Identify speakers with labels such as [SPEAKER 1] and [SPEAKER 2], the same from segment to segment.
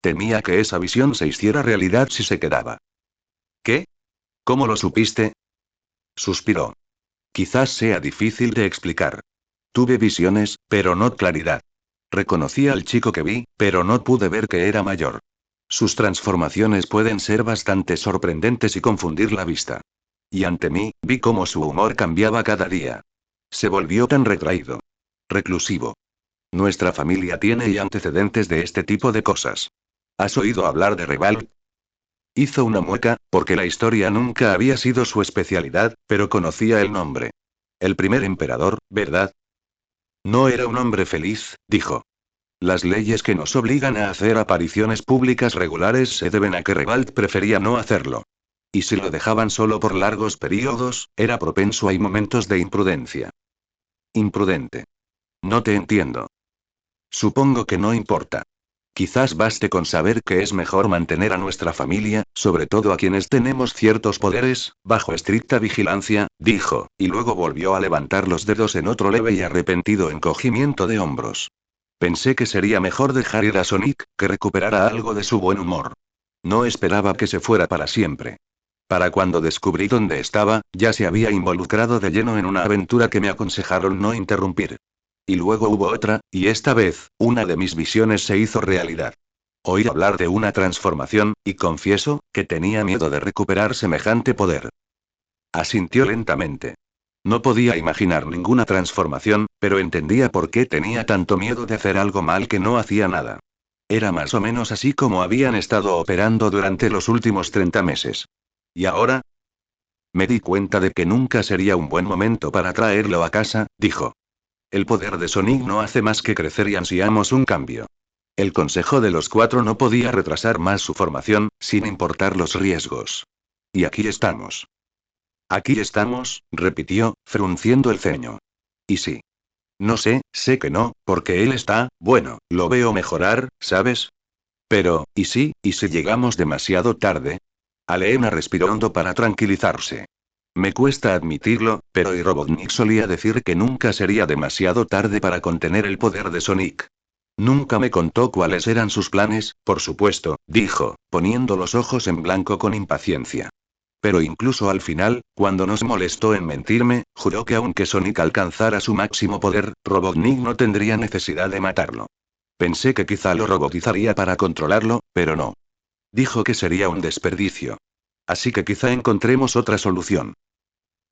[SPEAKER 1] Temía que esa visión se hiciera realidad si se quedaba. ¿Qué? ¿Cómo lo supiste? Suspiró. Quizás sea difícil de explicar. Tuve visiones, pero no claridad. Reconocí al chico que vi, pero no pude ver que era mayor. Sus transformaciones pueden ser bastante sorprendentes y confundir la vista. Y ante mí, vi cómo su humor cambiaba cada día. Se volvió tan retraído. Reclusivo. Nuestra familia tiene ya antecedentes de este tipo de cosas. ¿Has oído hablar de Reval? Hizo una mueca, porque la historia nunca había sido su especialidad, pero conocía el nombre. El primer emperador, ¿verdad? No era un hombre feliz, dijo. Las leyes que nos obligan a hacer apariciones públicas regulares se deben a que Revalt prefería no hacerlo. Y si lo dejaban solo por largos periodos, era propenso a momentos de imprudencia. Imprudente. No te entiendo. Supongo que no importa. Quizás baste con saber que es mejor mantener a nuestra familia, sobre todo a quienes tenemos ciertos poderes, bajo estricta vigilancia, dijo, y luego volvió a levantar los dedos en otro leve y arrepentido encogimiento de hombros. Pensé que sería mejor dejar ir a Sonic, que recuperara algo de su buen humor. No esperaba que se fuera para siempre. Para cuando descubrí dónde estaba, ya se había involucrado de lleno en una aventura que me aconsejaron no interrumpir. Y luego hubo otra, y esta vez, una de mis visiones se hizo realidad. Oí hablar de una transformación, y confieso, que tenía miedo de recuperar semejante poder. Asintió lentamente. No podía imaginar ninguna transformación, pero entendía por qué tenía tanto miedo de hacer algo mal que no hacía nada. Era más o menos así como habían estado operando durante los últimos 30 meses. ¿Y ahora? Me di cuenta de que nunca sería un buen momento para traerlo a casa, dijo. El poder de Sonic no hace más que crecer y ansiamos un cambio. El Consejo de los Cuatro no podía retrasar más su formación, sin importar los riesgos. Y aquí estamos. Aquí estamos, repitió, frunciendo el ceño. ¿Y sí? No sé que no, porque él está, bueno, lo veo mejorar, ¿sabes? Pero, y si llegamos demasiado tarde? Aleena respiró hondo para tranquilizarse. Me cuesta admitirlo, pero y Robotnik solía decir que nunca sería demasiado tarde para contener el poder de Sonic. Nunca me contó cuáles eran sus planes, por supuesto, dijo, poniendo los ojos en blanco con impaciencia. Pero incluso al final, cuando nos molestó en mentirme, juró que aunque Sonic alcanzara su máximo poder, Robotnik no tendría necesidad de matarlo. Pensé que quizá lo robotizaría para controlarlo, pero no. Dijo que sería un desperdicio. Así que quizá encontremos otra solución.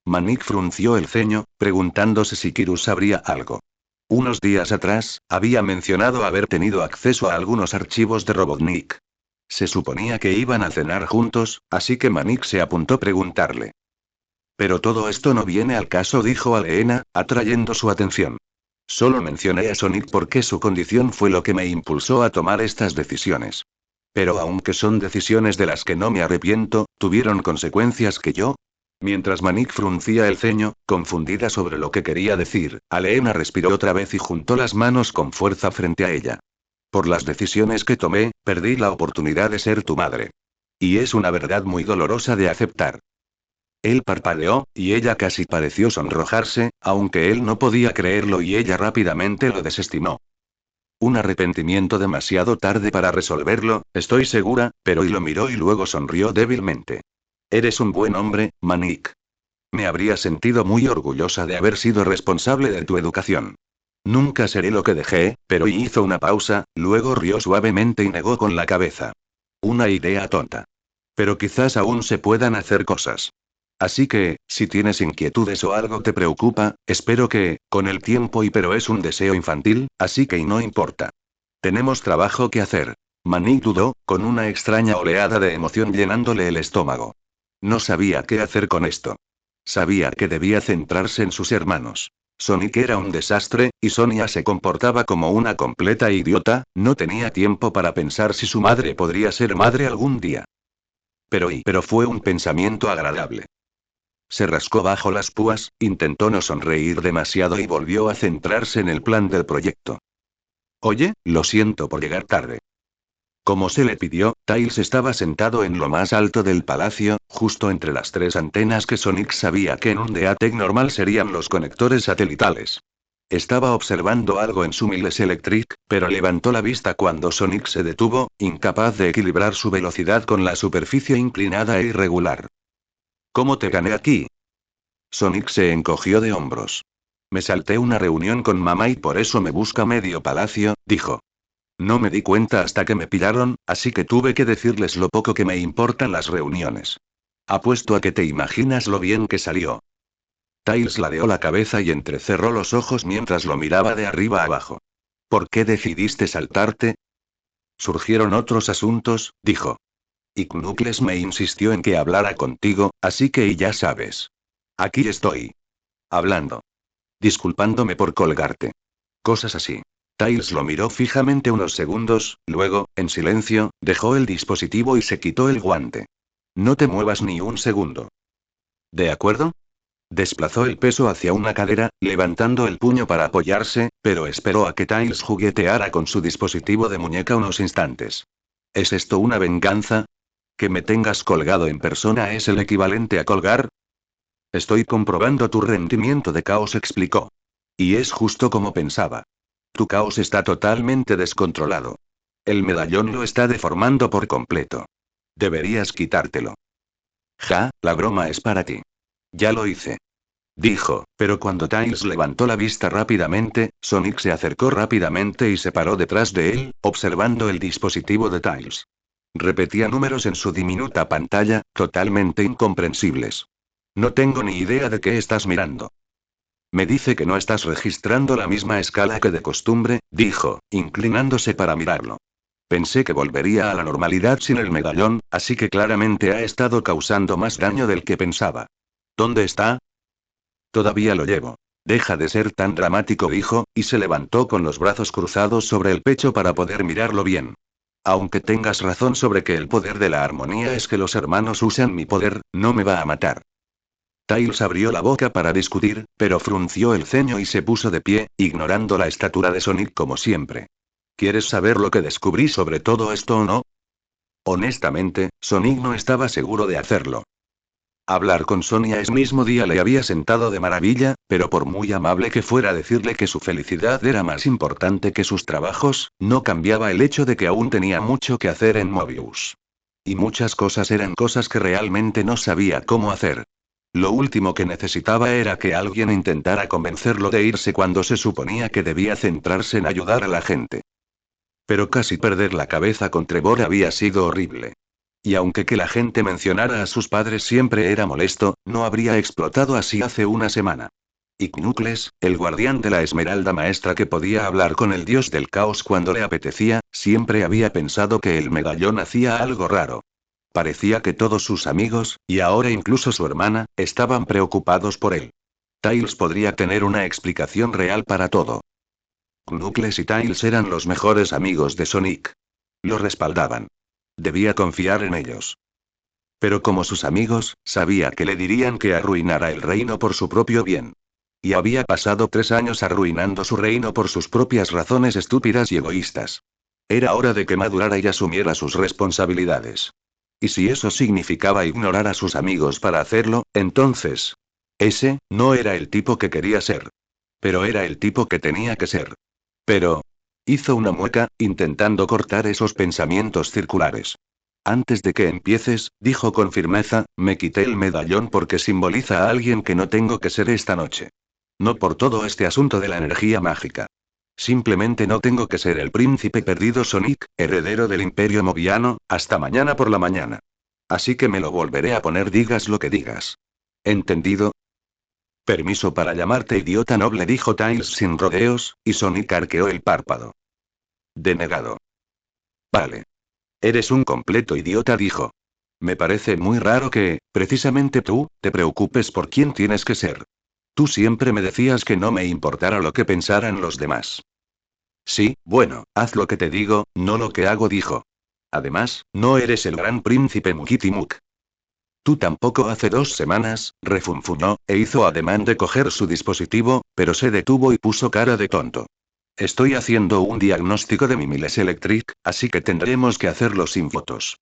[SPEAKER 1] Manik frunció el ceño, preguntándose si Kiryu sabría algo. Unos días atrás, había mencionado haber tenido acceso a algunos archivos de Robotnik. Se suponía que iban a cenar juntos, así que Manik se apuntó a preguntarle. Pero todo esto no viene al caso, dijo Aleena, atrayendo su atención. Solo mencioné a Sonic porque su condición fue lo que me impulsó a tomar estas decisiones. Pero aunque son decisiones de las que no me arrepiento, tuvieron consecuencias que yo. Mientras Manik fruncía el ceño, confundida sobre lo que quería decir, Aleena respiró otra vez y juntó las manos con fuerza frente a ella. Por las decisiones que tomé, perdí la oportunidad de ser tu madre. Y es una verdad muy dolorosa de aceptar. Él parpadeó, y ella casi pareció sonrojarse, aunque él no podía creerlo y ella rápidamente lo desestimó. Un arrepentimiento demasiado tarde para resolverlo, estoy segura, pero y lo miró y luego sonrió débilmente. Eres un buen hombre, Manik. Me habría sentido muy orgullosa de haber sido responsable de tu educación. Nunca seré lo que dejé, pero y hizo una pausa, luego rió suavemente y negó con la cabeza. Una idea tonta. Pero quizás aún se puedan hacer cosas. Así que, si tienes inquietudes o algo te preocupa, espero que, con el tiempo pero es un deseo infantil, así que y no importa. Tenemos trabajo que hacer. Manik dudó, con una extraña oleada de emoción llenándole el estómago. No sabía qué hacer con esto. Sabía que debía centrarse en sus hermanos. Sonic era un desastre, y Sonia se comportaba como una completa idiota, no tenía tiempo para pensar si su madre podría ser madre algún día. Pero fue un pensamiento agradable. Se rascó bajo las púas, intentó no sonreír demasiado y volvió a centrarse en el plan del proyecto. Oye, lo siento por llegar tarde. Como se le pidió, Tails estaba sentado en lo más alto del palacio, justo entre las tres antenas que Sonic sabía que en un DeaTech normal serían los conectores satelitales. Estaba observando algo en su Miles Electric, pero levantó la vista cuando Sonic se detuvo, incapaz de equilibrar su velocidad con la superficie inclinada e irregular. ¿Cómo te gané aquí? Sonic se encogió de hombros. Me salté una reunión con mamá y por eso me busca medio palacio, dijo. No me di cuenta hasta que me pillaron, así que tuve que decirles lo poco que me importan las reuniones. Apuesto a que te imaginas lo bien que salió. Tails ladeó la cabeza y entrecerró los ojos mientras lo miraba de arriba abajo. ¿Por qué decidiste saltarte? Surgieron otros asuntos, dijo. Y Knuckles me insistió en que hablara contigo, así que ya sabes. Aquí estoy. Hablando. Disculpándome por colgarte. Cosas así. Tails lo miró fijamente unos segundos, luego, en silencio, dejó el dispositivo y se quitó el guante. No te muevas ni un segundo. ¿De acuerdo? Desplazó el peso hacia una cadera, levantando el puño para apoyarse, pero esperó a que Tails jugueteara con su dispositivo de muñeca unos instantes. ¿Es esto una venganza? ¿Que me tengas colgado en persona es el equivalente a colgar? Estoy comprobando tu rendimiento de caos, explicó. Y es justo como pensaba. Tu caos está totalmente descontrolado. El medallón lo está deformando por completo. Deberías quitártelo. Ja, la broma es para ti. Ya lo hice. Dijo, pero cuando Tails levantó la vista rápidamente, Sonic se acercó rápidamente y se paró detrás de él, observando el dispositivo de Tails. Repetía números en su diminuta pantalla, totalmente incomprensibles. No tengo ni idea de qué estás mirando. Me dice que no estás registrando la misma escala que de costumbre, dijo, inclinándose para mirarlo. Pensé que volvería a la normalidad sin el medallón, así que claramente ha estado causando más daño del que pensaba. ¿Dónde está? Todavía lo llevo. Deja de ser tan dramático, dijo, y se levantó con los brazos cruzados sobre el pecho para poder mirarlo bien. Aunque tengas razón sobre que el poder de la armonía es que los hermanos usan mi poder, no me va a matar. Tails abrió la boca para discutir, pero frunció el ceño y se puso de pie, ignorando la estatura de Sonic como siempre. ¿Quieres saber lo que descubrí sobre todo esto o no? Honestamente, Sonic no estaba seguro de hacerlo. Hablar con Sonia ese mismo día le había sentado de maravilla, pero por muy amable que fuera decirle que su felicidad era más importante que sus trabajos, no cambiaba el hecho de que aún tenía mucho que hacer en Mobius. Y muchas cosas eran cosas que realmente no sabía cómo hacer. Lo último que necesitaba era que alguien intentara convencerlo de irse cuando se suponía que debía centrarse en ayudar a la gente. Pero casi perder la cabeza con Trevor había sido horrible. Y aunque que la gente mencionara a sus padres siempre era molesto, no habría explotado así hace una semana. Y Knuckles, el guardián de la Esmeralda Maestra que podía hablar con el dios del caos cuando le apetecía, siempre había pensado que el medallón hacía algo raro. Parecía que todos sus amigos, y ahora incluso su hermana, estaban preocupados por él. Tails podría tener una explicación real para todo. Knuckles y Tails eran los mejores amigos de Sonic. Lo respaldaban. Debía confiar en ellos. Pero como sus amigos, sabía que le dirían que arruinara el reino por su propio bien. Y había pasado 3 años arruinando su reino por sus propias razones estúpidas y egoístas. Era hora de que madurara y asumiera sus responsabilidades. Y si eso significaba ignorar a sus amigos para hacerlo, entonces... Ese, no era el tipo que quería ser. Pero era el tipo que tenía que ser. Pero... Hizo una mueca, intentando cortar esos pensamientos circulares. Antes de que empieces, dijo con firmeza, me quité el medallón porque simboliza a alguien que no tengo que ser esta noche. No por todo este asunto de la energía mágica. Simplemente no tengo que ser el príncipe perdido Sonic, heredero del Imperio Moviano, hasta mañana por la mañana. Así que me lo volveré a poner digas lo que digas. ¿Entendido? Permiso para llamarte idiota noble, dijo Tails sin rodeos, y Sonic arqueó el párpado. Denegado. Vale. Eres un completo idiota, dijo. Me parece muy raro que, precisamente tú, te preocupes por quién tienes que ser. Tú siempre me decías que no me importara lo que pensaran los demás. Sí, bueno, haz lo que te digo, no lo que hago, dijo. Además, no eres el gran príncipe Mukitimuk. Tú tampoco. Hace 2 semanas, refunfuñó, e hizo ademán de coger su dispositivo, pero se detuvo y puso cara de tonto. Estoy haciendo un diagnóstico de mi Miles Electric, así que tendremos que hacerlo sin fotos.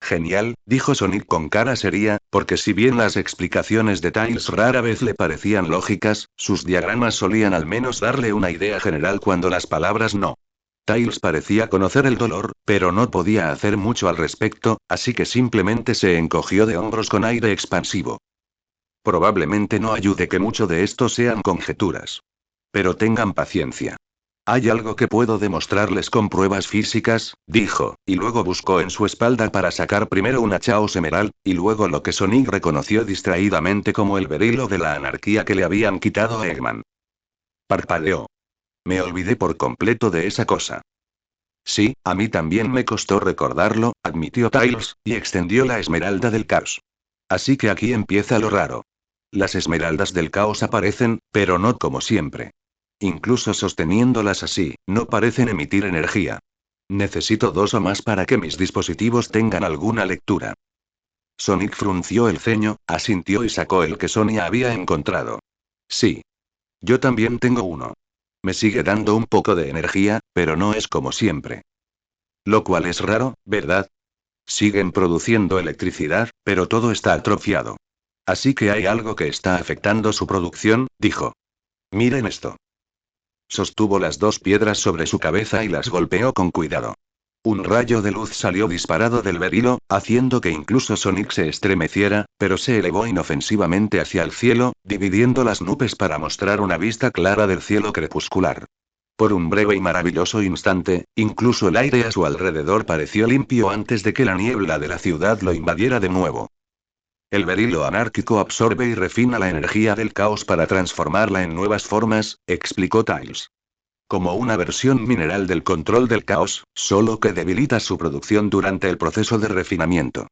[SPEAKER 1] Genial, dijo Sonic con cara seria, porque si bien las explicaciones de Tails rara vez le parecían lógicas, sus diagramas solían al menos darle una idea general cuando las palabras no. Tails parecía conocer el dolor, pero no podía hacer mucho al respecto, así que simplemente se encogió de hombros con aire expansivo. Probablemente no ayude que mucho de esto sean conjeturas. Pero tengan paciencia. Hay algo que puedo demostrarles con pruebas físicas, dijo, y luego buscó en su espalda para sacar primero una Chaos Emerald, y luego lo que Sonic reconoció distraídamente como el berilo de la anarquía que le habían quitado a Eggman. Parpadeó. Me olvidé por completo de esa cosa. Sí, a mí también me costó recordarlo, admitió Tails, y extendió la esmeralda del caos. Así que aquí empieza lo raro. Las esmeraldas del caos aparecen, pero no como siempre. Incluso sosteniéndolas así, no parecen emitir energía. Necesito 2 o más para que mis dispositivos tengan alguna lectura. Sonic frunció el ceño, asintió y sacó el que Sonia había encontrado. Sí. Yo también tengo uno. Me sigue dando un poco de energía, pero no es como siempre. Lo cual es raro, ¿verdad? Siguen produciendo electricidad, pero todo está atrofiado. Así que hay algo que está afectando su producción, dijo. Miren esto. Sostuvo las 2 piedras sobre su cabeza y las golpeó con cuidado. Un rayo de luz salió disparado del berilo, haciendo que incluso Sonic se estremeciera, pero se elevó inofensivamente hacia el cielo, dividiendo las nubes para mostrar una vista clara del cielo crepuscular. Por un breve y maravilloso instante, incluso el aire a su alrededor pareció limpio antes de que la niebla de la ciudad lo invadiera de nuevo. El berilo anárquico absorbe y refina la energía del caos para transformarla en nuevas formas, explicó Tails. Como una versión mineral del control del caos, solo que debilita su producción durante el proceso de refinamiento.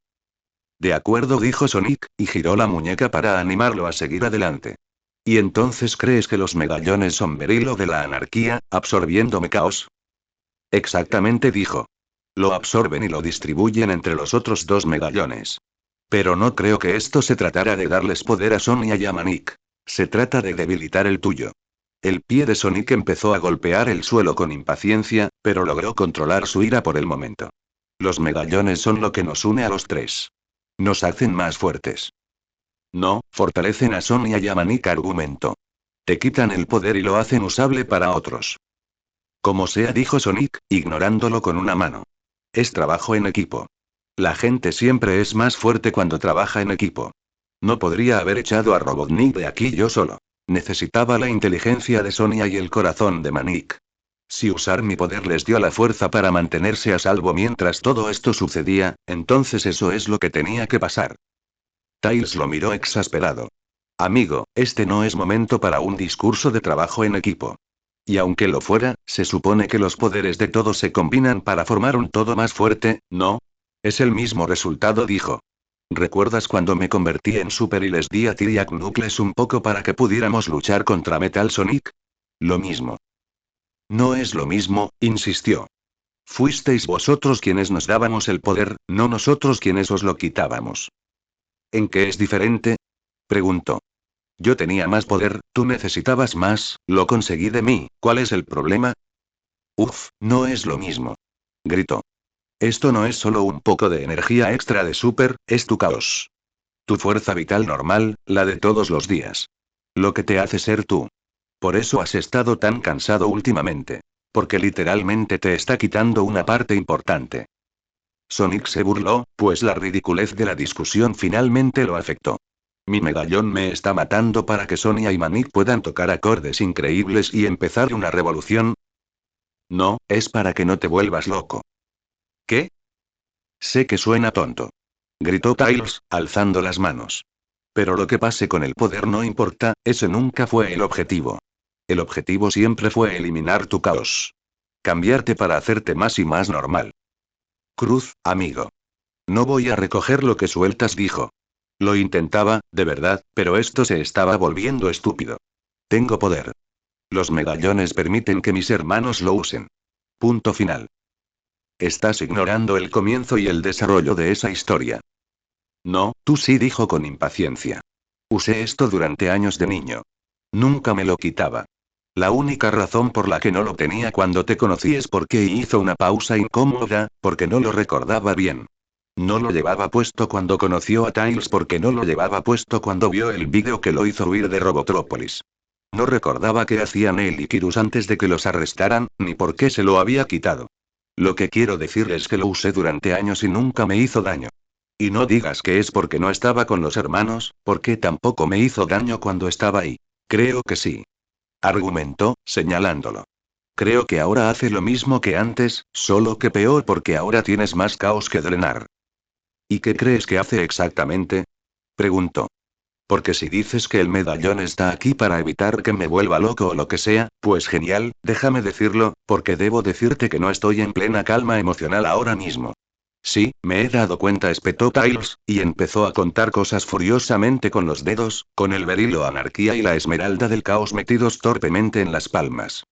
[SPEAKER 1] De acuerdo, dijo Sonic, y giró la muñeca para animarlo a seguir adelante. ¿Y entonces crees que los medallones son berilo de la anarquía, absorbiéndome caos? Exactamente, dijo. Lo absorben y lo distribuyen entre los otros 2 medallones. Pero no creo que esto se tratara de darles poder a Sonia y a Manik. Se trata de debilitar el tuyo. El pie de Sonic empezó a golpear el suelo con impaciencia, pero logró controlar su ira por el momento. Los medallones son lo que nos une a los 3. Nos hacen más fuertes. No, fortalecen a Sonia y a Manik, argumentó. Te quitan el poder y lo hacen usable para otros. Como sea, dijo Sonic, ignorándolo con una mano. Es trabajo en equipo. La gente siempre es más fuerte cuando trabaja en equipo. No podría haber echado a Robotnik de aquí yo solo. Necesitaba la inteligencia de Sonia y el corazón de Manik. Si usar mi poder les dio la fuerza para mantenerse a salvo mientras todo esto sucedía, entonces eso es lo que tenía que pasar. Tails lo miró exasperado. Amigo, este no es momento para un discurso de trabajo en equipo. Y aunque lo fuera, se supone que los poderes de todos se combinan para formar un todo más fuerte, ¿no? Es el mismo resultado, dijo. ¿Recuerdas cuando me convertí en Super y les di a Tyriak Knuckles un poco para que pudiéramos luchar contra Metal Sonic? Lo mismo. No es lo mismo, insistió. Fuisteis vosotros quienes nos dábamos el poder, no nosotros quienes os lo quitábamos. ¿En qué es diferente? Preguntó. Yo tenía más poder, tú necesitabas más, lo conseguí de mí, ¿cuál es el problema? Uf, no es lo mismo. Gritó. Esto no es solo un poco de energía extra de Super, es tu caos. Tu fuerza vital normal, la de todos los días. Lo que te hace ser tú. Por eso has estado tan cansado últimamente. Porque literalmente te está quitando una parte importante. Sonic se burló, pues la ridiculez de la discusión finalmente lo afectó. Mi medallón me está matando para que Sonia y Manik puedan tocar acordes increíbles y empezar una revolución. No, es para que no te vuelvas loco. ¿Qué? Sé que suena tonto. Gritó Tails, alzando las manos. Pero lo que pase con el poder no importa, ese nunca fue el objetivo. El objetivo siempre fue eliminar tu caos. Cambiarte para hacerte más y más normal. Cruz, amigo. No voy a recoger lo que sueltas, dijo. Lo intentaba, de verdad, pero esto se estaba volviendo estúpido. Tengo poder. Los medallones permiten que mis hermanos lo usen. Punto final. Estás ignorando el comienzo y el desarrollo de esa historia. No, tú sí, dijo con impaciencia. Usé esto durante años de niño. Nunca me lo quitaba. La única razón por la que no lo tenía cuando te conocí es porque hizo una pausa incómoda, porque no lo recordaba bien. No lo llevaba puesto cuando conoció a Tails porque no lo llevaba puesto cuando vio el vídeo que lo hizo huir de Robotrópolis. No recordaba qué hacían él y Kirus antes de que los arrestaran, ni por qué se lo había quitado. Lo que quiero decir es que lo usé durante años y nunca me hizo daño. Y no digas que es porque no estaba con los hermanos, porque tampoco me hizo daño cuando estaba ahí. Creo que sí. Argumentó, señalándolo. Creo que ahora hace lo mismo que antes, solo que peor porque ahora tienes más caos que drenar. ¿Y qué crees que hace exactamente? Preguntó. Porque si dices que el medallón está aquí para evitar que me vuelva loco o lo que sea, pues genial, déjame decirlo, porque debo decirte que no estoy en plena calma emocional ahora mismo. Sí, me he dado cuenta, espetó Tiles, y empezó a contar cosas furiosamente con los dedos, con el berilo anarquía y la esmeralda del caos metidos torpemente en las palmas.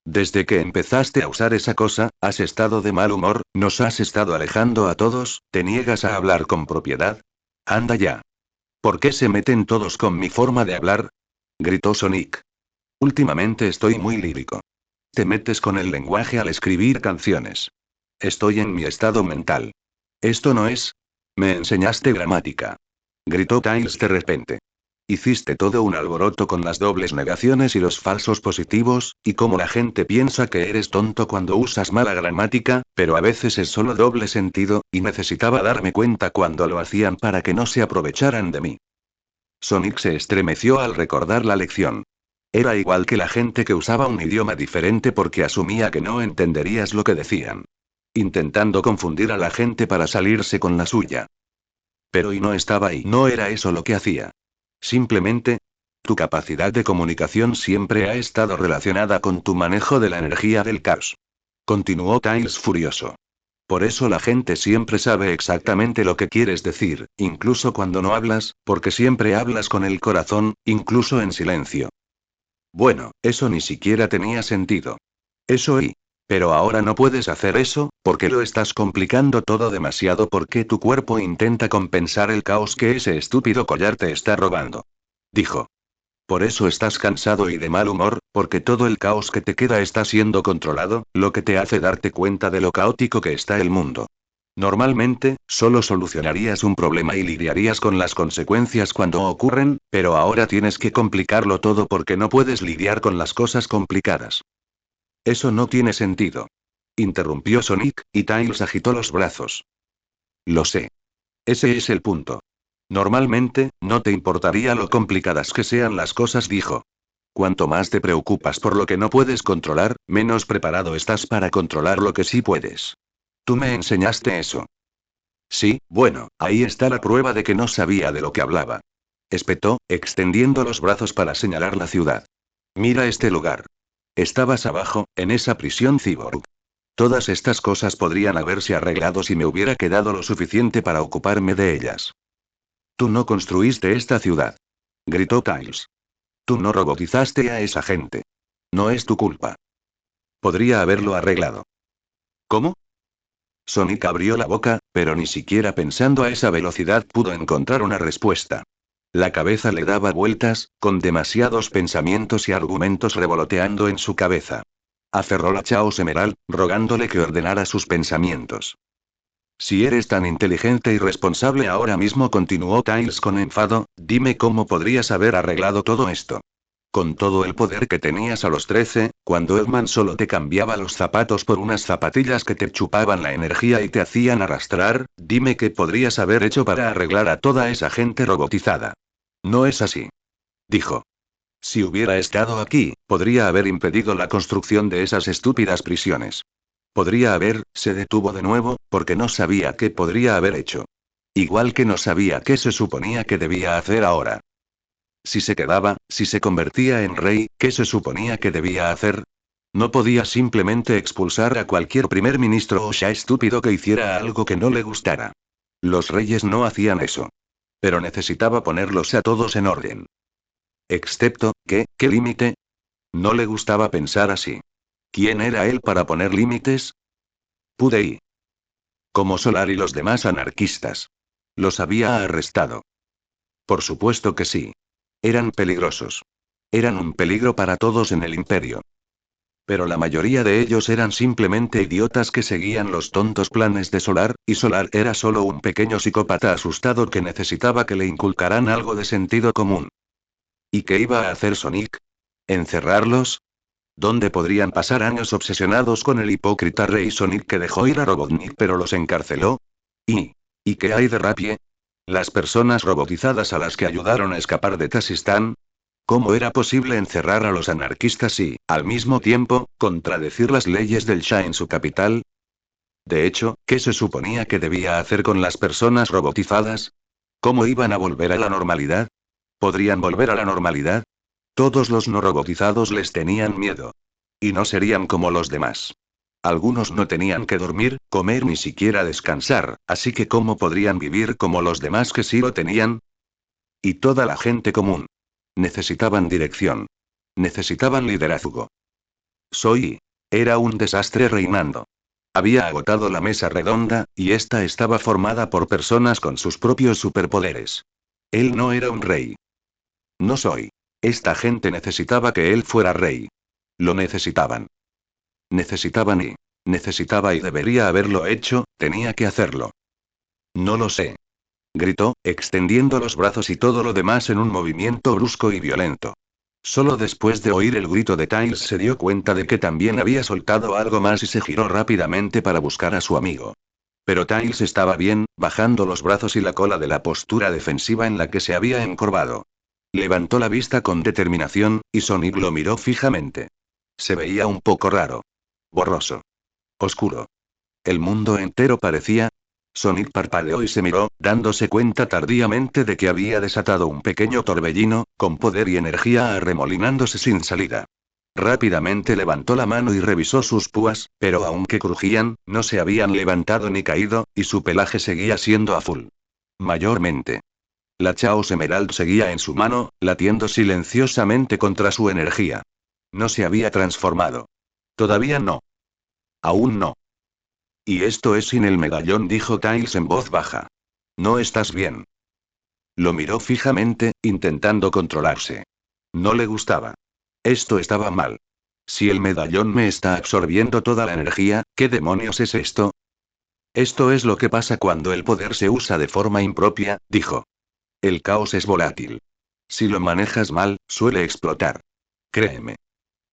[SPEAKER 1] Desde que empezaste a usar esa cosa, has estado de mal humor, nos has estado alejando a todos, te niegas a hablar con propiedad. Anda ya. ¿Por qué se meten todos con mi forma de hablar? Gritó Sonic. Últimamente estoy muy lírico. Te metes con el lenguaje al escribir canciones. Estoy en mi estado mental. Esto no es. Me enseñaste gramática. Gritó Tiles de repente. Hiciste todo un alboroto con las dobles negaciones y los falsos positivos, y como la gente piensa que eres tonto cuando usas mala gramática, pero a veces es solo doble sentido, y necesitaba darme cuenta cuando lo hacían para que no se aprovecharan de mí. Sonic se estremeció al recordar la lección. Era igual que la gente que usaba un idioma diferente porque asumía que no entenderías lo que decían. Intentando confundir a la gente para salirse con la suya. Pero y no estaba ahí, no era eso lo que hacía. Simplemente, tu capacidad de comunicación siempre ha estado relacionada con tu manejo de la energía del caos. Continuó Tiles furioso. Por eso la gente siempre sabe exactamente lo que quieres decir, incluso cuando no hablas, porque siempre hablas con el corazón, incluso en silencio. Bueno, eso ni siquiera tenía sentido. Eso y... Pero ahora no puedes hacer eso, porque lo estás complicando todo demasiado porque tu cuerpo intenta compensar el caos que ese estúpido collar te está robando. Dijo. Por eso estás cansado y de mal humor, porque todo el caos que te queda está siendo controlado, lo que te hace darte cuenta de lo caótico que está el mundo. Normalmente, solo solucionarías un problema y lidiarías con las consecuencias cuando ocurren, pero ahora tienes que complicarlo todo porque no puedes lidiar con las cosas complicadas. Eso no tiene sentido. Interrumpió Sonic, y Tails agitó los brazos. Lo sé. Ese es el punto. Normalmente, no te importaría lo complicadas que sean las cosas, dijo. Cuanto más te preocupas por lo que no puedes controlar, menos preparado estás para controlar lo que sí puedes. Tú me enseñaste eso. Sí, bueno, ahí está la prueba de que no sabía de lo que hablaba. Espetó, extendiendo los brazos para señalar la ciudad. Mira este lugar. Estabas abajo, en esa prisión cyborg. Todas estas cosas podrían haberse arreglado si me hubiera quedado lo suficiente para ocuparme de ellas. Tú no construiste esta ciudad. Gritó Tiles. Tú no robotizaste a esa gente. No es tu culpa. Podría haberlo arreglado. ¿Cómo? Sonic abrió la boca, pero ni siquiera pensando a esa velocidad pudo encontrar una respuesta. La cabeza le daba vueltas, con demasiados pensamientos y argumentos revoloteando en su cabeza. Aferró la Chaos Emerald, rogándole que ordenara sus pensamientos. Si eres tan inteligente y responsable ahora mismo, continuó Tiles con enfado, dime cómo podrías haber arreglado todo esto. Con todo el poder que tenías a los 13, cuando Eggman solo te cambiaba los zapatos por unas zapatillas que te chupaban la energía y te hacían arrastrar, dime qué podrías haber hecho para arreglar a toda esa gente robotizada. No es así. Dijo. Si hubiera estado aquí, podría haber impedido la construcción de esas estúpidas prisiones. Podría haber, se detuvo de nuevo, porque no sabía qué podría haber hecho. Igual que no sabía qué se suponía que debía hacer ahora. Si se quedaba, si se convertía en rey, ¿qué se suponía que debía hacer? No podía simplemente expulsar a cualquier primer ministro o shah estúpido que hiciera algo que no le gustara. Los reyes no hacían eso. Pero necesitaba ponerlos a todos en orden. Excepto, ¿qué límite? No le gustaba pensar así. ¿Quién era él para poner límites? Pude ir. Como Solar y los demás anarquistas. Los había arrestado. Por supuesto que sí. Eran peligrosos. Eran un peligro para todos en el imperio. Pero la mayoría de ellos eran simplemente idiotas que seguían los tontos planes de Solar, y Solar era solo un pequeño psicópata asustado que necesitaba que le inculcaran algo de sentido común. ¿Y qué iba a hacer Sonic? ¿Encerrarlos? ¿Dónde podrían pasar años obsesionados con el hipócrita rey Sonic que dejó ir a Robotnik pero los encarceló? ¿Y qué hay de Rapie? ¿Las personas robotizadas a las que ayudaron a escapar de Tasistán? ¿Cómo era posible encerrar a los anarquistas y, al mismo tiempo, contradecir las leyes del Shah en su capital? De hecho, ¿qué se suponía que debía hacer con las personas robotizadas? ¿Cómo iban a volver a la normalidad? ¿Podrían volver a la normalidad? Todos los no robotizados les tenían miedo. Y no serían como los demás. Algunos no tenían que dormir, comer ni siquiera descansar, así que ¿cómo podrían vivir como los demás que sí lo tenían? Y toda la gente común. Necesitaban dirección. Necesitaban liderazgo. Era un desastre reinando. Había agotado la mesa redonda, y esta estaba formada por personas con sus propios superpoderes. Él no era un rey. No soy. Esta gente necesitaba que él fuera rey. Lo necesitaban. Necesitaba y debería haberlo hecho, tenía que hacerlo. No lo sé. Gritó, extendiendo los brazos y todo lo demás en un movimiento brusco y violento. Solo después de oír el grito de Tiles se dio cuenta de que también había soltado algo más y se giró rápidamente para buscar a su amigo. Pero Tiles estaba bien, bajando los brazos y la cola de la postura defensiva en la que se había encorvado. Levantó la vista con determinación, y Sonic lo miró fijamente. Se veía un poco raro. Borroso. Oscuro. El mundo entero parecía. Sonic parpadeó y se miró, dándose cuenta tardíamente de que había desatado un pequeño torbellino, con poder y energía arremolinándose sin salida. Rápidamente levantó la mano y revisó sus púas, pero aunque crujían, no se habían levantado ni caído, y su pelaje seguía siendo azul. Mayormente. La Chaos Emerald seguía en su mano, latiendo silenciosamente contra su energía. No se había transformado. Todavía no. Aún no. Y esto es sin el medallón, dijo Tiles en voz baja. No estás bien. Lo miró fijamente, intentando controlarse. No le gustaba. Esto estaba mal. Si el medallón me está absorbiendo toda la energía, ¿qué demonios es esto? Esto es lo que pasa cuando el poder se usa de forma impropia, dijo. El caos es volátil. Si lo manejas mal, suele explotar. Créeme.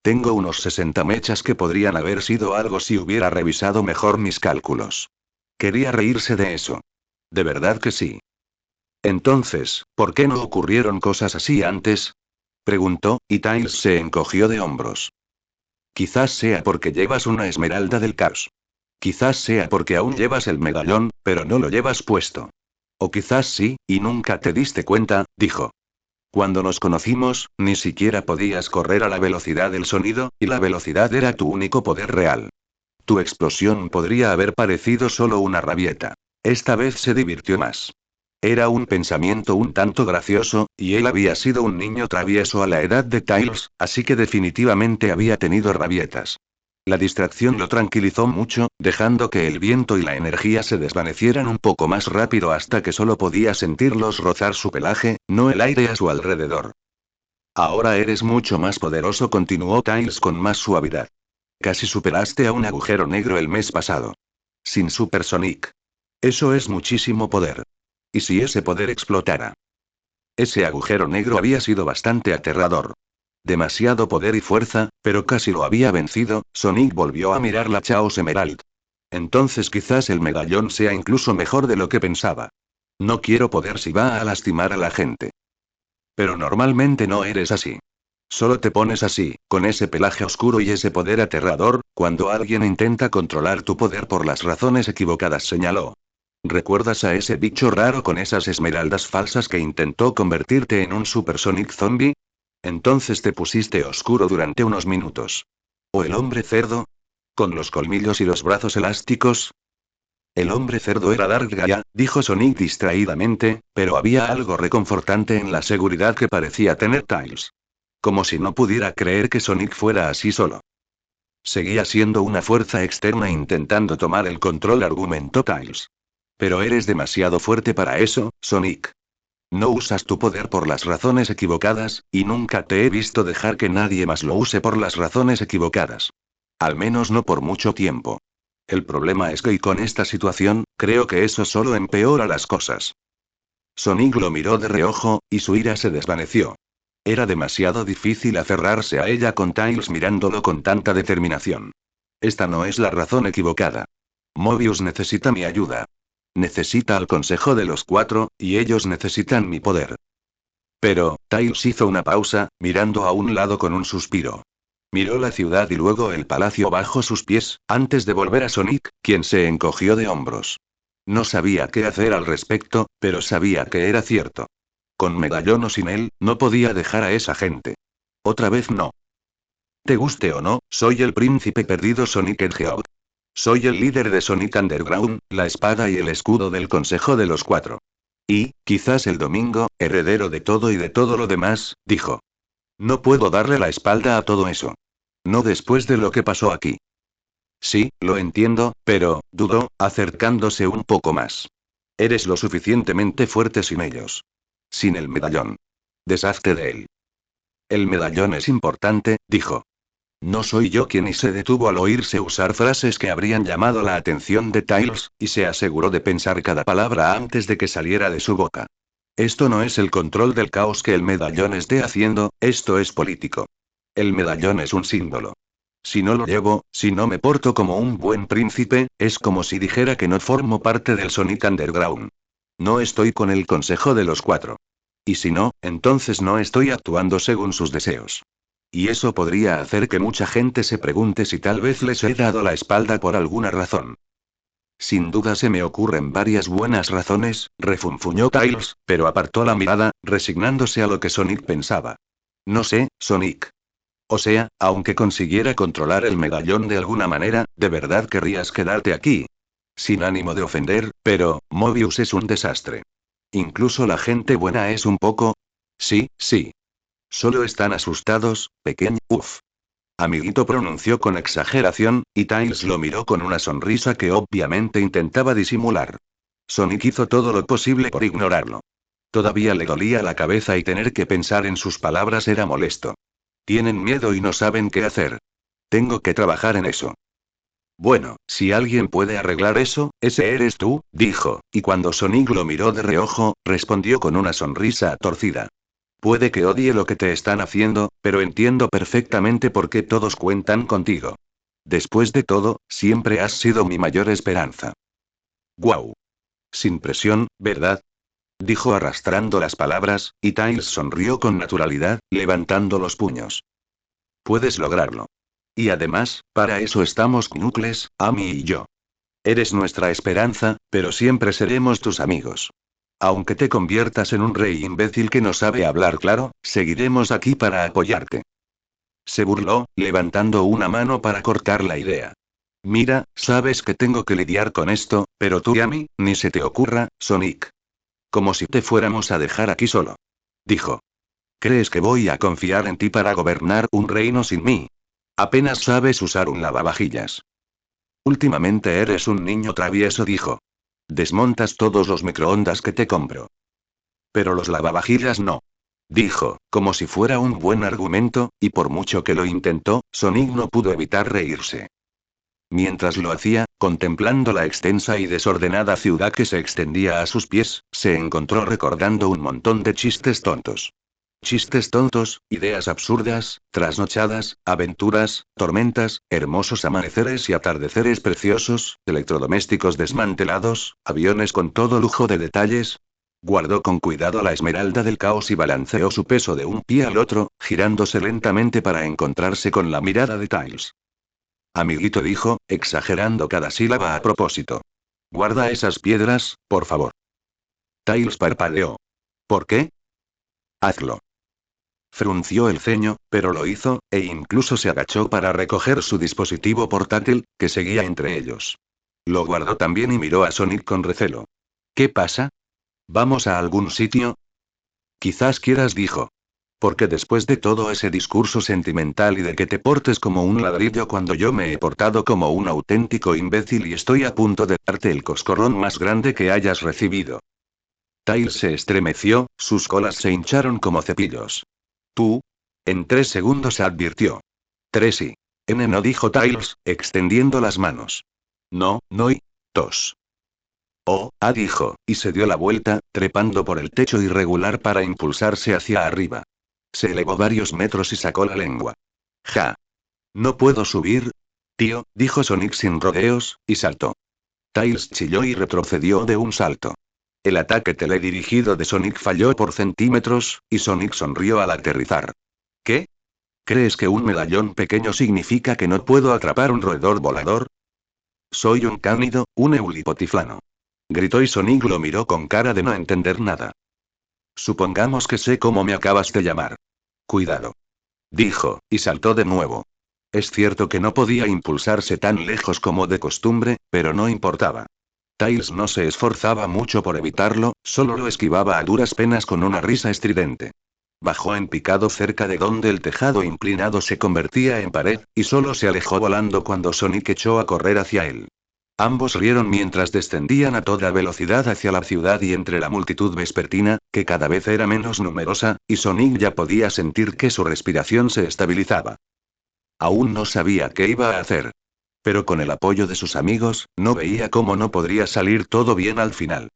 [SPEAKER 1] Tengo unos 60 mechas que podrían haber sido algo si hubiera revisado mejor mis cálculos. Quería reírse de eso. De verdad que sí. Entonces, ¿por qué no ocurrieron cosas así antes? Preguntó, y Tiles se encogió de hombros. Quizás sea porque llevas una esmeralda del caos. Quizás sea porque aún llevas el medallón, pero no lo llevas puesto. O quizás sí, y nunca te diste cuenta, dijo. Cuando nos conocimos, ni siquiera podías correr a la velocidad del sonido, y la velocidad era tu único poder real. Tu explosión podría haber parecido solo una rabieta. Esta vez se divirtió más. Era un pensamiento un tanto gracioso, y él había sido un niño travieso a la edad de Tiles, así que definitivamente había tenido rabietas. La distracción lo tranquilizó mucho, dejando que el viento y la energía se desvanecieran un poco más rápido hasta que solo podía sentirlos rozar su pelaje, no el aire a su alrededor. Ahora eres mucho más poderoso, continuó Tiles con más suavidad. Casi superaste a un agujero negro el mes pasado. Sin Super Sonic. Eso es muchísimo poder. ¿Y si ese poder explotara? Ese agujero negro había sido bastante aterrador. Demasiado poder y fuerza, pero casi lo había vencido. Sonic volvió a mirar la Chaos Emerald. Entonces quizás el medallón sea incluso mejor de lo que pensaba. No quiero poder si va a lastimar a la gente. Pero normalmente no eres así. Solo te pones así, con ese pelaje oscuro y ese poder aterrador, cuando alguien intenta controlar tu poder por las razones equivocadas, señaló. ¿Recuerdas a ese bicho raro con esas esmeraldas falsas que intentó convertirte en un Super Sonic Zombie? Entonces te pusiste oscuro durante unos minutos. ¿O el hombre cerdo? ¿Con los colmillos y los brazos elásticos? El hombre cerdo era Dark Gaia, dijo Sonic distraídamente, pero había algo reconfortante en la seguridad que parecía tener Tiles. Como si no pudiera creer que Sonic fuera así solo. Seguía siendo una fuerza externa intentando tomar el control, argumentó Tiles. Pero eres demasiado fuerte para eso, Sonic. No usas tu poder por las razones equivocadas, y nunca te he visto dejar que nadie más lo use por las razones equivocadas. Al menos no por mucho tiempo. El problema es que y con esta situación, creo que eso solo empeora las cosas. Sonic lo miró de reojo, y su ira se desvaneció. Era demasiado difícil aferrarse a ella con Tails mirándolo con tanta determinación. Esta no es la razón equivocada. Mobius necesita mi ayuda. Necesita al Consejo de los Cuatro, y ellos necesitan mi poder. Pero, Tails hizo una pausa, mirando a un lado con un suspiro. Miró la ciudad y luego el palacio bajo sus pies, antes de volver a Sonic, quien se encogió de hombros. No sabía qué hacer al respecto, pero sabía que era cierto. Con medallón o sin él, no podía dejar a esa gente. Otra vez no. Te guste o no, soy el príncipe perdido Sonic Hedgehog. Soy el líder de Sonic Underground, la espada y el escudo del Consejo de los Cuatro. Y, quizás el domingo, heredero de todo y de todo lo demás, dijo. No puedo darle la espalda a todo eso. No después de lo que pasó aquí. Sí, lo entiendo, pero, dudó, acercándose un poco más. Eres lo suficientemente fuerte sin ellos. Sin el medallón. Deshazte de él. El medallón es importante, dijo. No soy yo quien, y se detuvo al oírse usar frases que habrían llamado la atención de Tails, y se aseguró de pensar cada palabra antes de que saliera de su boca. Esto no es el control del caos que el medallón esté haciendo, esto es político. El medallón es un símbolo. Si no lo llevo, si no me porto como un buen príncipe, es como si dijera que no formo parte del Sonic Underground. No estoy con el Consejo de los Cuatro. Y si no, entonces no estoy actuando según sus deseos. Y eso podría hacer que mucha gente se pregunte si tal vez les he dado la espalda por alguna razón. Sin duda se me ocurren varias buenas razones, refunfuñó Tails, pero apartó la mirada, resignándose a lo que Sonic pensaba. No sé, Sonic. O sea, aunque consiguiera controlar el medallón de alguna manera, ¿de verdad querrías quedarte aquí? Sin ánimo de ofender, pero, Mobius es un desastre. Incluso la gente buena es un poco... Sí, sí. Solo están asustados, pequeño, uff. Amiguito pronunció con exageración, y Tails lo miró con una sonrisa que obviamente intentaba disimular. Sonic hizo todo lo posible por ignorarlo. Todavía le dolía la cabeza y tener que pensar en sus palabras era molesto. Tienen miedo y no saben qué hacer. Tengo que trabajar en eso. Bueno, si alguien puede arreglar eso, ese eres tú, dijo, y cuando Sonic lo miró de reojo, respondió con una sonrisa torcida. Puede que odie lo que te están haciendo, pero entiendo perfectamente por qué todos cuentan contigo. Después de todo, siempre has sido mi mayor esperanza. Guau. Sin presión, ¿verdad? Dijo arrastrando las palabras, y Tails sonrió con naturalidad, levantando los puños. Puedes lograrlo. Y además, para eso estamos Knuckles, Amy y yo. Eres nuestra esperanza, pero siempre seremos tus amigos. Aunque te conviertas en un rey imbécil que no sabe hablar claro, seguiremos aquí para apoyarte. Se burló, levantando una mano para cortar la idea. Mira, sabes que tengo que lidiar con esto, pero tú y a mí, ni se te ocurra, Sonic. Como si te fuéramos a dejar aquí solo. Dijo. ¿Crees que voy a confiar en ti para gobernar un reino sin mí? Apenas sabes usar un lavavajillas. Últimamente eres un niño travieso, dijo. Desmontas todos los microondas que te compro. Pero los lavavajillas no. Dijo, como si fuera un buen argumento, y por mucho que lo intentó, Sonic no pudo evitar reírse. Mientras lo hacía, contemplando la extensa y desordenada ciudad que se extendía a sus pies, se encontró recordando un montón de chistes tontos. Chistes tontos, ideas absurdas, trasnochadas, aventuras, tormentas, hermosos amaneceres y atardeceres preciosos, electrodomésticos desmantelados, aviones con todo lujo de detalles. Guardó con cuidado la esmeralda del caos y balanceó su peso de un pie al otro, girándose lentamente para encontrarse con la mirada de Tails. Amiguito, dijo, exagerando cada sílaba a propósito. Guarda esas piedras, por favor. Tails parpadeó. ¿Por qué? Hazlo. Frunció el ceño, pero lo hizo, e incluso se agachó para recoger su dispositivo portátil, que seguía entre ellos. Lo guardó también y miró a Sonic con recelo. ¿Qué pasa? ¿Vamos a algún sitio? Quizás quieras, dijo. Porque después de todo ese discurso sentimental y de que te portes como un ladrillo cuando yo me he portado como un auténtico imbécil y estoy a punto de darte el coscorrón más grande que hayas recibido. Tails se estremeció, sus colas se hincharon como cepillos. Tú. En 3 segundos advirtió. 3 y. N no, dijo Tails, extendiendo las manos. No, no y. Tos. Oh, dijo, y se dio la vuelta, trepando por el techo irregular para impulsarse hacia arriba. Se elevó varios metros y sacó la lengua. ¡Ja! ¿No puedo subir? Tío, dijo Sonic sin rodeos, y saltó. Tails chilló y retrocedió de un salto. El ataque teledirigido de Sonic falló por centímetros, y Sonic sonrió al aterrizar. ¿Qué? ¿Crees que un medallón pequeño significa que no puedo atrapar un roedor volador? Soy un cánido, un eulipotiflano. Gritó y Sonic lo miró con cara de no entender nada. Supongamos que sé cómo me acabas de llamar. Cuidado. Dijo, y saltó de nuevo. Es cierto que no podía impulsarse tan lejos como de costumbre, pero no importaba. Tails no se esforzaba mucho por evitarlo, solo lo esquivaba a duras penas con una risa estridente. Bajó en picado cerca de donde el tejado inclinado se convertía en pared, y solo se alejó volando cuando Sonic echó a correr hacia él. Ambos rieron mientras descendían a toda velocidad hacia la ciudad y entre la multitud vespertina, que cada vez era menos numerosa, y Sonic ya podía sentir que su respiración se estabilizaba. Aún no sabía qué iba a hacer. Pero con el apoyo de sus amigos, no veía cómo no podría salir todo bien al final.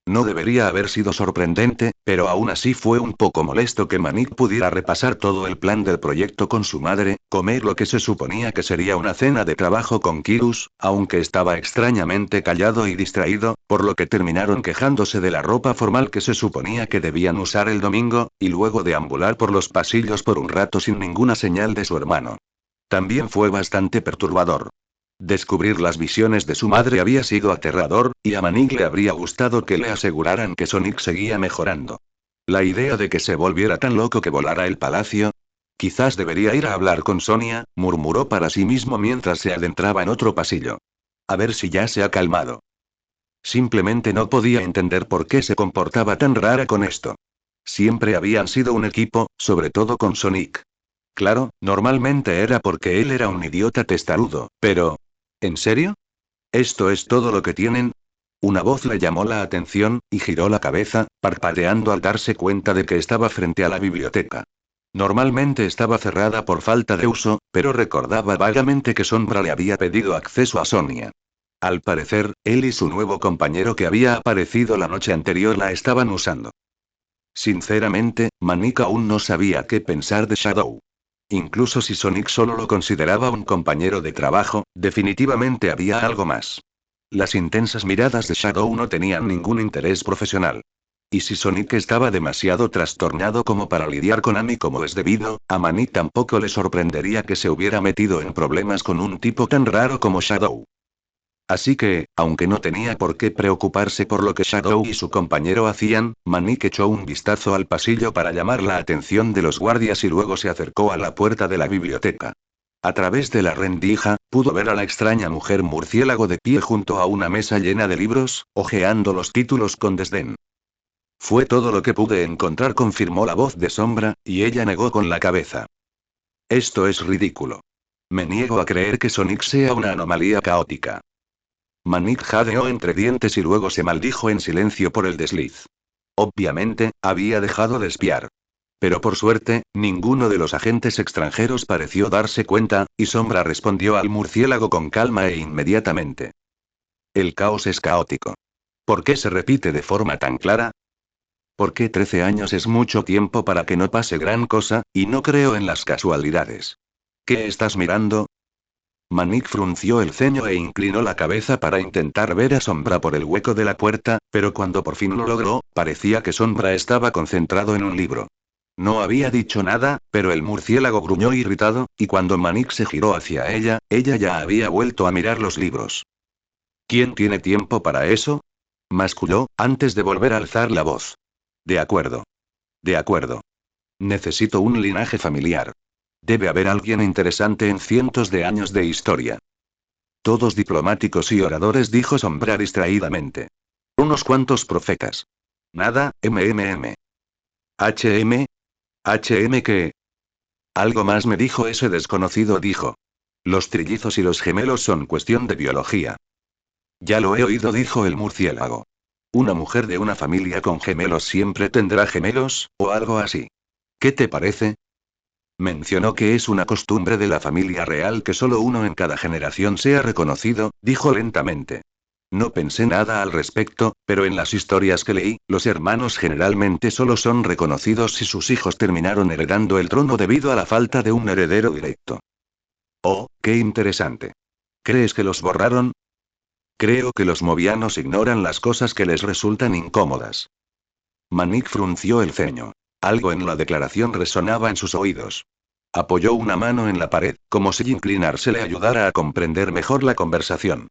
[SPEAKER 1] No debería haber sido sorprendente, pero aún así fue un poco molesto que Manik pudiera repasar todo el plan del proyecto con su madre, comer lo que se suponía que sería una cena de trabajo con Kirus, aunque estaba extrañamente callado y distraído, por lo que terminaron quejándose de la ropa formal que se suponía que debían usar el domingo, y luego deambular por los pasillos por un rato sin ninguna señal de su hermano. También fue bastante perturbador. Descubrir las visiones de su madre había sido aterrador, y a Manik le habría gustado que le aseguraran que Sonic seguía mejorando. La idea de que se volviera tan loco que volara el palacio. Quizás debería ir a hablar con Sonia, murmuró para sí mismo mientras se adentraba en otro pasillo. A ver si ya se ha calmado. Simplemente no podía entender por qué se comportaba tan rara con esto. Siempre habían sido un equipo, sobre todo con Sonic. Claro, normalmente era porque él era un idiota testarudo, pero... ¿En serio? ¿Esto es todo lo que tienen? Una voz le llamó la atención, y giró la cabeza, parpadeando al darse cuenta de que estaba frente a la biblioteca. Normalmente estaba cerrada por falta de uso, pero recordaba vagamente que Sombra le había pedido acceso a Sonia. Al parecer, él y su nuevo compañero que había aparecido la noche anterior la estaban usando. Sinceramente, Manik aún no sabía qué pensar de Shadow. Incluso si Sonic solo lo consideraba un compañero de trabajo, definitivamente había algo más. Las intensas miradas de Shadow no tenían ningún interés profesional. Y si Sonic estaba demasiado trastornado como para lidiar con Amy como es debido, a Manik tampoco le sorprendería que se hubiera metido en problemas con un tipo tan raro como Shadow. Así que, aunque no tenía por qué preocuparse por lo que Shadow y su compañero hacían, Manik echó un vistazo al pasillo para llamar la atención de los guardias y luego se acercó a la puerta de la biblioteca. A través de la rendija, pudo ver a la extraña mujer murciélago de pie junto a una mesa llena de libros, hojeando los títulos con desdén. Fue todo lo que pude encontrar, confirmó la voz de Sombra, y ella negó con la cabeza. Esto es ridículo. Me niego a creer que Sonic sea una anomalía caótica. Manik jadeó entre dientes y luego se maldijo en silencio por el desliz. Obviamente, había dejado de espiar. Pero por suerte, ninguno de los agentes extranjeros pareció darse cuenta, y Sombra respondió al murciélago con calma e inmediatamente. El caos es caótico. ¿Por qué se repite de forma tan clara? Porque 13 años es mucho tiempo para que no pase gran cosa, y no creo en las casualidades. ¿Qué estás mirando? Manik frunció el ceño e inclinó la cabeza para intentar ver a Sombra por el hueco de la puerta, pero cuando por fin lo logró, parecía que Sombra estaba concentrado en un libro. No había dicho nada, pero el murciélago gruñó irritado, y cuando Manik se giró hacia ella, ella ya había vuelto a mirar los libros. ¿Quién tiene tiempo para eso? Masculló, antes de volver a alzar la voz. De acuerdo. De acuerdo. Necesito un linaje familiar. Debe haber alguien interesante en cientos de años de historia. Todos diplomáticos y oradores, dijo Sombra distraídamente. Unos cuantos profetas. Nada, MMM. HM. HM qué. Algo más me dijo ese desconocido, dijo. Los trillizos y los gemelos son cuestión de biología. Ya lo he oído, dijo el murciélago. Una mujer de una familia con gemelos siempre tendrá gemelos, o algo así. ¿Qué te parece? Mencionó que es una costumbre de la familia real que solo uno en cada generación sea reconocido, dijo lentamente. No pensé nada al respecto, pero en las historias que leí, los hermanos generalmente solo son reconocidos si sus hijos terminaron heredando el trono debido a la falta de un heredero directo. Oh, qué interesante. ¿Crees que los borraron? Creo que los movianos ignoran las cosas que les resultan incómodas. Manik frunció el ceño. Algo en la declaración resonaba en sus oídos. Apoyó una mano en la pared, como si inclinarse le ayudara a comprender mejor la conversación.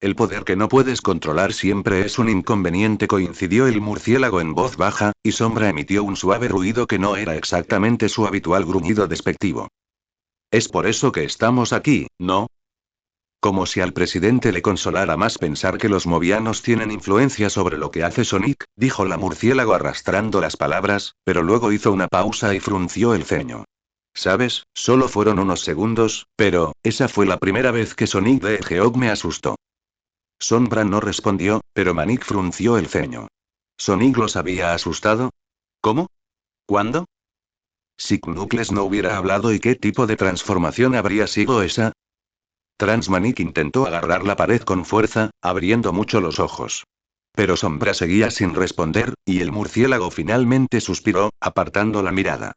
[SPEAKER 1] El poder que no puedes controlar siempre es un inconveniente, coincidió el murciélago en voz baja, y Sombra emitió un suave ruido que no era exactamente su habitual gruñido despectivo. Es por eso que estamos aquí, ¿no? Como si al presidente le consolara más pensar que los movianos tienen influencia sobre lo que hace Sonic, dijo la murciélago arrastrando las palabras, pero luego hizo una pausa y frunció el ceño. ¿Sabes? Solo fueron unos segundos, pero, esa fue la primera vez que Sonic the Hedgehog me asustó. Sombra no respondió, pero Manik frunció el ceño. ¿Sonic los había asustado? ¿Cómo? ¿Cuándo? Si Knuckles no hubiera hablado, ¿y qué tipo de transformación habría sido esa? Transmanik intentó agarrar la pared con fuerza, abriendo mucho los ojos. Pero Sombra seguía sin responder, y el murciélago finalmente suspiró, apartando la mirada.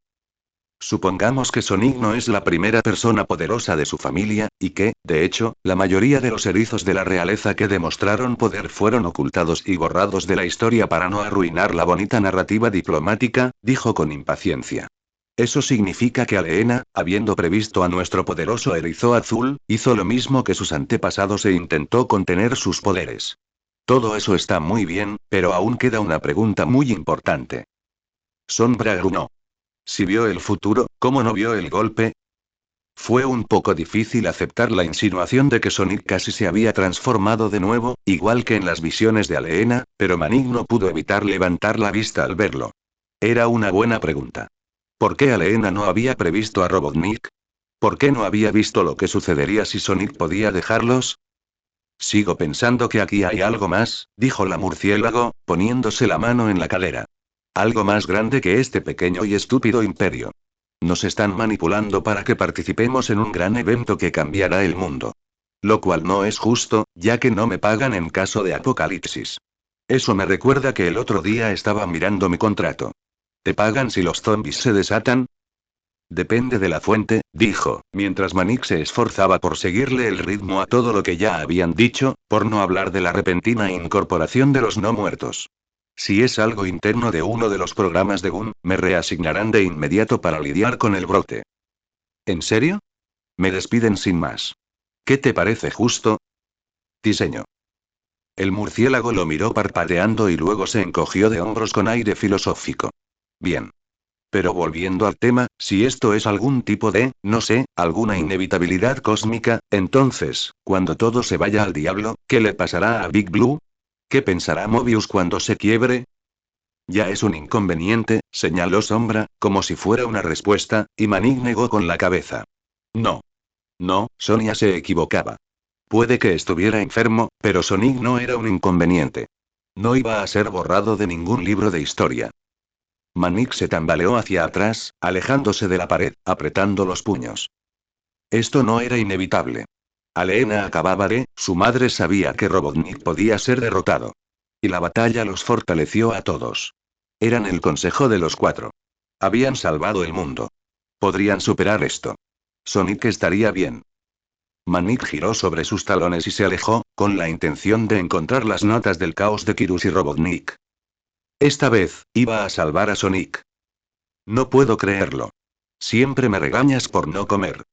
[SPEAKER 1] Supongamos que Sonic no es la primera persona poderosa de su familia, y que, de hecho, la mayoría de los erizos de la realeza que demostraron poder fueron ocultados y borrados de la historia para no arruinar la bonita narrativa diplomática, dijo con impaciencia. Eso significa que Aleena, habiendo previsto a nuestro poderoso erizo azul, hizo lo mismo que sus antepasados e intentó contener sus poderes. Todo eso está muy bien, pero aún queda una pregunta muy importante. Sombra grunó. Si vio el futuro, ¿cómo no vio el golpe? Fue un poco difícil aceptar la insinuación de que Sonic casi se había transformado de nuevo, igual que en las visiones de Aleena, pero Manik no pudo evitar levantar la vista al verlo. Era una buena pregunta. ¿Por qué Aleena no había previsto a Robotnik? ¿Por qué no había visto lo que sucedería si Sonic podía dejarlos? Sigo pensando que aquí hay algo más, dijo la murciélago, poniéndose la mano en la cadera. Algo más grande que este pequeño y estúpido imperio. Nos están manipulando para que participemos en un gran evento que cambiará el mundo. Lo cual no es justo, ya que no me pagan en caso de apocalipsis. Eso me recuerda que el otro día estaba mirando mi contrato. ¿Te pagan si los zombies se desatan? Depende de la fuente, dijo, mientras Manik se esforzaba por seguirle el ritmo a todo lo que ya habían dicho, por no hablar de la repentina incorporación de los no muertos. Si es algo interno de uno de los programas de GUN, me reasignarán de inmediato para lidiar con el brote. ¿En serio? Me despiden sin más. ¿Qué te parece justo? Diseño. El murciélago lo miró parpadeando y luego se encogió de hombros con aire filosófico. Bien. Pero volviendo al tema, si esto es algún tipo de, no sé, alguna inevitabilidad cósmica, entonces, cuando todo se vaya al diablo, ¿qué le pasará a Big Blue? ¿Qué pensará Mobius cuando se quiebre? Ya es un inconveniente, señaló Sombra, como si fuera una respuesta, y Manik negó con la cabeza. No. No, Sonia se equivocaba. Puede que estuviera enfermo, pero Sonic no era un inconveniente. No iba a ser borrado de ningún libro de historia. Manik se tambaleó hacia atrás, alejándose de la pared, apretando los puños. Esto no era inevitable. Aleena acababa de, su madre sabía que Robotnik podía ser derrotado. Y la batalla los fortaleció a todos. Eran el consejo de los cuatro. Habían salvado el mundo. Podrían superar esto. Sonic estaría bien. Manik giró sobre sus talones y se alejó, con la intención de encontrar las notas del caos de Kirus y Robotnik. Esta vez, iba a salvar a Sonic. No puedo creerlo. Siempre me regañas por no comer.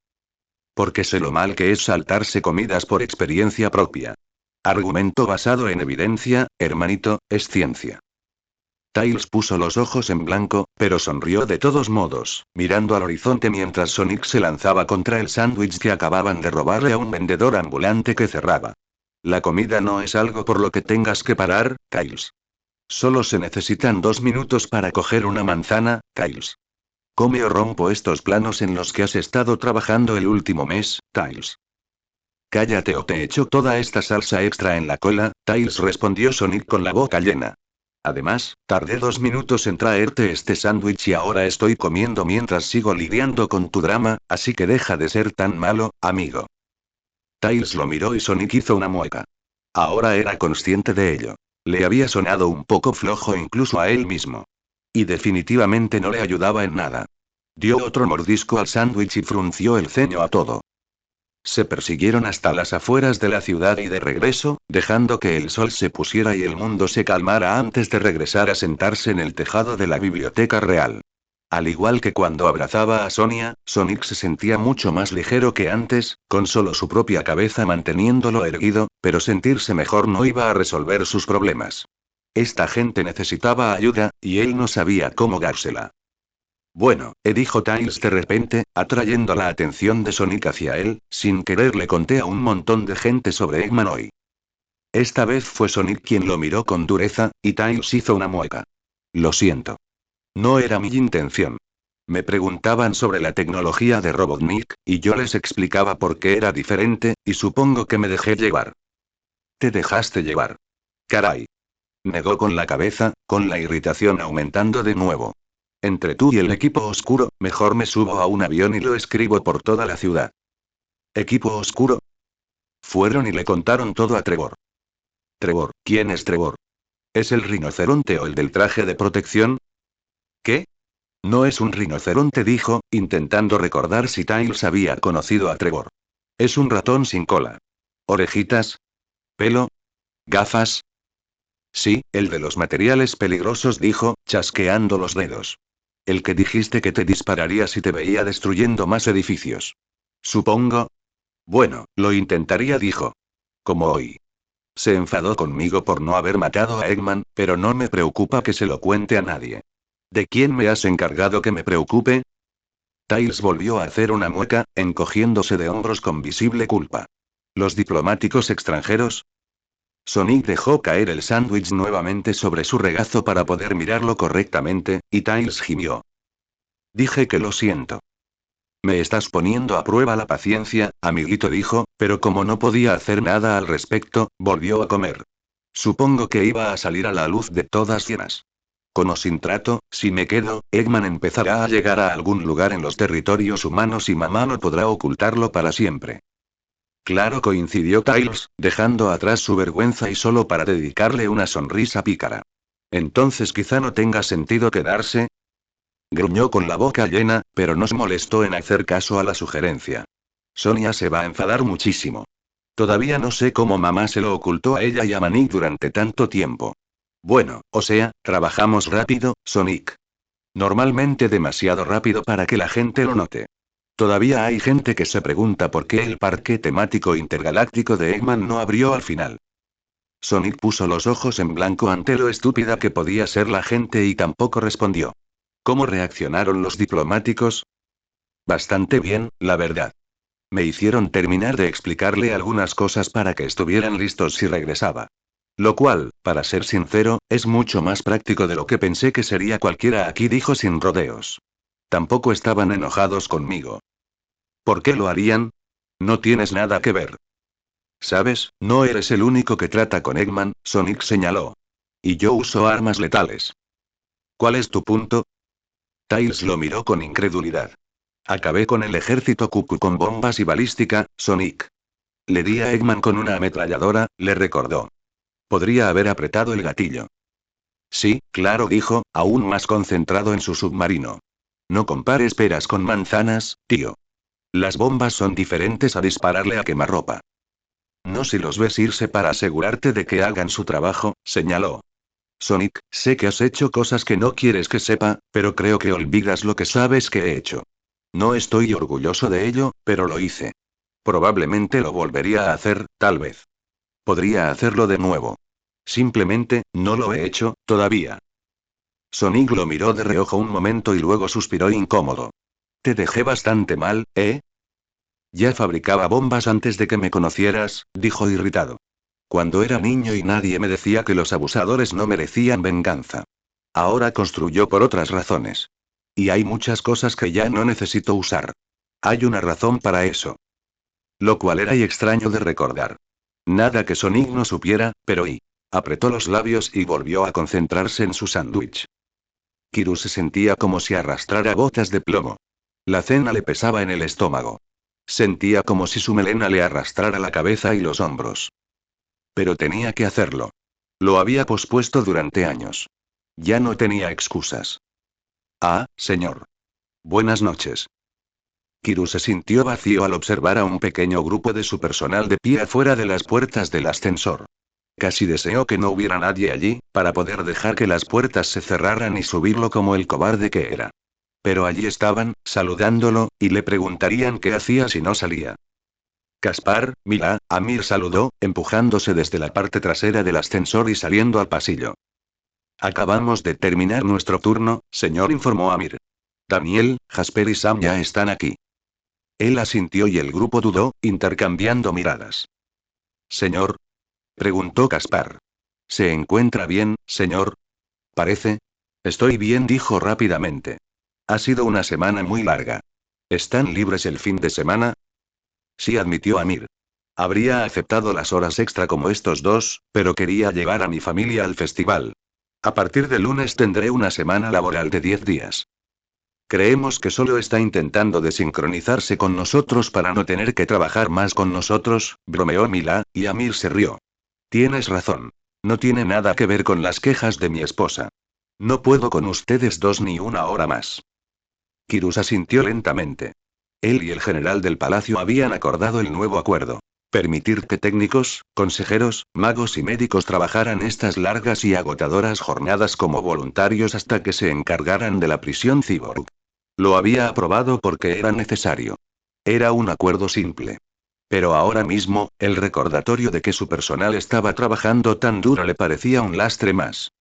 [SPEAKER 1] Porque sé lo mal que es saltarse comidas por experiencia propia. Argumento basado en evidencia, hermanito, es ciencia. Tails puso los ojos en blanco, pero sonrió de todos modos, mirando al horizonte mientras Sonic se lanzaba contra el sándwich que acababan de robarle a un vendedor ambulante que cerraba. La comida no es algo por lo que tengas que parar, Tails. Solo se necesitan 2 minutos para coger una manzana, Tails. Come o rompo estos planos en los que has estado trabajando el último mes, Tails. Cállate o te echo toda esta salsa extra en la cola, Tails respondió Sonic con la boca llena. Además, tardé 2 minutos en traerte este sándwich y ahora estoy comiendo mientras sigo lidiando con tu drama, así que deja de ser tan malo, amigo. Tails lo miró y Sonic hizo una mueca. Ahora era consciente de ello. Le había sonado un poco flojo incluso a él mismo. Y definitivamente no le ayudaba en nada. Dio otro mordisco al sándwich y frunció el ceño a todo. Se persiguieron hasta las afueras de la ciudad y de regreso, dejando que el sol se pusiera y el mundo se calmara antes de regresar a sentarse en el tejado de la biblioteca real. Al igual que cuando abrazaba a Sonia, Sonic se sentía mucho más ligero que antes, con solo su propia cabeza manteniéndolo erguido, pero sentirse mejor no iba a resolver sus problemas. Esta gente necesitaba ayuda, y él no sabía cómo dársela. Bueno, dijo Tails de repente, atrayendo la atención de Sonic hacia él. Sin querer le conté a un montón de gente sobre Eggman hoy. Esta vez fue Sonic quien lo miró con dureza, y Tails hizo una mueca. Lo siento. No era mi intención. Me preguntaban sobre la tecnología de Robotnik, y yo les explicaba por qué era diferente, y supongo que me dejé llevar. Te dejaste llevar. Caray. Negó con la cabeza, con la irritación aumentando de nuevo. Entre tú y el equipo oscuro, mejor me subo a un avión y lo escribo por toda la ciudad. ¿Equipo oscuro? Fueron y le contaron todo a Trevor. Trevor, ¿quién es Trevor? ¿Es el rinoceronte o el del traje de protección? ¿Qué? No es un rinoceronte, dijo, intentando recordar si Tails había conocido a Trevor. Es un ratón sin cola. ¿Orejitas? ¿Pelo? ¿Gafas? Sí, el de los materiales peligrosos, dijo, chasqueando los dedos. El que dijiste que te dispararía si te veía destruyendo más edificios. Supongo. Bueno, lo intentaría, dijo. Como hoy. Se enfadó conmigo por no haber matado a Eggman, pero no me preocupa que se lo cuente a nadie. ¿De quién me has encargado que me preocupe? Tails volvió a hacer una mueca, encogiéndose de hombros con visible culpa. ¿Los diplomáticos extranjeros? Sonic dejó caer el sándwich nuevamente sobre su regazo para poder mirarlo correctamente, y Tails gimió. Dije que lo siento. Me estás poniendo a prueba la paciencia, amiguito, dijo, pero como no podía hacer nada al respecto, volvió a comer. Supongo que iba a salir a la luz de todas llenas. Con o sin trato, si me quedo, Eggman empezará a llegar a algún lugar en los territorios humanos y mamá no podrá ocultarlo para siempre. Claro, coincidió Tails, dejando atrás su vergüenza y solo para dedicarle una sonrisa pícara. Entonces quizá no tenga sentido quedarse. Gruñó con la boca llena, pero no se molestó en hacer caso a la sugerencia. Sonia se va a enfadar muchísimo. Todavía no sé cómo mamá se lo ocultó a ella y a Manik durante tanto tiempo. Bueno, o sea, trabajamos rápido, Sonic. Normalmente demasiado rápido para que la gente lo note. Todavía hay gente que se pregunta por qué el parque temático intergaláctico de Eggman no abrió al final. Sonic puso los ojos en blanco ante lo estúpida que podía ser la gente y tampoco respondió. ¿Cómo reaccionaron los diplomáticos? Bastante bien, la verdad. Me hicieron terminar de explicarle algunas cosas para que estuvieran listos si regresaba. Lo cual, para ser sincero, es mucho más práctico de lo que pensé que sería cualquiera aquí, dijo sin rodeos. Tampoco estaban enojados conmigo. ¿Por qué lo harían? No tienes nada que ver. ¿Sabes? No eres el único que trata con Eggman, Sonic señaló. Y yo uso armas letales. ¿Cuál es tu punto? Tails lo miró con incredulidad. Acabé con el ejército Cuckoo con bombas y balística, Sonic. Le di a Eggman con una ametralladora, le recordó. Podría haber apretado el gatillo. Sí, claro, dijo, aún más concentrado en su submarino. No compares peras con manzanas, tío. Las bombas son diferentes a dispararle a quemarropa. No si los ves irse para asegurarte de que hagan su trabajo, señaló. Sonic, sé que has hecho cosas que no quieres que sepa, pero creo que olvidas lo que sabes que he hecho. No estoy orgulloso de ello, pero lo hice. Probablemente lo volvería a hacer, tal vez. Podría hacerlo de nuevo. Simplemente, no lo he hecho, todavía. Sonic lo miró de reojo un momento y luego suspiró incómodo. Te dejé bastante mal, ¿eh? Ya fabricaba bombas antes de que me conocieras, dijo irritado. Cuando era niño y nadie me decía que los abusadores no merecían venganza. Ahora construyó por otras razones. Y hay muchas cosas que ya no necesito usar. Hay una razón para eso. Lo cual era y extraño de recordar. Nada que Sonic no supiera, pero apretó los labios y volvió a concentrarse en su sándwich. Kiru se sentía como si arrastrara botas de plomo. La cena le pesaba en el estómago. Sentía como si su melena le arrastrara la cabeza y los hombros. Pero tenía que hacerlo. Lo había pospuesto durante años. Ya no tenía excusas. Ah, señor. Buenas noches. Kiru se sintió vacío al observar a un pequeño grupo de su personal de pie afuera de las puertas del ascensor. Casi deseó que no hubiera nadie allí, para poder dejar que las puertas se cerraran y subirlo como el cobarde que era. Pero allí estaban, saludándolo, y le preguntarían qué hacía si no salía. Caspar, mira, Amir saludó, empujándose desde la parte trasera del ascensor y saliendo al pasillo. Acabamos de terminar nuestro turno, señor, informó Amir. Daniel, Jasper y Sam ya están aquí. Él asintió y el grupo dudó, intercambiando miradas. Señor, preguntó Caspar. ¿Se encuentra bien, señor? Parece. Estoy bien, dijo rápidamente. Ha sido una semana muy larga. ¿Están libres el fin de semana? Sí, admitió Amir. Habría aceptado las horas extra como estos dos, pero quería llevar a mi familia al festival. A partir de lunes tendré una semana laboral de 10 días. Creemos que solo está intentando desincronizarse con nosotros para no tener que trabajar más con nosotros, bromeó Mila, y Amir se rió. Tienes razón. No tiene nada que ver con las quejas de mi esposa. No puedo con ustedes dos ni una hora más. Kirus asintió lentamente. Él y el general del palacio habían acordado el nuevo acuerdo. Permitir que técnicos, consejeros, magos y médicos trabajaran estas largas y agotadoras jornadas como voluntarios hasta que se encargaran de la prisión cyborg. Lo había aprobado porque era necesario. Era un acuerdo simple. Pero ahora mismo, el recordatorio de que su personal estaba trabajando tan duro le parecía un lastre más.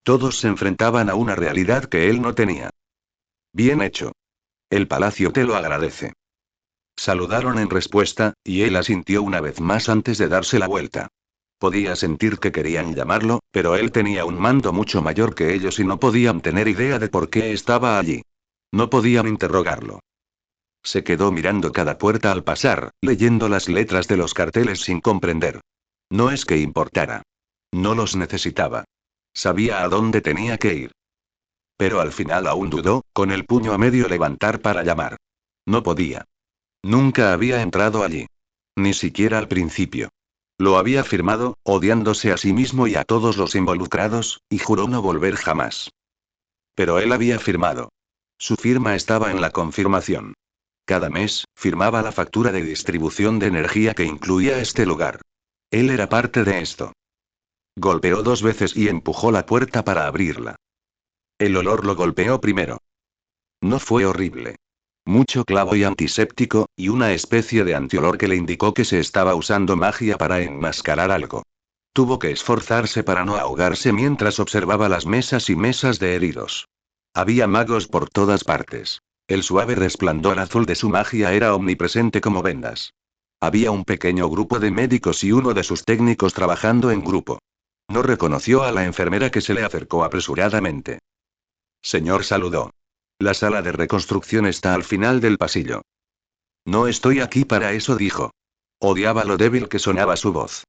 [SPEAKER 1] Todos se enfrentaban a una realidad que él no tenía. Bien hecho. El palacio te lo agradece. Saludaron en respuesta, y él asintió una vez más antes de darse la vuelta. Podía sentir que querían llamarlo, pero él tenía un mando mucho mayor que ellos y no podían tener idea de por qué estaba allí. No podían interrogarlo. Se quedó mirando cada puerta al pasar, leyendo las letras de los carteles sin comprender. No es que importara. No los necesitaba. Sabía a dónde tenía que ir. Pero al final aún dudó, con el puño a medio levantar para llamar. No podía. Nunca había entrado allí. Ni siquiera al principio. Lo había firmado, odiándose a sí mismo y a todos los involucrados, y juró no volver jamás. Pero él había firmado. Su firma estaba en la confirmación. Cada mes, firmaba la factura de distribución de energía que incluía este lugar. Él era parte de esto. Golpeó 2 veces y empujó la puerta para abrirla. El olor lo golpeó primero. No fue horrible. Mucho clavo y antiséptico, y una especie de antiolor que le indicó que se estaba usando magia para enmascarar algo. Tuvo que esforzarse para no ahogarse mientras observaba las mesas y mesas de heridos. Había magos por todas partes. El suave resplandor azul de su magia era omnipresente como vendas. Había un pequeño grupo de médicos y uno de sus técnicos trabajando en grupo. No reconoció a la enfermera que se le acercó apresuradamente. Señor, saludó. La sala de reconstrucción está al final del pasillo. No estoy aquí para eso, dijo. Odiaba lo débil que sonaba su voz.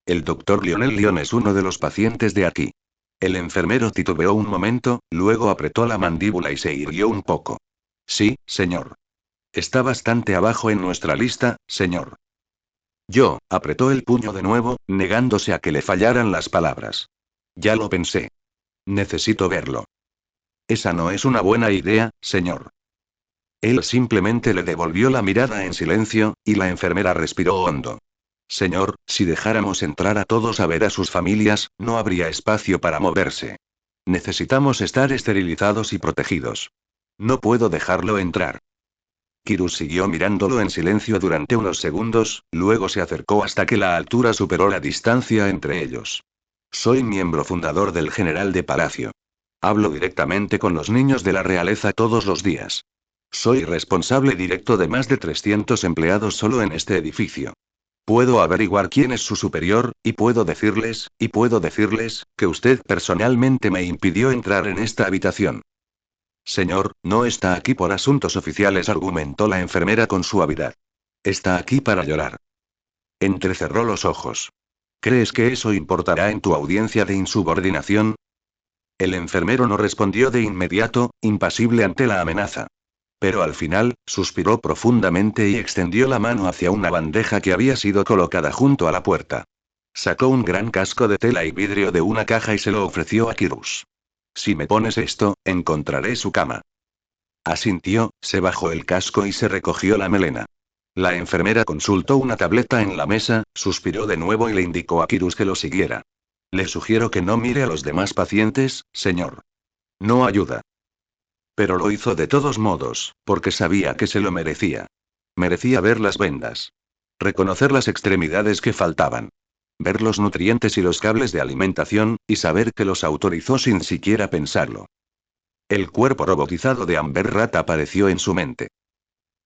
[SPEAKER 1] El doctor Lionel Lyon es uno de los pacientes de aquí. El enfermero titubeó un momento, luego apretó la mandíbula y se irguió un poco. Sí, señor. Está bastante abajo en nuestra lista, señor. Yo, apretó el puño de nuevo, negándose a que le fallaran las palabras. Ya lo pensé. Necesito verlo. Esa no es una buena idea, señor. Él simplemente le devolvió la mirada en silencio, y la enfermera respiró hondo. Señor, si dejáramos entrar a todos a ver a sus familias, no habría espacio para moverse. Necesitamos estar esterilizados y protegidos. No puedo dejarlo entrar. Kirus siguió mirándolo en silencio durante unos segundos, luego se acercó hasta que la altura superó la distancia entre ellos. Soy miembro fundador del General de Palacio. Hablo directamente con los niños de la realeza todos los días. Soy responsable directo de más de 300 empleados solo en este edificio. Puedo averiguar quién es su superior, y puedo decirles, que usted personalmente me impidió entrar en esta habitación. Señor, no está aquí por asuntos oficiales, argumentó la enfermera con suavidad. Está aquí para llorar. Entrecerró los ojos. ¿Crees que eso importará en tu audiencia de insubordinación? El enfermero no respondió de inmediato, impasible ante la amenaza. Pero al final, suspiró profundamente y extendió la mano hacia una bandeja que había sido colocada junto a la puerta. Sacó un gran casco de tela y vidrio de una caja y se lo ofreció a Kirus. Si me pones esto, encontraré su cama. Asintió, se bajó el casco y se recogió la melena. La enfermera consultó una tableta en la mesa, suspiró de nuevo y le indicó a Kirus que lo siguiera. Le sugiero que no mire a los demás pacientes, señor. No ayuda. Pero lo hizo de todos modos, porque sabía que se lo merecía. Merecía ver las vendas. Reconocer las extremidades que faltaban. Ver los nutrientes y los cables de alimentación, y saber que los autorizó sin siquiera pensarlo. El cuerpo robotizado de Amber Rat apareció en su mente.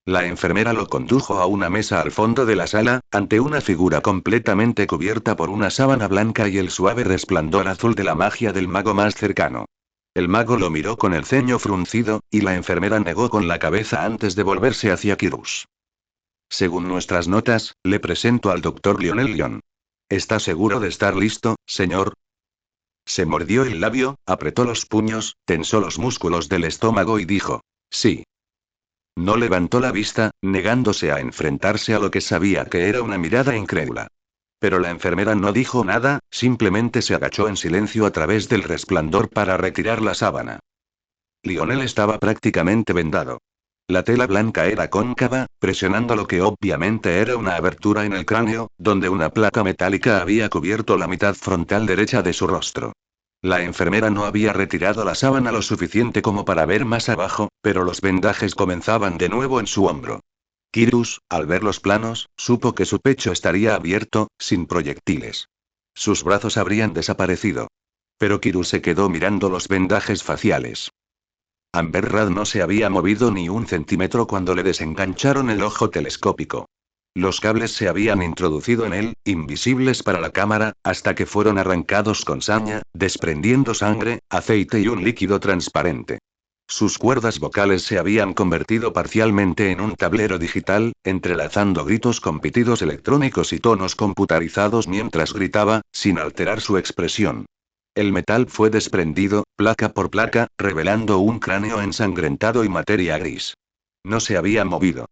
[SPEAKER 1] La enfermera lo condujo a una mesa al fondo de la sala, ante una figura completamente cubierta por una sábana blanca y el suave resplandor azul de la magia del mago más cercano. El mago lo miró con el ceño fruncido, y la enfermera negó con la cabeza antes de volverse hacia Kirus. Según nuestras notas, le presento al doctor Lionel Lyon. ¿Está seguro de estar listo, señor? Se mordió el labio, apretó los puños, tensó los músculos del estómago y dijo: sí. No levantó la vista, negándose a enfrentarse a lo que sabía que era una mirada incrédula. Pero la enfermera no dijo nada, simplemente se agachó en silencio a través del resplandor para retirar la sábana. Lionel estaba prácticamente vendado. La tela blanca era cóncava, presionando lo que obviamente era una abertura en el cráneo, donde una placa metálica había cubierto la mitad frontal derecha de su rostro. La enfermera no había retirado la sábana lo suficiente como para ver más abajo, pero los vendajes comenzaban de nuevo en su hombro. Kirus, al ver los planos, supo que su pecho estaría abierto, sin proyectiles. Sus brazos habrían desaparecido. Pero Kirus se quedó mirando los vendajes faciales. Amber Rad no se había movido ni un centímetro cuando le desengancharon el ojo telescópico. Los cables se habían introducido en él, invisibles para la cámara, hasta que fueron arrancados con saña, desprendiendo sangre, aceite y un líquido transparente. Sus cuerdas vocales se habían convertido parcialmente en un tablero digital, entrelazando gritos con pitidos electrónicos y tonos computarizados mientras gritaba, sin alterar su expresión. El metal fue desprendido, placa por placa, revelando un cráneo ensangrentado y materia gris. No se había movido.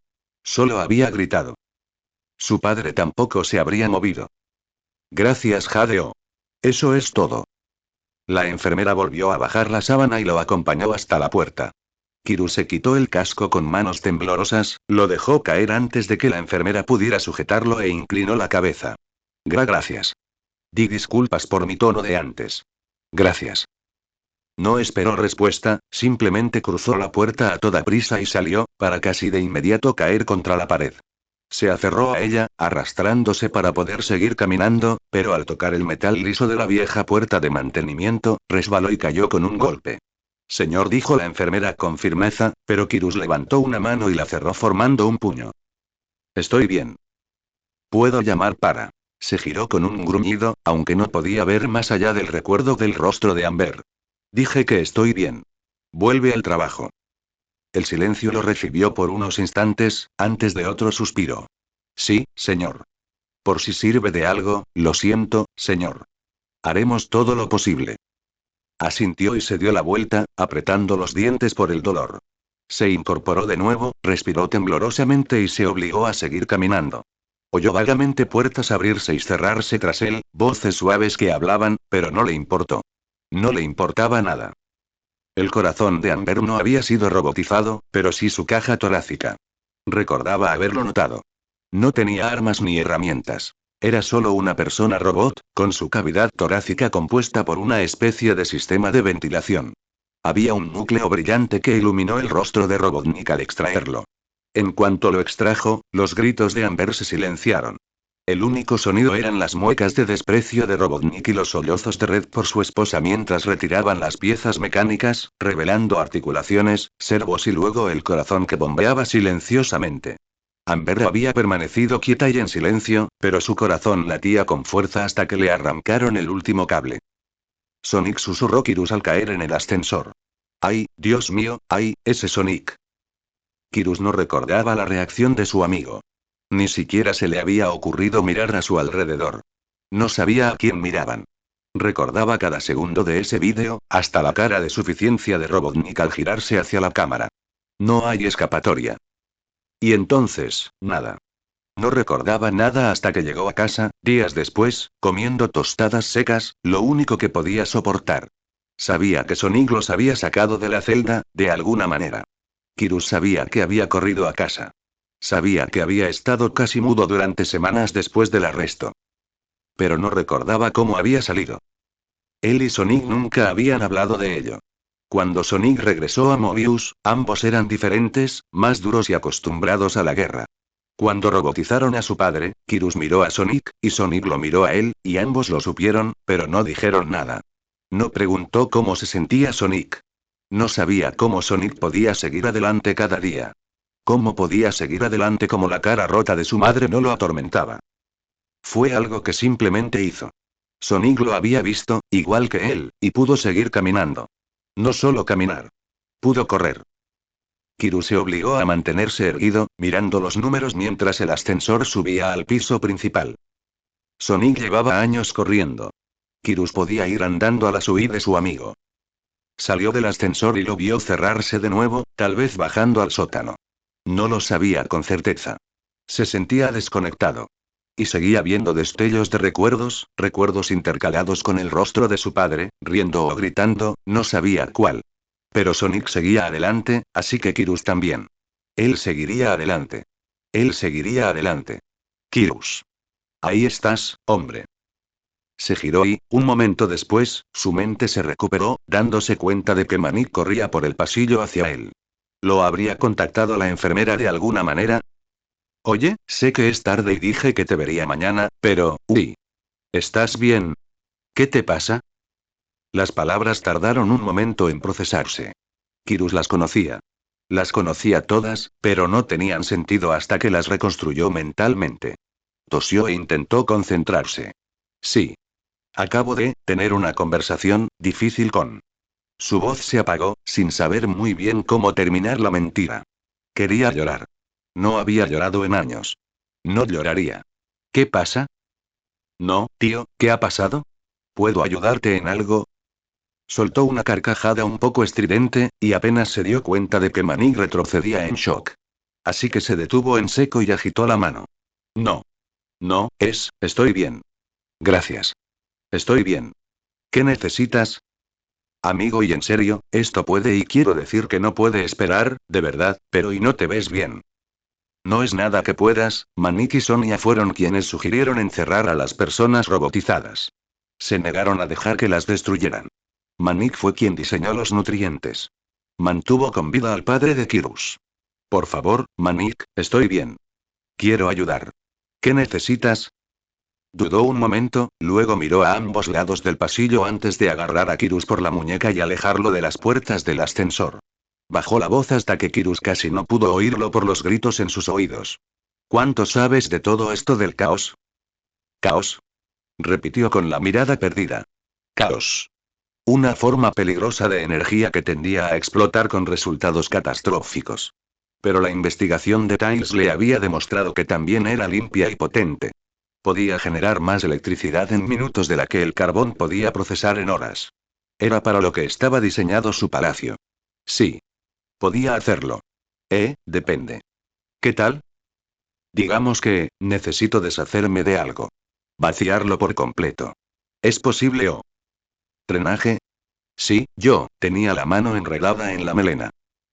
[SPEAKER 1] Solo había gritado. Su padre tampoco se habría movido. Gracias, Jadeo. Eso es todo. La enfermera volvió a bajar la sábana y lo acompañó hasta la puerta. Kirus se quitó el casco con manos temblorosas, lo dejó caer antes de que la enfermera pudiera sujetarlo e inclinó la cabeza. Gracias. Di disculpas por mi tono de antes. Gracias. No esperó respuesta, simplemente cruzó la puerta a toda prisa y salió, para casi de inmediato caer contra la pared. Se aferró a ella, arrastrándose para poder seguir caminando, pero al tocar el metal liso de la vieja puerta de mantenimiento, resbaló y cayó con un golpe. Señor, dijo la enfermera con firmeza, pero Kirus levantó una mano y la cerró formando un puño. Estoy bien. Puedo llamar para. Se giró con un gruñido, aunque no podía ver más allá del recuerdo del rostro de Amber. Dije que estoy bien. Vuelve al trabajo. El silencio lo recibió por unos instantes, antes de otro suspiro. Sí, señor. Por si sirve de algo, lo siento, señor. Haremos todo lo posible. Asintió y se dio la vuelta, apretando los dientes por el dolor. Se incorporó de nuevo, respiró temblorosamente y se obligó a seguir caminando. Oyó vagamente puertas abrirse y cerrarse tras él, voces suaves que hablaban, pero no le importó. No le importaba nada. El corazón de Amber no había sido robotizado, pero sí su caja torácica. Recordaba haberlo notado. No tenía armas ni herramientas. Era solo una persona robot, con su cavidad torácica compuesta por una especie de sistema de ventilación. Había un núcleo brillante que iluminó el rostro de Robotnik al extraerlo. En cuanto lo extrajo, los gritos de Amber se silenciaron. El único sonido eran las muecas de desprecio de Robotnik y los sollozos de Red por su esposa mientras retiraban las piezas mecánicas, revelando articulaciones, servos y luego el corazón que bombeaba silenciosamente. Amber había permanecido quieta y en silencio, pero su corazón latía con fuerza hasta que le arrancaron el último cable. Sonic, susurró Kirus al caer en el ascensor. ¡Ay, Dios mío, ay, ese Sonic! Kirus no recordaba la reacción de su amigo. Ni siquiera se le había ocurrido mirar a su alrededor. No sabía a quién miraban. Recordaba cada segundo de ese vídeo, hasta la cara de suficiencia de Robotnik al girarse hacia la cámara. No hay escapatoria. Y entonces, nada. No recordaba nada hasta que llegó a casa, días después, comiendo tostadas secas, lo único que podía soportar. Sabía que Sonic los había sacado de la celda, de alguna manera. Kirus sabía que había corrido a casa. Sabía que había estado casi mudo durante semanas después del arresto. Pero no recordaba cómo había salido. Él y Sonic nunca habían hablado de ello. Cuando Sonic regresó a Mobius, ambos eran diferentes, más duros y acostumbrados a la guerra. Cuando robotizaron a su padre, Kirus miró a Sonic, y Sonic lo miró a él, y ambos lo supieron, pero no dijeron nada. No preguntó cómo se sentía Sonic. No sabía cómo Sonic podía seguir adelante cada día. Cómo podía seguir adelante como la cara rota de su madre no lo atormentaba. Fue algo que simplemente hizo. Sonic lo había visto, igual que él, y pudo seguir caminando. No solo caminar. Pudo correr. Kiryu se obligó a mantenerse erguido, mirando los números mientras el ascensor subía al piso principal. Sonic llevaba años corriendo. Kiryu podía ir andando a la suite de su amigo. Salió del ascensor y lo vio cerrarse de nuevo, tal vez bajando al sótano. No lo sabía con certeza. Se sentía desconectado. Y seguía viendo destellos de recuerdos, recuerdos intercalados con el rostro de su padre, riendo o gritando, no sabía cuál. Pero Sonic seguía adelante, así que Kirus también. Él seguiría adelante. Él seguiría adelante. Kirus. Ahí estás, hombre. Se giró y, un momento después, su mente se recuperó, dándose cuenta de que Manik corría por el pasillo hacia él. ¿Lo habría contactado la enfermera de alguna manera? Oye, sé que es tarde y dije que te vería mañana, pero, uy. ¿Estás bien? ¿Qué te pasa? Las palabras tardaron un momento en procesarse. Kirus las conocía. Las conocía todas, pero no tenían sentido hasta que las reconstruyó mentalmente. Tosió e intentó concentrarse. Sí. Acabo de tener una conversación difícil con. Su voz se apagó, sin saber muy bien cómo terminar la mentira. Quería llorar. No había llorado en años. No lloraría. ¿Qué pasa? No, tío, ¿qué ha pasado? ¿Puedo ayudarte en algo? Soltó una carcajada un poco estridente, y apenas se dio cuenta de que Manik retrocedía en shock. Así que se detuvo en seco y agitó la mano. No. No, estoy bien. Gracias. Estoy bien. ¿Qué necesitas? Amigo, y en serio, esto puede y quiero decir que no puede esperar, de verdad, pero y no te ves bien. No es nada que puedas, Manik y Sonia fueron quienes sugirieron encerrar a las personas robotizadas. Se negaron a dejar que las destruyeran. Manik fue quien diseñó los nutrientes. Mantuvo con vida al padre de Kirus. Por favor, Manik, estoy bien. Quiero ayudar. ¿Qué necesitas? Dudó un momento, luego miró a ambos lados del pasillo antes de agarrar a Kirus por la muñeca y alejarlo de las puertas del ascensor. Bajó la voz hasta que Kirus casi no pudo oírlo por los gritos en sus oídos. ¿Cuánto sabes de todo esto del caos? ¿Caos? Repitió con la mirada perdida. Caos. Una forma peligrosa de energía que tendía a explotar con resultados catastróficos. Pero la investigación de Tiles le había demostrado que también era limpia y potente. Podía generar más electricidad en minutos de la que el carbón podía procesar en horas. Era para lo que estaba diseñado su palacio. Sí. Podía hacerlo. Depende. ¿Qué tal? Digamos que, necesito deshacerme de algo. Vaciarlo por completo. ¿Es posible o? ¿Drenaje? Sí, yo, tenía la mano enredada en la melena.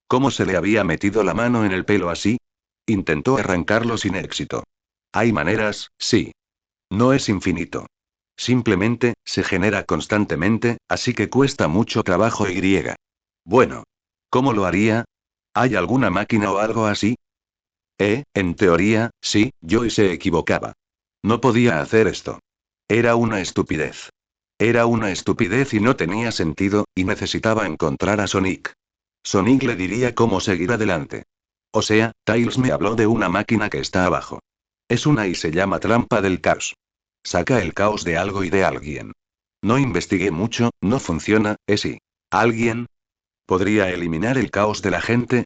[SPEAKER 1] ¿Cómo se le había metido la mano en el pelo así? Intentó arrancarlo sin éxito. Hay maneras, sí. No es infinito. Simplemente, se genera constantemente, así que cuesta mucho trabajo y. Bueno. ¿Cómo lo haría? ¿Hay alguna máquina o algo así? En teoría, sí, Joy se equivocaba. No podía hacer esto. Era una estupidez. Era una estupidez y no tenía sentido, y necesitaba encontrar a Sonic. Sonic le diría cómo seguir adelante. O sea, Tails me habló de una máquina que está abajo. Es una y se llama trampa del caos. Saca el caos de algo y de alguien. No investigué mucho, no funciona, sí. ¿Alguien? ¿Podría eliminar el caos de la gente?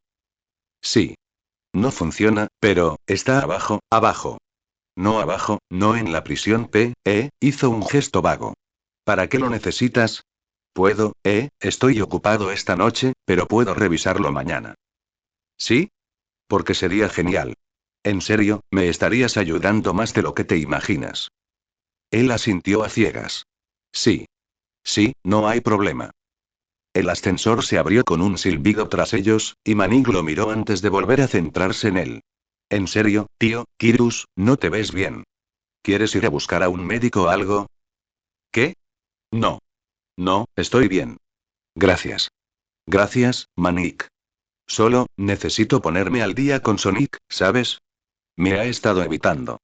[SPEAKER 1] Sí. No funciona, pero, está abajo, abajo. No abajo, no en la prisión hizo un gesto vago. ¿Para qué lo necesitas? Puedo, estoy ocupado esta noche, pero puedo revisarlo mañana. ¿Sí? Porque sería genial. En serio, me estarías ayudando más de lo que te imaginas. Él asintió a ciegas. Sí. Sí, no hay problema. El ascensor se abrió con un silbido tras ellos, y Manning lo miró antes de volver a centrarse en él. En serio, tío, Kirus, no te ves bien. ¿Quieres ir a buscar a un médico o algo? ¿Qué? No. No, estoy bien. Gracias. Gracias, Manik. Solo, necesito ponerme al día con Sonic, ¿sabes? Me ha estado evitando.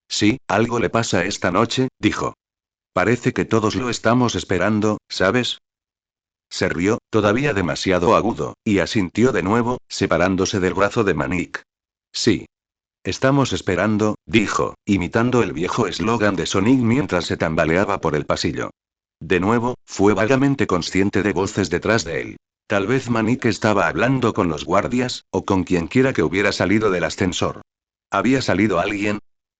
[SPEAKER 1] Sí, algo le pasa esta noche, dijo. Parece que todos lo estamos esperando, ¿sabes? Se rió, todavía demasiado agudo, y asintió de nuevo, separándose del brazo de Manik. Sí. Estamos esperando, dijo, imitando el viejo eslogan de Sonic mientras se tambaleaba por el pasillo. De nuevo, fue vagamente consciente de voces detrás de él. Tal vez Manik estaba hablando con los guardias, o con quienquiera que hubiera salido del ascensor. ¿Había salido alguien?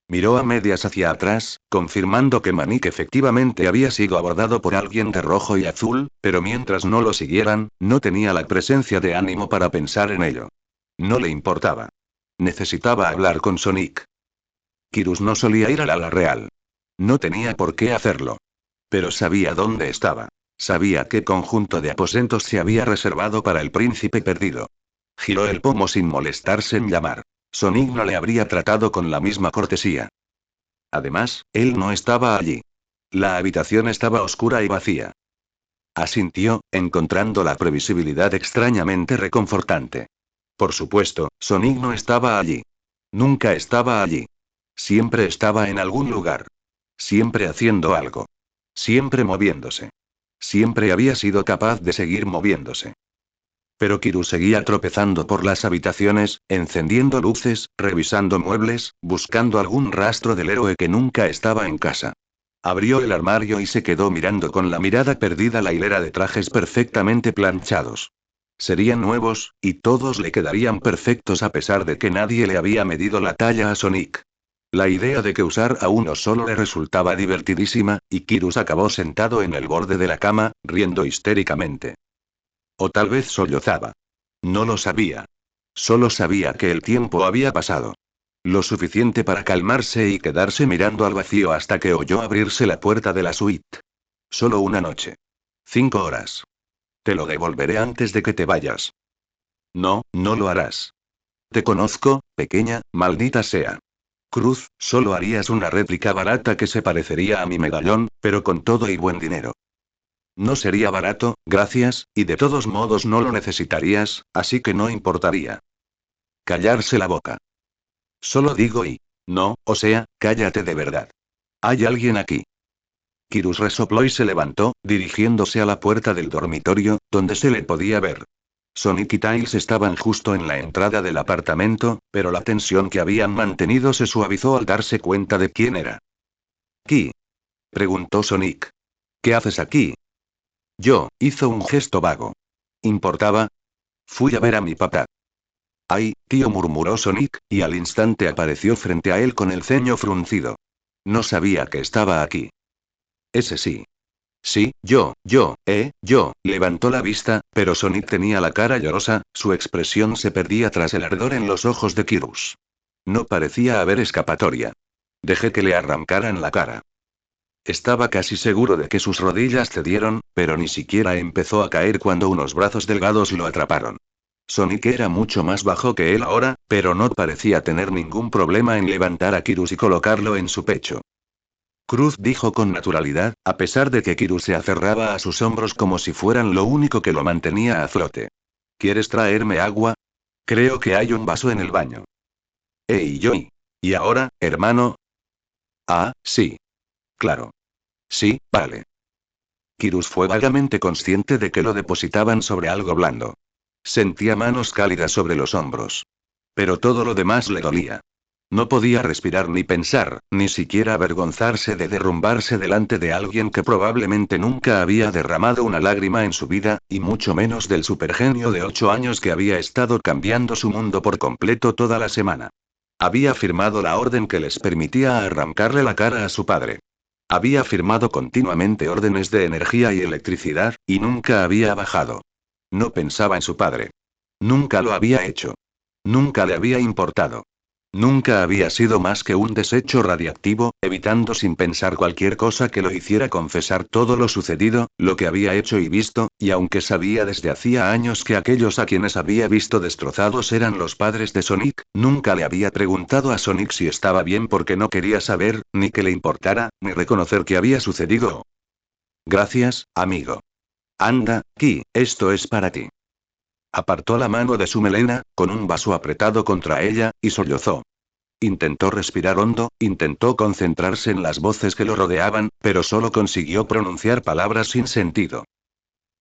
[SPEAKER 1] Miró a medias hacia atrás, confirmando que Manik efectivamente había sido abordado por alguien de rojo y azul, pero mientras no lo siguieran, no tenía la presencia de ánimo para pensar en ello. No le importaba. Necesitaba hablar con Sonic. Kirus no solía ir al ala real. No tenía por qué hacerlo. Pero sabía dónde estaba. Sabía qué conjunto de aposentos se había reservado para el príncipe perdido. Giró el pomo sin molestarse en llamar. Sonic no le habría tratado con la misma cortesía. Además, él no estaba allí. La habitación estaba oscura y vacía. Asintió, encontrando la previsibilidad extrañamente reconfortante. Por supuesto, Sonic no estaba allí. Nunca estaba allí. Siempre estaba en algún lugar. Siempre haciendo algo. Siempre moviéndose. Siempre había sido capaz de seguir moviéndose. Pero Kiru seguía tropezando por las habitaciones, encendiendo luces, revisando muebles, buscando algún rastro del héroe que nunca estaba en casa. Abrió el armario y se quedó mirando con la mirada perdida la hilera de trajes perfectamente planchados. Serían nuevos, y todos le quedarían perfectos a pesar de que nadie le había medido la talla a Sonic. La idea de que usar a uno solo le resultaba divertidísima, y Kirus acabó sentado en el borde de la cama, riendo histéricamente. O tal vez sollozaba. No lo sabía. Solo sabía que el tiempo había pasado. Lo suficiente para calmarse y quedarse mirando al vacío hasta que oyó abrirse la puerta de la suite. Solo una noche. 5 horas. Te lo devolveré antes de que te vayas. No, no lo harás. Te conozco, pequeña, maldita sea. Cruz, solo harías una réplica barata que se parecería a mi medallón, pero con todo y buen dinero. No sería barato, gracias, y de todos modos no lo necesitarías, así que no importaría. Callarse la boca. Solo digo y. No, o sea, cállate de verdad. Hay alguien aquí. Kirus resopló y se levantó, dirigiéndose a la puerta del dormitorio, donde se le podía ver. Sonic y Tails estaban justo en la entrada del apartamento, pero la tensión que habían mantenido se suavizó al darse cuenta de quién era. ¿Qui? Preguntó Sonic. ¿Qué haces aquí? Yo, hizo un gesto vago. ¿Importaba? Fui a ver a mi papá. Ay, tío, murmuró Sonic, y al instante apareció frente a él con el ceño fruncido. No sabía que estaba aquí. Ese sí. Sí, yo, levantó la vista, pero Sonic tenía la cara llorosa, su expresión se perdía tras el ardor en los ojos de Kirus. No parecía haber escapatoria. Dejé que le arrancaran la cara. Estaba casi seguro de que sus rodillas cedieron, pero ni siquiera empezó a caer cuando unos brazos delgados lo atraparon. Sonic era mucho más bajo que él ahora, pero no parecía tener ningún problema en levantar a Kirus y colocarlo en su pecho. Cruz dijo con naturalidad, a pesar de que Kirus se aferraba a sus hombros como si fueran lo único que lo mantenía a flote. ¿Quieres traerme agua? Creo que hay un vaso en el baño. Joey. ¿Y ahora, hermano? Ah, sí. Claro. Sí, vale. Kirus fue vagamente consciente de que lo depositaban sobre algo blando. Sentía manos cálidas sobre los hombros. Pero todo lo demás le dolía. No podía respirar ni pensar, ni siquiera avergonzarse de derrumbarse delante de alguien que probablemente nunca había derramado una lágrima en su vida, y mucho menos del supergenio de 8 años que había estado cambiando su mundo por completo toda la semana. Había firmado la orden que les permitía arrancarle la cara a su padre. Había firmado continuamente órdenes de energía y electricidad, y nunca había bajado. No pensaba en su padre. Nunca lo había hecho. Nunca le había importado. Nunca había sido más que un desecho radiactivo, evitando sin pensar cualquier cosa que lo hiciera confesar todo lo sucedido, lo que había hecho y visto, y aunque sabía desde hacía años que aquellos a quienes había visto destrozados eran los padres de Sonic, nunca le había preguntado a Sonic si estaba bien porque no quería saber, ni que le importara, ni reconocer que había sucedido. Gracias, amigo. Anda, Ki, esto es para ti. Apartó la mano de su melena, con un vaso apretado contra ella, y sollozó. Intentó respirar hondo, intentó concentrarse en las voces que lo rodeaban, pero solo consiguió pronunciar palabras sin sentido.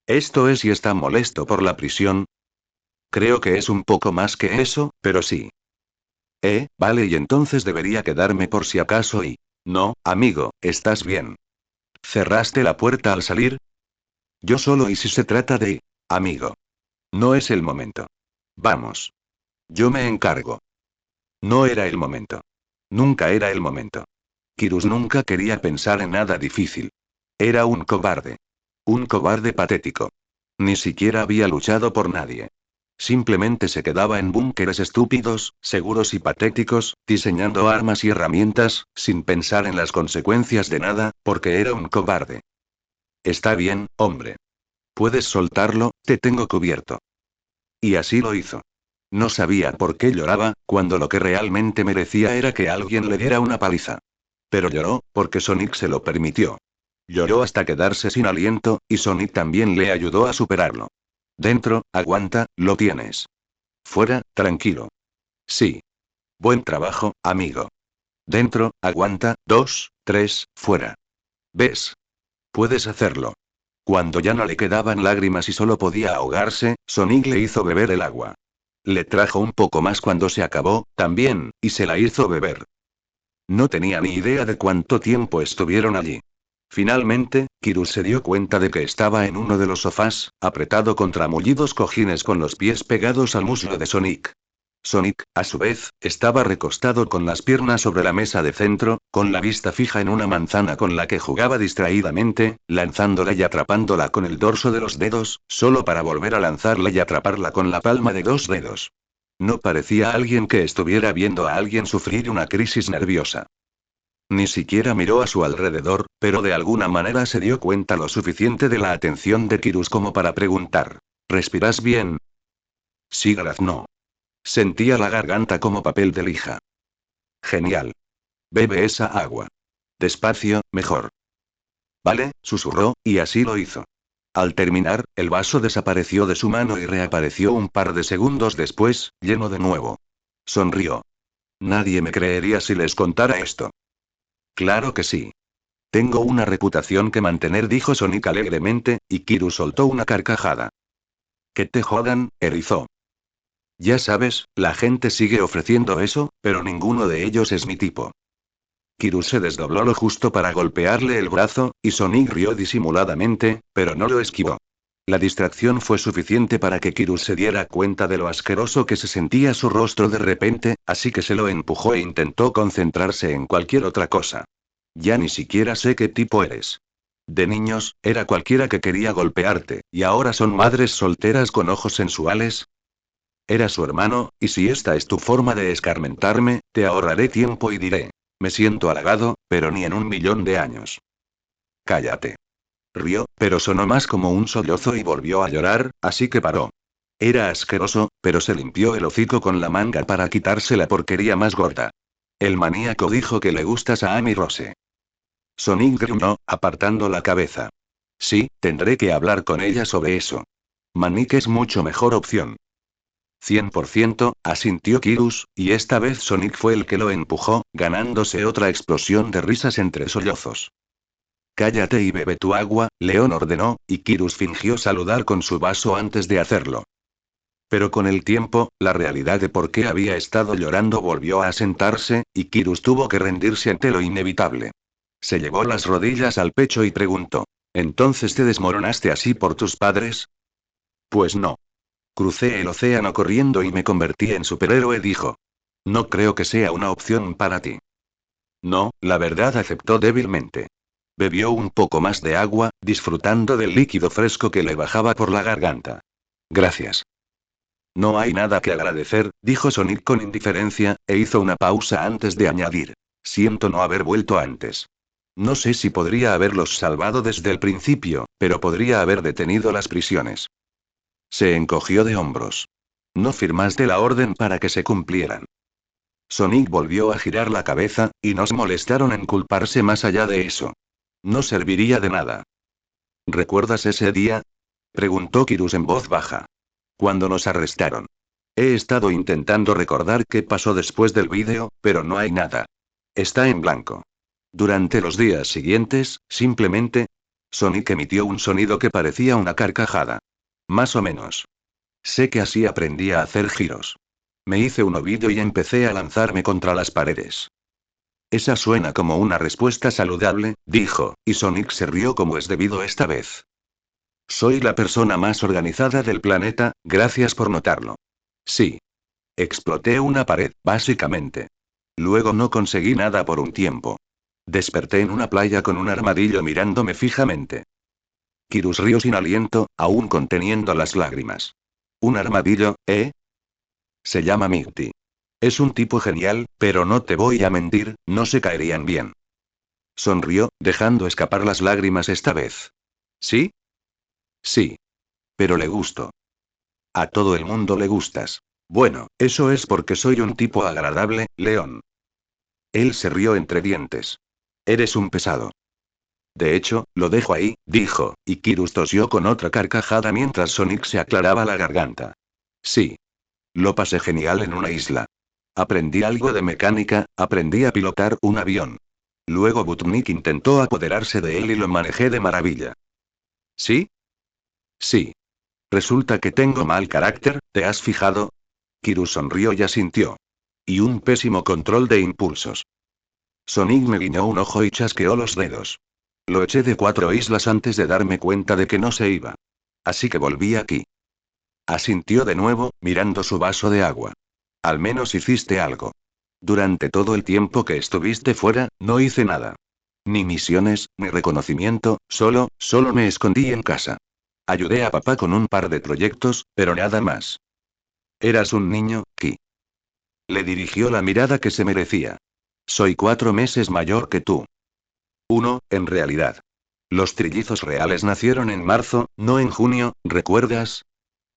[SPEAKER 1] Esto es y está molesto por la prisión. Creo que es un poco más que eso, pero sí. Vale, y entonces debería quedarme por si acaso y... No, amigo, estás bien. ¿Cerraste la puerta al salir? Yo solo y si se trata de... Amigo. No es el momento. Vamos. Yo me encargo. No era el momento. Nunca era el momento. Kirus nunca quería pensar en nada difícil. Era un cobarde. Un cobarde patético. Ni siquiera había luchado por nadie. Simplemente se quedaba en búnkeres estúpidos, seguros y patéticos, diseñando armas y herramientas, sin pensar en las consecuencias de nada, porque era un cobarde. Está bien, hombre. Puedes soltarlo, te tengo cubierto. Y así lo hizo. No sabía por qué lloraba, cuando lo que realmente merecía era que alguien le diera una paliza. Pero lloró, porque Sonic se lo permitió. Lloró hasta quedarse sin aliento, y Sonic también le ayudó a superarlo. Dentro, aguanta, lo tienes. Fuera, tranquilo. Sí. Buen trabajo, amigo. Dentro, aguanta, 2, 3, fuera. ¿Ves? Puedes hacerlo. Cuando ya no le quedaban lágrimas y solo podía ahogarse, Sonic le hizo beber el agua. Le trajo un poco más cuando se acabó, también, y se la hizo beber. No tenía ni idea de cuánto tiempo estuvieron allí. Finalmente, Kirus se dio cuenta de que estaba en uno de los sofás, apretado contra mullidos cojines con los pies pegados al muslo de Sonic. Sonic, a su vez, estaba recostado con las piernas sobre la mesa de centro, con la vista fija en una manzana con la que jugaba distraídamente, lanzándola y atrapándola con el dorso de los dedos, solo para volver a lanzarla y atraparla con la palma de 2 dedos. No parecía alguien que estuviera viendo a alguien sufrir una crisis nerviosa. Ni siquiera miró a su alrededor, pero de alguna manera se dio cuenta lo suficiente de la atención de Kirus como para preguntar. ¿Respiras bien? Sí, graznó. Sentía la garganta como papel de lija. Genial. Bebe esa agua. Despacio, mejor. Vale, susurró, y así lo hizo. Al terminar, el vaso desapareció de su mano y reapareció un par de segundos después, lleno de nuevo. Sonrió. Nadie me creería si les contara esto. Claro que sí. Tengo una reputación que mantener, dijo Sonic alegremente, y Kiryu soltó una carcajada. Que te jodan, erizó. Ya sabes, la gente sigue ofreciendo eso, pero ninguno de ellos es mi tipo. Kiryu se desdobló lo justo para golpearle el brazo, y Sonic rió disimuladamente, pero no lo esquivó. La distracción fue suficiente para que Kiryu se diera cuenta de lo asqueroso que se sentía su rostro de repente, así que se lo empujó e intentó concentrarse en cualquier otra cosa. Ya ni siquiera sé qué tipo eres. De niños, era cualquiera que quería golpearte, y ahora son madres solteras con ojos sensuales. Era su hermano, y si esta es tu forma de escarmentarme, te ahorraré tiempo y diré. Me siento halagado, pero ni en 1.000.000 de años. Cállate. Rió, pero sonó más como un sollozo y volvió a llorar, así que paró. Era asqueroso, pero se limpió el hocico con la manga para quitarse la porquería más gorda. El maníaco dijo que le gustas a Amy Rose. Sonic gruñó, apartando la cabeza. Sí, tendré que hablar con ella sobre eso. Manik es mucho mejor opción. 100%, asintió Kirus, y esta vez Sonic fue el que lo empujó, ganándose otra explosión de risas entre sollozos. Cállate y bebe tu agua, León ordenó, y Kirus fingió saludar con su vaso antes de hacerlo. Pero con el tiempo, la realidad de por qué había estado llorando volvió a asentarse, y Kirus tuvo que rendirse ante lo inevitable. Se llevó las rodillas al pecho y preguntó. ¿Entonces te desmoronaste así por tus padres? Pues no. Crucé el océano corriendo y me convertí en superhéroe, dijo. No creo que sea una opción para ti. No, la verdad, aceptó débilmente. Bebió un poco más de agua, disfrutando del líquido fresco que le bajaba por la garganta. Gracias. No hay nada que agradecer, dijo Sonic con indiferencia, e hizo una pausa antes de añadir. Siento no haber vuelto antes. No sé si podría haberlos salvado desde el principio, pero podría haber detenido las prisiones. Se encogió de hombros. No firmaste la orden para que se cumplieran. Sonic volvió a girar la cabeza, y no se molestaron en culparse más allá de eso. No serviría de nada. ¿Recuerdas ese día? Preguntó Kirus en voz baja. Cuando nos arrestaron. He estado intentando recordar qué pasó después del vídeo, pero no hay nada. Está en blanco. Durante los días siguientes, simplemente... Sonic emitió un sonido que parecía una carcajada. Más o menos. Sé que así aprendí a hacer giros. Me hice un ovillo y empecé a lanzarme contra las paredes. Esa suena como una respuesta saludable, dijo, y Sonic se rió como es debido esta vez. Soy la persona más organizada del planeta, gracias por notarlo. Sí. Exploté una pared, básicamente. Luego no conseguí nada por un tiempo. Desperté en una playa con un armadillo mirándome fijamente. Kirus rió sin aliento, aún conteniendo las lágrimas. ¿Un armadillo, eh? Se llama Mighty. Es un tipo genial, pero no te voy a mentir, no se caerían bien. Sonrió, dejando escapar las lágrimas esta vez. ¿Sí? Sí. Pero le gusto. A todo el mundo le gustas. Bueno, eso es porque soy un tipo agradable, León. Él se rió entre dientes. Eres un pesado. De hecho, lo dejo ahí, dijo, y Kirus tosió con otra carcajada mientras Sonic se aclaraba la garganta. Sí. Lo pasé genial en una isla. Aprendí algo de mecánica, aprendí a pilotar un avión. Luego Butnik intentó apoderarse de él y lo manejé de maravilla. ¿Sí? Sí. Resulta que tengo mal carácter, ¿te has fijado? Kirus sonrió y asintió. Y un pésimo control de impulsos. Sonic me guiñó un ojo y chasqueó los dedos. Lo eché de 4 islas antes de darme cuenta de que no se iba. Así que volví aquí. Asintió de nuevo, mirando su vaso de agua. Al menos hiciste algo. Durante todo el tiempo que estuviste fuera, no hice nada. Ni misiones, ni reconocimiento, solo me escondí en casa. Ayudé a papá con un par de proyectos, pero nada más. Eras un niño, Ki. Le dirigió la mirada que se merecía. Soy 4 meses mayor que tú. En realidad. Los trillizos reales nacieron en marzo, no en junio, ¿recuerdas?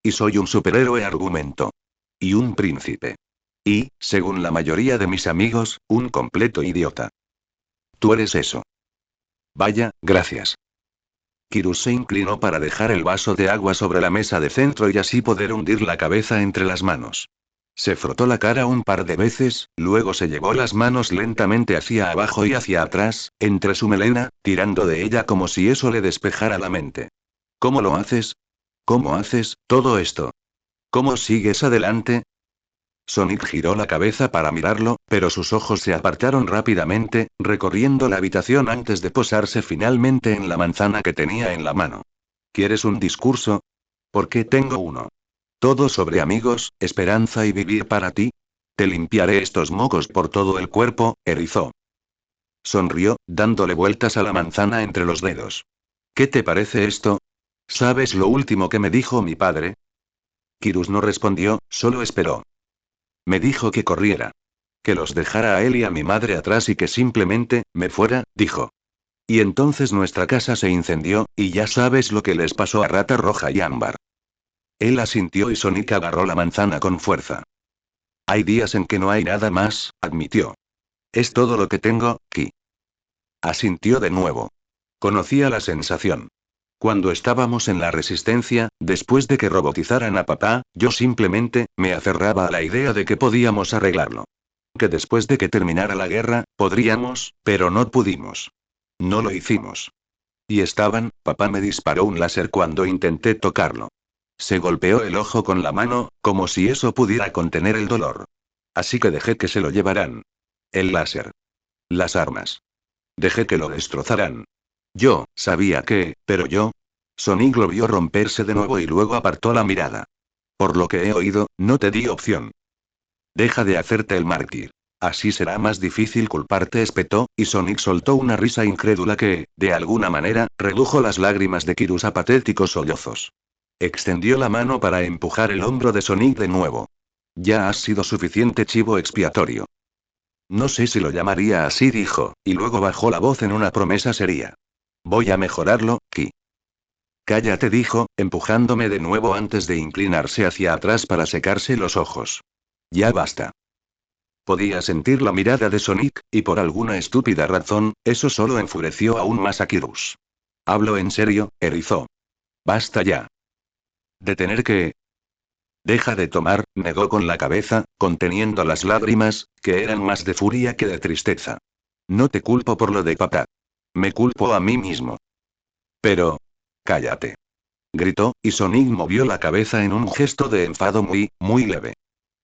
[SPEAKER 1] Y soy un superhéroe, argumentó. Y un príncipe. Y, según la mayoría de mis amigos, un completo idiota. Tú eres eso. Vaya, gracias. Kirus se inclinó para dejar el vaso de agua sobre la mesa de centro y así poder hundir la cabeza entre las manos. Se frotó la cara un par de veces, luego se llevó las manos lentamente hacia abajo y hacia atrás, entre su melena, tirando de ella como si eso le despejara la mente. ¿Cómo lo haces? ¿Cómo haces todo esto? ¿Cómo sigues adelante? Sonic giró la cabeza para mirarlo, pero sus ojos se apartaron rápidamente, recorriendo la habitación antes de posarse finalmente en la manzana que tenía en la mano. ¿Quieres un discurso? ¿Por qué tengo uno? Todo sobre amigos, esperanza y vivir para ti. Te limpiaré estos mocos por todo el cuerpo, erizó. Sonrió, dándole vueltas a la manzana entre los dedos. ¿Qué te parece esto? ¿Sabes lo último que me dijo mi padre? Kirus no respondió, solo esperó. Me dijo que corriera. Que los dejara a él y a mi madre atrás y que simplemente, me fuera, dijo. Y entonces nuestra casa se incendió, y ya sabes lo que les pasó a Rata Roja y Ámbar. Él asintió y Sonic agarró la manzana con fuerza. Hay días en que no hay nada más, admitió. Es todo lo que tengo, Ki. Asintió de nuevo. Conocía la sensación. Cuando estábamos en la resistencia, después de que robotizaran a papá, yo simplemente, me aferraba a la idea de que podíamos arreglarlo. Que después de que terminara la guerra, podríamos, pero no pudimos. No lo hicimos. Y papá me disparó un láser cuando intenté tocarlo. Se golpeó el ojo con la mano, como si eso pudiera contener el dolor. Así que dejé que se lo llevaran. El láser. Las armas. Dejé que lo destrozaran. Yo, sabía que, pero yo. Sonic lo vio romperse de nuevo y luego apartó la mirada. Por lo que he oído, no te di opción. Deja de hacerte el mártir. Así será más difícil culparte, espetó, y Sonic soltó una risa incrédula que, de alguna manera, redujo las lágrimas de Kirus a patéticos sollozos. Extendió la mano para empujar el hombro de Sonic de nuevo. Ya has sido suficiente chivo expiatorio. No sé si lo llamaría así, dijo, y luego bajó la voz en una promesa seria. Voy a mejorarlo, Ki. Cállate, dijo, empujándome de nuevo antes de inclinarse hacia atrás para secarse los ojos. Ya basta. Podía sentir la mirada de Sonic, y por alguna estúpida razón, eso solo enfureció aún más a Kirus. Hablo en serio, erizó. Basta ya. ¿De tener que? Deja de tomar, negó con la cabeza, conteniendo las lágrimas, que eran más de furia que de tristeza. No te culpo por lo de papá. Me culpo a mí mismo. Pero... cállate. Gritó, y Sonic movió la cabeza en un gesto de enfado muy leve.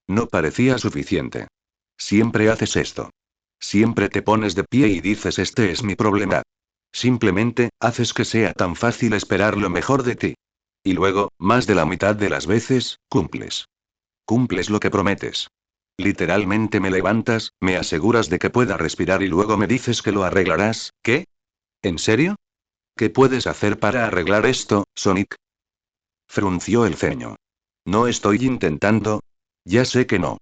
[SPEAKER 1] No parecía suficiente. Siempre haces esto. Siempre te pones de pie y dices este es mi problema. Simplemente, haces que sea tan fácil esperar lo mejor de ti. Y luego, más de la mitad de las veces, cumples. Cumples lo que prometes. Literalmente me levantas, me aseguras de que pueda respirar y luego me dices que lo arreglarás, ¿qué? ¿En serio? ¿Qué puedes hacer para arreglar esto, Sonic? Frunció el ceño. No estoy intentando. Ya sé que no.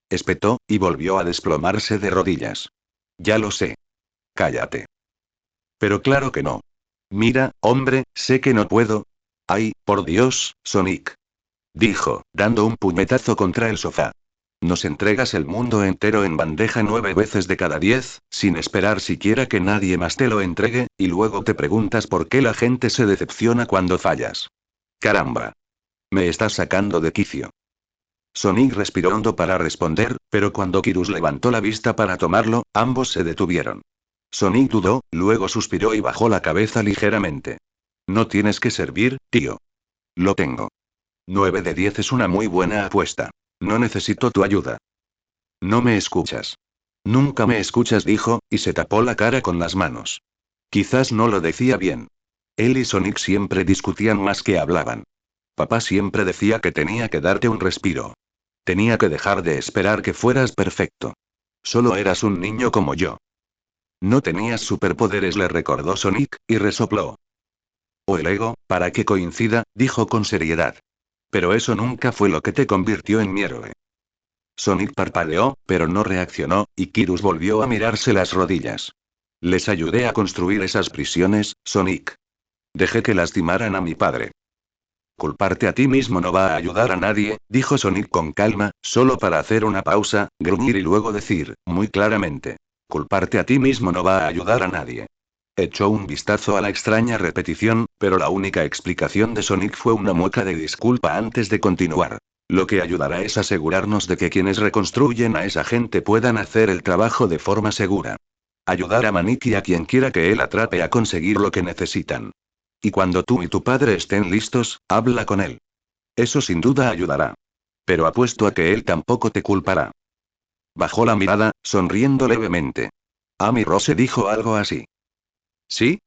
[SPEAKER 1] Espetó, y volvió a desplomarse de rodillas. Ya lo sé. Cállate. Pero claro que no. Mira, hombre, sé que no puedo. Ay, por Dios, Sonic. Dijo, dando un puñetazo contra el sofá. Nos entregas el mundo entero en bandeja 9 veces de cada 10, sin esperar siquiera que nadie más te lo entregue, y luego te preguntas por qué la gente se decepciona cuando fallas. Caramba. Me estás sacando de quicio. Sonic respiró hondo para responder, pero cuando Kirus levantó la vista para tomarlo, ambos se detuvieron. Sonic dudó, luego suspiró y bajó la cabeza ligeramente. No tienes que servir, tío. Lo tengo. 9 de 10 es una muy buena apuesta. No necesito tu ayuda. No me escuchas. Nunca me escuchas, dijo, y se tapó la cara con las manos. Quizás no lo decía bien. Él y Sonic siempre discutían más que hablaban. Papá siempre decía que tenía que darte un respiro. Tenía que dejar de esperar que fueras perfecto. Solo eras un niño como yo. No tenías superpoderes, le recordó Sonic, y resopló. O el ego, para que coincida, dijo con seriedad. Pero eso nunca fue lo que te convirtió en mi héroe. Sonic parpadeó, pero no reaccionó, y Kirus volvió a mirarse las rodillas. Les ayudé a construir esas prisiones, Sonic. Dejé que lastimaran a mi padre. Culparte a ti mismo no va a ayudar a nadie, dijo Sonic con calma, solo para hacer una pausa, gruñir y luego decir, muy claramente. Culparte a ti mismo no va a ayudar a nadie. Echó un vistazo a la extraña repetición, pero la única explicación de Sonic fue una mueca de disculpa antes de continuar. Lo que ayudará es asegurarnos de que quienes reconstruyen a esa gente puedan hacer el trabajo de forma segura. Ayudar a Manik y a quien quiera que él atrape a conseguir lo que necesitan. Y cuando tú y tu padre estén listos, habla con él. Eso sin duda ayudará. Pero apuesto a que él tampoco te culpará. Bajó la mirada, sonriendo levemente. Amy Rose dijo algo así. ¿Sí?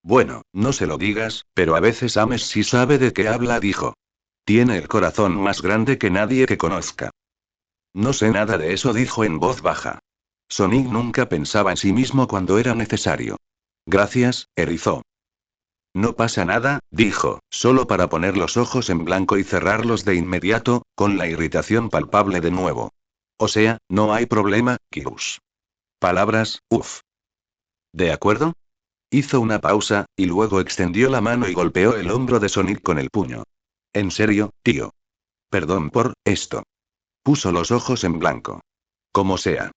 [SPEAKER 1] Bueno, no se lo digas, pero a veces Ames sí sabe de qué habla, dijo. Tiene el corazón más grande que nadie que conozca. No sé nada de eso, dijo en voz baja. Sonic nunca pensaba en sí mismo cuando era necesario. Gracias, erizó. No pasa nada, dijo, solo para poner los ojos en blanco y cerrarlos de inmediato, con la irritación palpable de nuevo. O sea, no hay problema, Kirus. Palabras, uff. ¿De acuerdo? Hizo una pausa, y luego extendió la mano y golpeó el hombro de Sonic con el puño. En serio, tío. Perdón por esto. Puso los ojos en blanco. Como sea.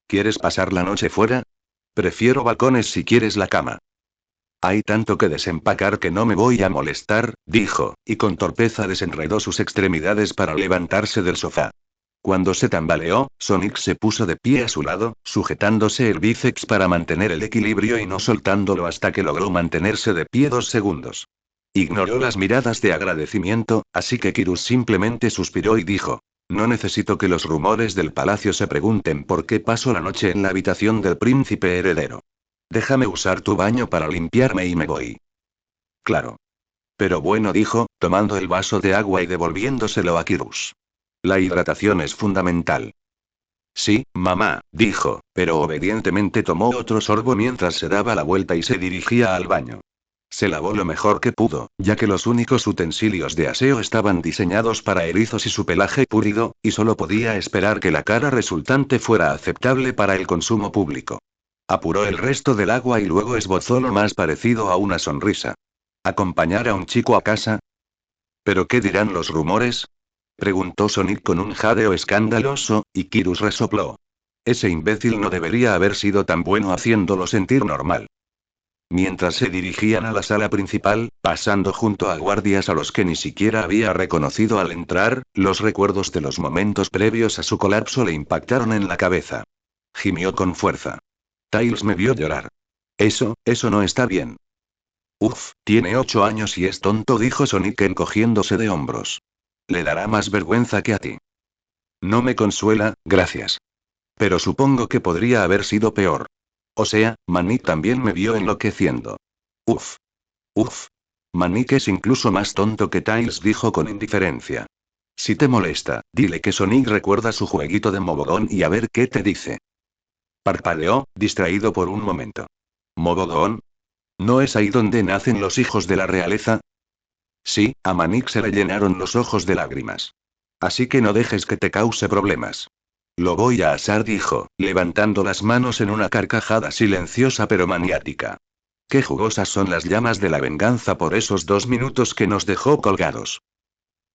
[SPEAKER 1] ¿Quieres pasar la noche fuera? Prefiero balcones si quieres la cama. Hay tanto que desempacar que no me voy a molestar, dijo, y con torpeza desenredó sus extremidades para levantarse del sofá. Cuando se tambaleó, Sonic se puso de pie a su lado, sujetándose el bíceps para mantener el equilibrio y no soltándolo hasta que logró mantenerse de pie 2 segundos. Ignoró las miradas de agradecimiento, así que Kirus simplemente suspiró y dijo: No necesito que los rumores del palacio se pregunten por qué paso la noche en la habitación del príncipe heredero. Déjame usar tu baño para limpiarme y me voy. Claro. Pero bueno, dijo, tomando el vaso de agua y devolviéndoselo a Kirus. La hidratación es fundamental. Sí, mamá, dijo, pero obedientemente tomó otro sorbo mientras se daba la vuelta y se dirigía al baño. Se lavó lo mejor que pudo, ya que los únicos utensilios de aseo estaban diseñados para erizos y su pelaje púrido, y solo podía esperar que la cara resultante fuera aceptable para el consumo público. Apuró el resto del agua y luego esbozó lo más parecido a una sonrisa. ¿Acompañar a un chico a casa? ¿Pero qué dirán los rumores? Preguntó Sonic con un jadeo escandaloso, y Kirus resopló. Ese imbécil no debería haber sido tan bueno haciéndolo sentir normal. Mientras se dirigían a la sala principal, pasando junto a guardias a los que ni siquiera había reconocido al entrar, los recuerdos de los momentos previos a su colapso le impactaron en la cabeza. Gimió con fuerza. Tails me vio llorar. Eso no está bien. Uf, tiene 8 años y es tonto, dijo Sonic encogiéndose de hombros. Le dará más vergüenza que a ti. No me consuela, gracias. Pero supongo que podría haber sido peor. O sea, Manik también me vio enloqueciendo. Uf. Uf. Manik es incluso más tonto que Tails, dijo con indiferencia. Si te molesta, dile que Sonic recuerda su jueguito de Mogogon y a ver qué te dice. Parpadeó, distraído por un momento. ¿Mogogon? ¿No es ahí donde nacen los hijos de la realeza? Sí, a Manik se le llenaron los ojos de lágrimas. Así que no dejes que te cause problemas. Lo voy a asar, dijo, levantando las manos en una carcajada silenciosa pero maniática. Qué jugosas son las llamas de la venganza por esos 2 minutos que nos dejó colgados.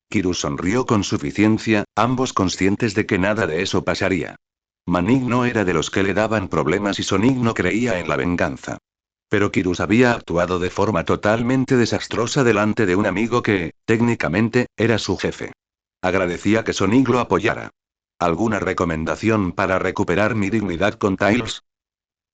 [SPEAKER 1] Kiru sonrió con suficiencia, ambos conscientes de que nada de eso pasaría. Manik no era de los que le daban problemas y Sonic no creía en la venganza. Pero Kirus había actuado de forma totalmente desastrosa delante de un amigo que, técnicamente, era su jefe. Agradecía que Sonic lo apoyara. ¿Alguna recomendación para recuperar mi dignidad con Tails?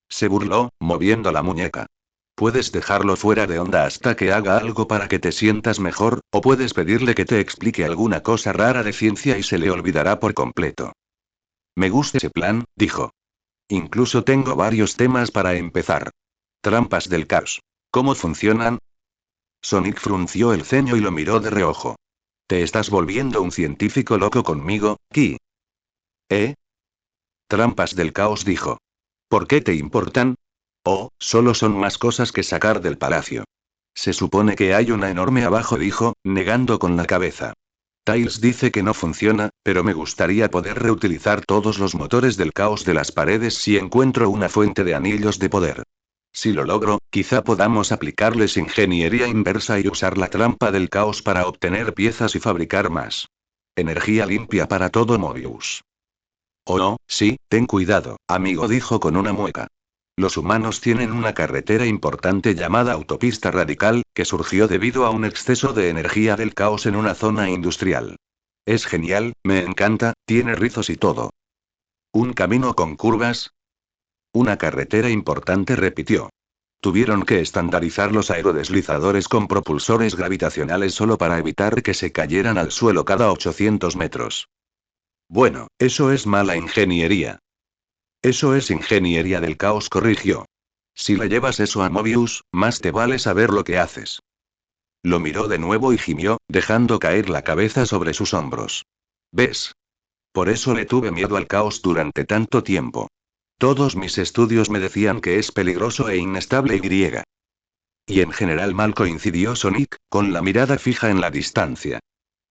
[SPEAKER 1] Se burló, moviendo la muñeca. Puedes dejarlo fuera de onda hasta que haga algo para que te sientas mejor, o puedes pedirle que te explique alguna cosa rara de ciencia y se le olvidará por completo. Me gusta ese plan, dijo. Incluso tengo varios temas para empezar. Trampas del caos. ¿Cómo funcionan? Sonic frunció el ceño y lo miró de reojo. ¿Te estás volviendo un científico loco conmigo, Ki? ¿Eh? Trampas del caos, dijo. ¿Por qué te importan? Oh, solo son más cosas que sacar del palacio. Se supone que hay una enorme abajo, dijo, negando con la cabeza. Tails dice que no funciona, pero me gustaría poder reutilizar todos los motores del caos de las paredes si encuentro una fuente de anillos de poder. Si lo logro, quizá podamos aplicarles ingeniería inversa y usar la trampa del caos para obtener piezas y fabricar más. Energía limpia para todo Mobius. Oh no, sí, ten cuidado, amigo, dijo con una mueca. Los humanos tienen una carretera importante llamada Autopista Radical, que surgió debido a un exceso de energía del caos en una zona industrial. Es genial, me encanta, tiene rizos y todo. ¿Un camino con curvas? Una carretera importante, repitió. Tuvieron que estandarizar los aerodeslizadores con propulsores gravitacionales solo para evitar que se cayeran al suelo cada 800 metros. Bueno, eso es mala ingeniería. Eso es ingeniería del caos, corrigió. Si le llevas eso a Mobius, más te vale saber lo que haces. Lo miró de nuevo y gimió, dejando caer la cabeza sobre sus hombros. ¿Ves? Por eso le tuve miedo al caos durante tanto tiempo. Todos mis estudios me decían que es peligroso e inestable y en general mal, coincidió Sonic, con la mirada fija en la distancia.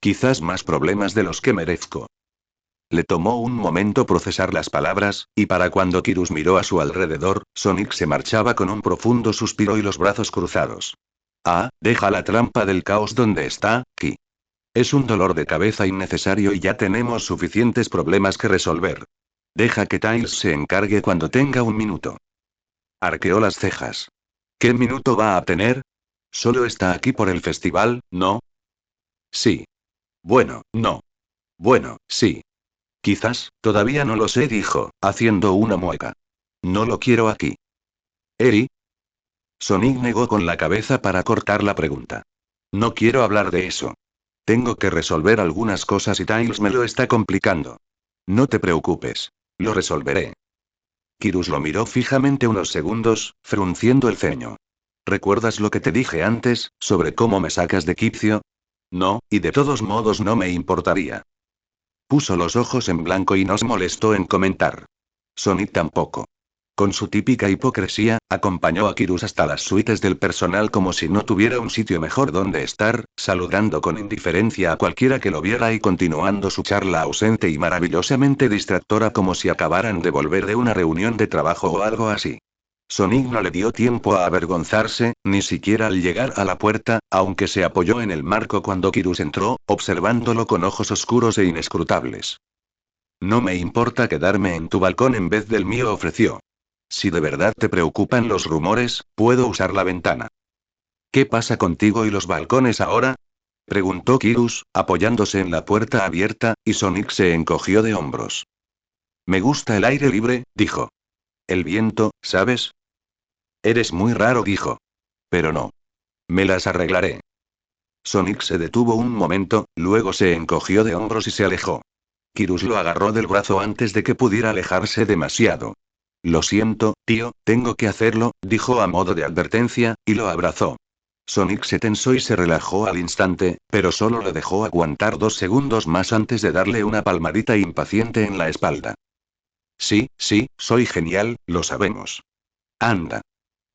[SPEAKER 1] Quizás más problemas de los que merezco. Le tomó un momento procesar las palabras, y para cuando Kirus miró a su alrededor, Sonic se marchaba con un profundo suspiro y los brazos cruzados. Ah, deja la trampa del caos donde está, Ki. Es un dolor de cabeza innecesario y ya tenemos suficientes problemas que resolver. Deja que Tails se encargue cuando tenga un minuto. Arqueó las cejas. ¿Qué minuto va a tener? Solo está aquí por el festival, ¿no? Sí. Bueno, no. Bueno, sí. Quizás, todavía no lo sé, dijo, haciendo una mueca. No lo quiero aquí. ¿Eri? Sonic negó con la cabeza para cortar la pregunta. No quiero hablar de eso. Tengo que resolver algunas cosas y Tails me lo está complicando. No te preocupes. Lo resolveré. Kirus lo miró fijamente unos segundos, frunciendo el ceño. ¿Recuerdas lo que te dije antes, sobre cómo me sacas de quicio? No, y de todos modos no me importaría. Puso los ojos en blanco y no se molestó en comentar. Sonic tampoco. Con su típica hipocresía, acompañó a Kirus hasta las suites del personal como si no tuviera un sitio mejor donde estar, saludando con indiferencia a cualquiera que lo viera y continuando su charla ausente y maravillosamente distractora como si acabaran de volver de una reunión de trabajo o algo así. Sonic no le dio tiempo a avergonzarse, ni siquiera al llegar a la puerta, aunque se apoyó en el marco cuando Kirus entró, observándolo con ojos oscuros e inescrutables. No me importa quedarme en tu balcón en vez del mío, ofreció. Si de verdad te preocupan los rumores, puedo usar la ventana. ¿Qué pasa contigo y los balcones ahora? Preguntó Kirus, apoyándose en la puerta abierta, y Sonic se encogió de hombros. Me gusta el aire libre, dijo. El viento, ¿sabes? Eres muy raro, dijo. Pero no. Me las arreglaré. Sonic se detuvo un momento, luego se encogió de hombros y se alejó. Kirus lo agarró del brazo antes de que pudiera alejarse demasiado. Lo siento, tío, tengo que hacerlo, dijo a modo de advertencia, y lo abrazó. Sonic se tensó y se relajó al instante, pero solo le dejó aguantar 2 segundos más antes de darle una palmadita impaciente en la espalda. Sí, sí, soy genial, lo sabemos. Anda.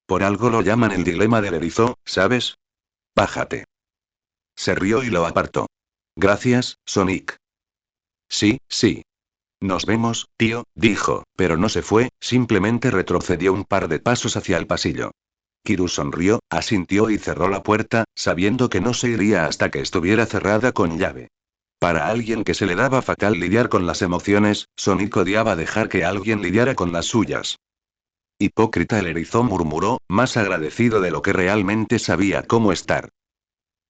[SPEAKER 1] Por algo lo llaman el dilema del erizo, ¿sabes? Bájate. Se rió y lo apartó. Gracias, Sonic. Sí, sí. Nos vemos, tío, dijo, pero no se fue, simplemente retrocedió un par de pasos hacia el pasillo. Kiryu sonrió, asintió y cerró la puerta, sabiendo que no se iría hasta que estuviera cerrada con llave. Para alguien que se le daba fatal lidiar con las emociones, Sonic odiaba dejar que alguien lidiara con las suyas. Hipócrita, el erizo murmuró, más agradecido de lo que realmente sabía cómo estar.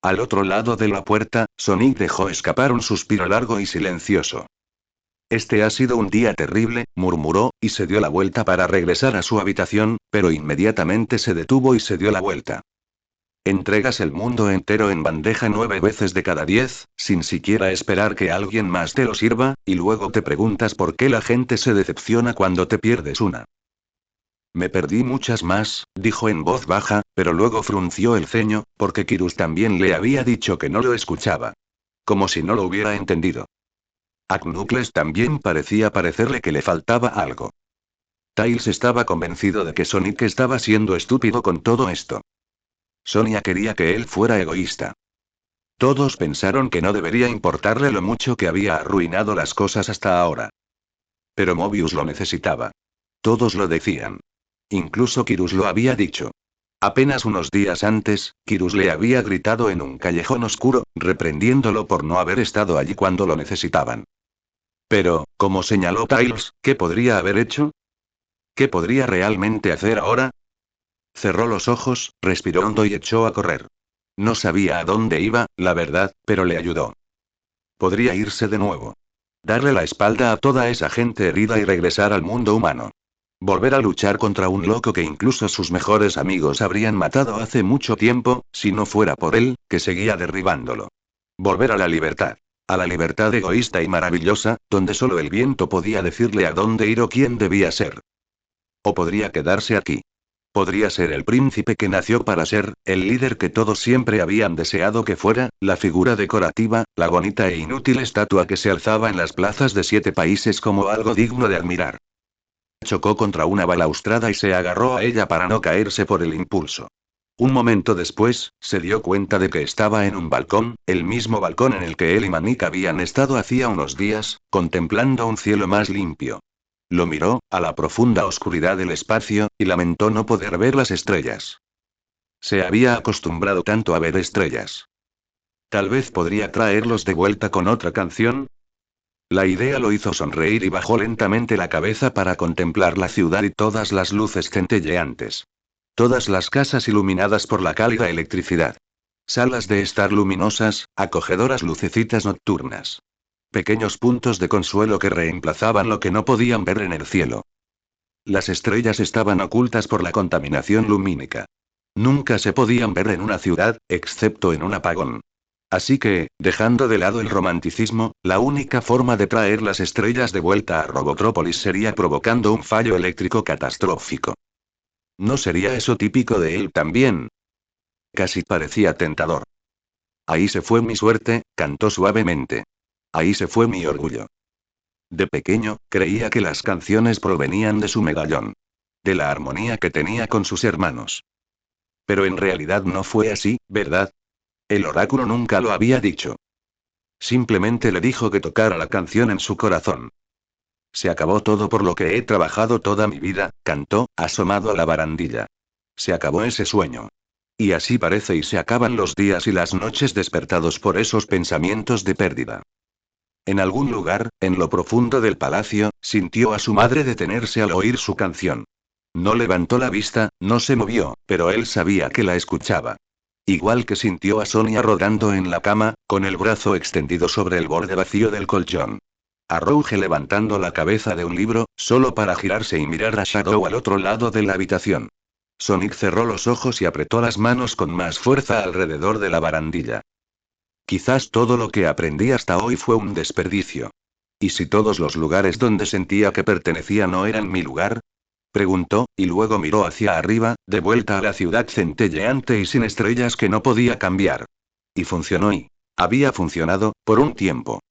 [SPEAKER 1] Al otro lado de la puerta, Sonic dejó escapar un suspiro largo y silencioso. Este ha sido un día terrible, murmuró, y se dio la vuelta para regresar a su habitación, pero inmediatamente se detuvo y se dio la vuelta. Entregas el mundo entero en bandeja 9 veces de cada 10, sin siquiera esperar que alguien más te lo sirva, y luego te preguntas por qué la gente se decepciona cuando te pierdes una. Me perdí muchas más, dijo en voz baja, pero luego frunció el ceño, porque Kirus también le había dicho que no lo escuchaba. Como si no lo hubiera entendido. A Knuckles también parecía parecerle que le faltaba algo. Tails estaba convencido de que Sonic estaba siendo estúpido con todo esto. Sonia quería que él fuera egoísta. Todos pensaron que no debería importarle lo mucho que había arruinado las cosas hasta ahora. Pero Mobius lo necesitaba. Todos lo decían. Incluso Kirus lo había dicho. Apenas unos días antes, Kirus le había gritado en un callejón oscuro, reprendiéndolo por no haber estado allí cuando lo necesitaban. Pero, como señaló Tails, ¿qué podría haber hecho? ¿Qué podría realmente hacer ahora? Cerró los ojos, respiró hondo y echó a correr. No sabía a dónde iba, la verdad, pero le ayudó. Podría irse de nuevo. Darle la espalda a toda esa gente herida y regresar al mundo humano. Volver a luchar contra un loco que incluso sus mejores amigos habrían matado hace mucho tiempo, si no fuera por él, que seguía derribándolo. Volver a la libertad. A la libertad egoísta y maravillosa, donde solo el viento podía decirle a dónde ir o quién debía ser. O podría quedarse aquí. Podría ser el príncipe que nació para ser, el líder que todos siempre habían deseado que fuera, la figura decorativa, la bonita e inútil estatua que se alzaba en las plazas de 7 países como algo digno de admirar. Chocó contra una balaustrada y se agarró a ella para no caerse por el impulso. Un momento después, se dio cuenta de que estaba en un balcón, el mismo balcón en el que él y Manik habían estado hacía unos días, contemplando un cielo más limpio. Lo miró, a la profunda oscuridad del espacio, y lamentó no poder ver las estrellas. Se había acostumbrado tanto a ver estrellas. Tal vez podría traerlos de vuelta con otra canción. La idea lo hizo sonreír y bajó lentamente la cabeza para contemplar la ciudad y todas las luces centelleantes. Todas las casas iluminadas por la cálida electricidad. Salas de estar luminosas, acogedoras lucecitas nocturnas. Pequeños puntos de consuelo que reemplazaban lo que no podían ver en el cielo. Las estrellas estaban ocultas por la contaminación lumínica. Nunca se podían ver en una ciudad, excepto en un apagón. Así que, dejando de lado el romanticismo, la única forma de traer las estrellas de vuelta a Robotrópolis sería provocando un fallo eléctrico catastrófico. ¿No sería eso típico de él también? Casi parecía tentador. Ahí se fue mi suerte, cantó suavemente. Ahí se fue mi orgullo. De pequeño, creía que las canciones provenían de su medallón. de la armonía que tenía con sus hermanos. Pero en realidad no fue así, ¿verdad? El oráculo nunca lo había dicho. Simplemente le dijo que tocara la canción en su corazón. Se acabó todo por lo que he trabajado toda mi vida, cantó, asomado a la barandilla. Se acabó ese sueño. Y así parece y se acaban los días y las noches despertados por esos pensamientos de pérdida. En algún lugar, en lo profundo del palacio, sintió a su madre detenerse al oír su canción. No levantó la vista, no se movió, pero él sabía que la escuchaba. Igual que sintió a Sonia rodando en la cama, con el brazo extendido sobre el borde vacío del colchón. A Rouge levantando la cabeza de un libro, solo para girarse y mirar a Shadow al otro lado de la habitación. Sonic cerró los ojos y apretó las manos con más fuerza alrededor de la barandilla. Quizás todo lo que aprendí hasta hoy fue un desperdicio. ¿Y si todos los lugares donde sentía que pertenecía no eran mi lugar? Preguntó, y luego miró hacia arriba, de vuelta a la ciudad centelleante y sin estrellas que no podía cambiar. Y funcionó y había funcionado, por un tiempo.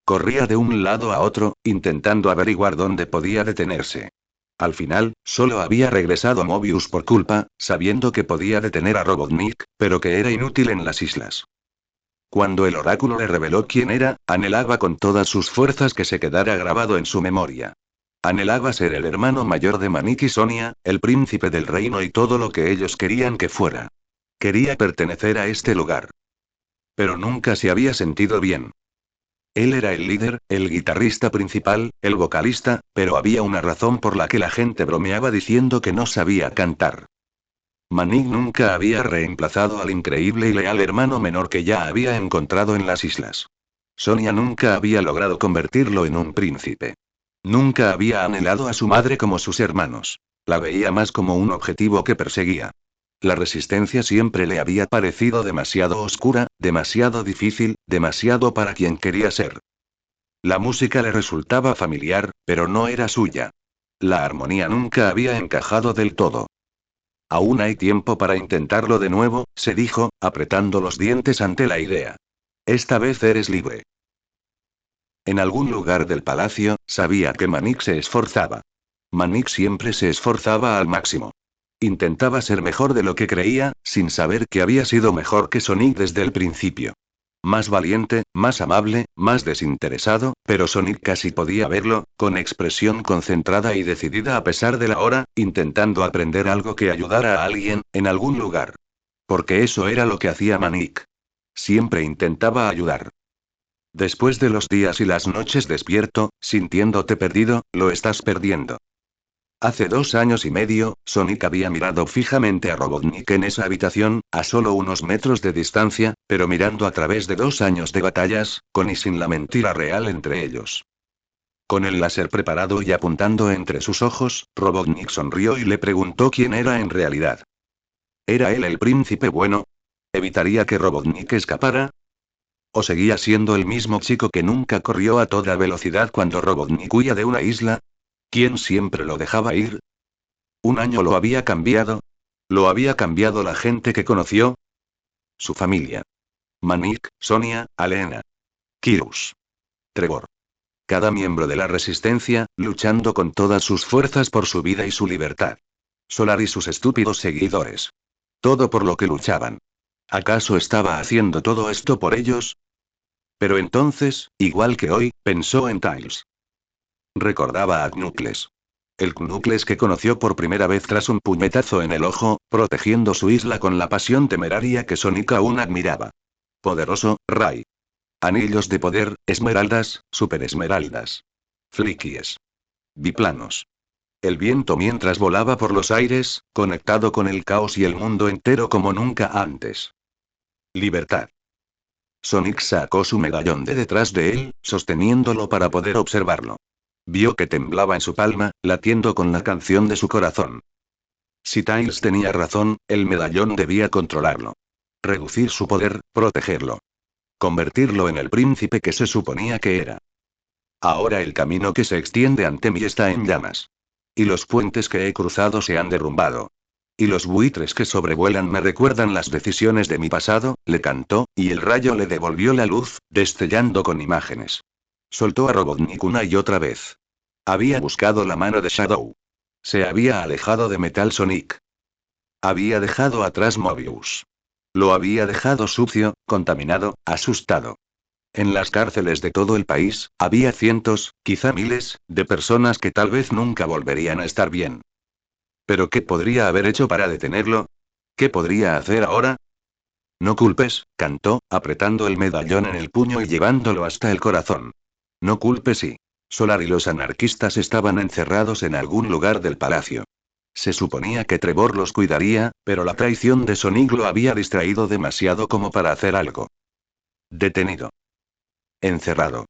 [SPEAKER 1] Corría de un lado a otro, intentando averiguar dónde podía detenerse. Al final, solo había regresado a Mobius por culpa, sabiendo que podía detener a Robotnik, pero que era inútil en las islas. Cuando el oráculo le reveló quién era, anhelaba con todas sus fuerzas que se quedara grabado en su memoria. Anhelaba ser el hermano mayor de Manik y Sonia, el príncipe del reino y todo lo que ellos querían que fuera. Quería pertenecer a este lugar. Pero nunca se había sentido bien. Él era el líder, el guitarrista principal, el vocalista, pero había una razón por la que la gente bromeaba diciendo que no sabía cantar. Manik nunca había reemplazado al increíble y leal hermano menor que ya había encontrado en las islas. Sonia nunca había logrado convertirlo en un príncipe. Nunca había anhelado a su madre como sus hermanos. La veía más como un objetivo que perseguía. La resistencia siempre le había parecido demasiado oscura, demasiado difícil, demasiado para quien quería ser. La música le resultaba familiar, pero no era suya. La armonía nunca había encajado del todo. Aún hay tiempo para intentarlo de nuevo, se dijo, apretando los dientes ante la idea. Esta vez eres libre. En algún lugar del palacio, sabía que Manik se esforzaba. Manik siempre se esforzaba al máximo. Intentaba ser mejor de lo que creía, sin saber que había sido mejor que Sonic desde el principio. Más valiente, más amable, más desinteresado, pero Sonic casi podía verlo, con expresión concentrada y decidida a pesar de la hora, intentando aprender algo que ayudara a alguien, en algún lugar. Porque eso era lo que hacía Manik. Siempre intentaba ayudar. Después de los días y las noches despierto, sintiéndote perdido, lo estás perdiendo. Hace 2 años y medio, Sonic había mirado fijamente a Robotnik en esa habitación, a solo unos metros de distancia, pero mirando a través de 2 años de batallas, con y sin la mentira real entre ellos. Con el láser preparado y apuntando entre sus ojos, Robotnik sonrió y le preguntó quién era en realidad. ¿Era él el príncipe bueno? ¿Evitaría que Robotnik escapara? ¿O seguía siendo el mismo chico que nunca corrió a toda velocidad cuando Robotnik huía de una isla? ¿Quién siempre lo dejaba ir? ¿Un año lo había cambiado? ¿Lo había cambiado la gente que conoció? Su familia. Manik, Sonia, Alena. Kirus. Trevor. Cada miembro de la resistencia, luchando con todas sus fuerzas por su vida y su libertad. Solar y sus estúpidos seguidores. Todo por lo que luchaban. ¿Acaso estaba haciendo todo esto por ellos? Pero entonces, igual que hoy, pensó en Tails. Recordaba a Knuckles. El Knuckles que conoció por primera vez tras un puñetazo en el ojo, protegiendo su isla con la pasión temeraria que Sonic aún admiraba. Poderoso, Ray. Anillos de poder, esmeraldas, superesmeraldas. Flikies. Biplanos. El viento mientras volaba por los aires, conectado con el caos y el mundo entero como nunca antes. Libertad. Sonic sacó su medallón de detrás de él, sosteniéndolo para poder observarlo. Vio que temblaba en su palma, latiendo con la canción de su corazón. Si Tails tenía razón, el medallón debía controlarlo. Reducir su poder, protegerlo. Convertirlo en el príncipe que se suponía que era. Ahora el camino que se extiende ante mí está en llamas. Y los puentes que he cruzado se han derrumbado. Y los buitres que sobrevuelan me recuerdan las decisiones de mi pasado, le cantó, y el rayo le devolvió la luz, destellando con imágenes. Soltó a Robotnik una y otra vez. Había buscado la mano de Shadow. Se había alejado de Metal Sonic. Había dejado atrás Mobius. Lo había dejado sucio, contaminado, asustado. En las cárceles de todo el país, había cientos, quizá miles, de personas que tal vez nunca volverían a estar bien. ¿Pero qué podría haber hecho para detenerlo? ¿Qué podría hacer ahora? No culpes, cantó, apretando el medallón en el puño y llevándolo hasta el corazón. No culpes y... Solar y los anarquistas estaban encerrados en algún lugar del palacio. Se suponía que Trevor los cuidaría, pero la traición de Sonic lo había distraído demasiado como para hacer algo. Detenido. Encerrado.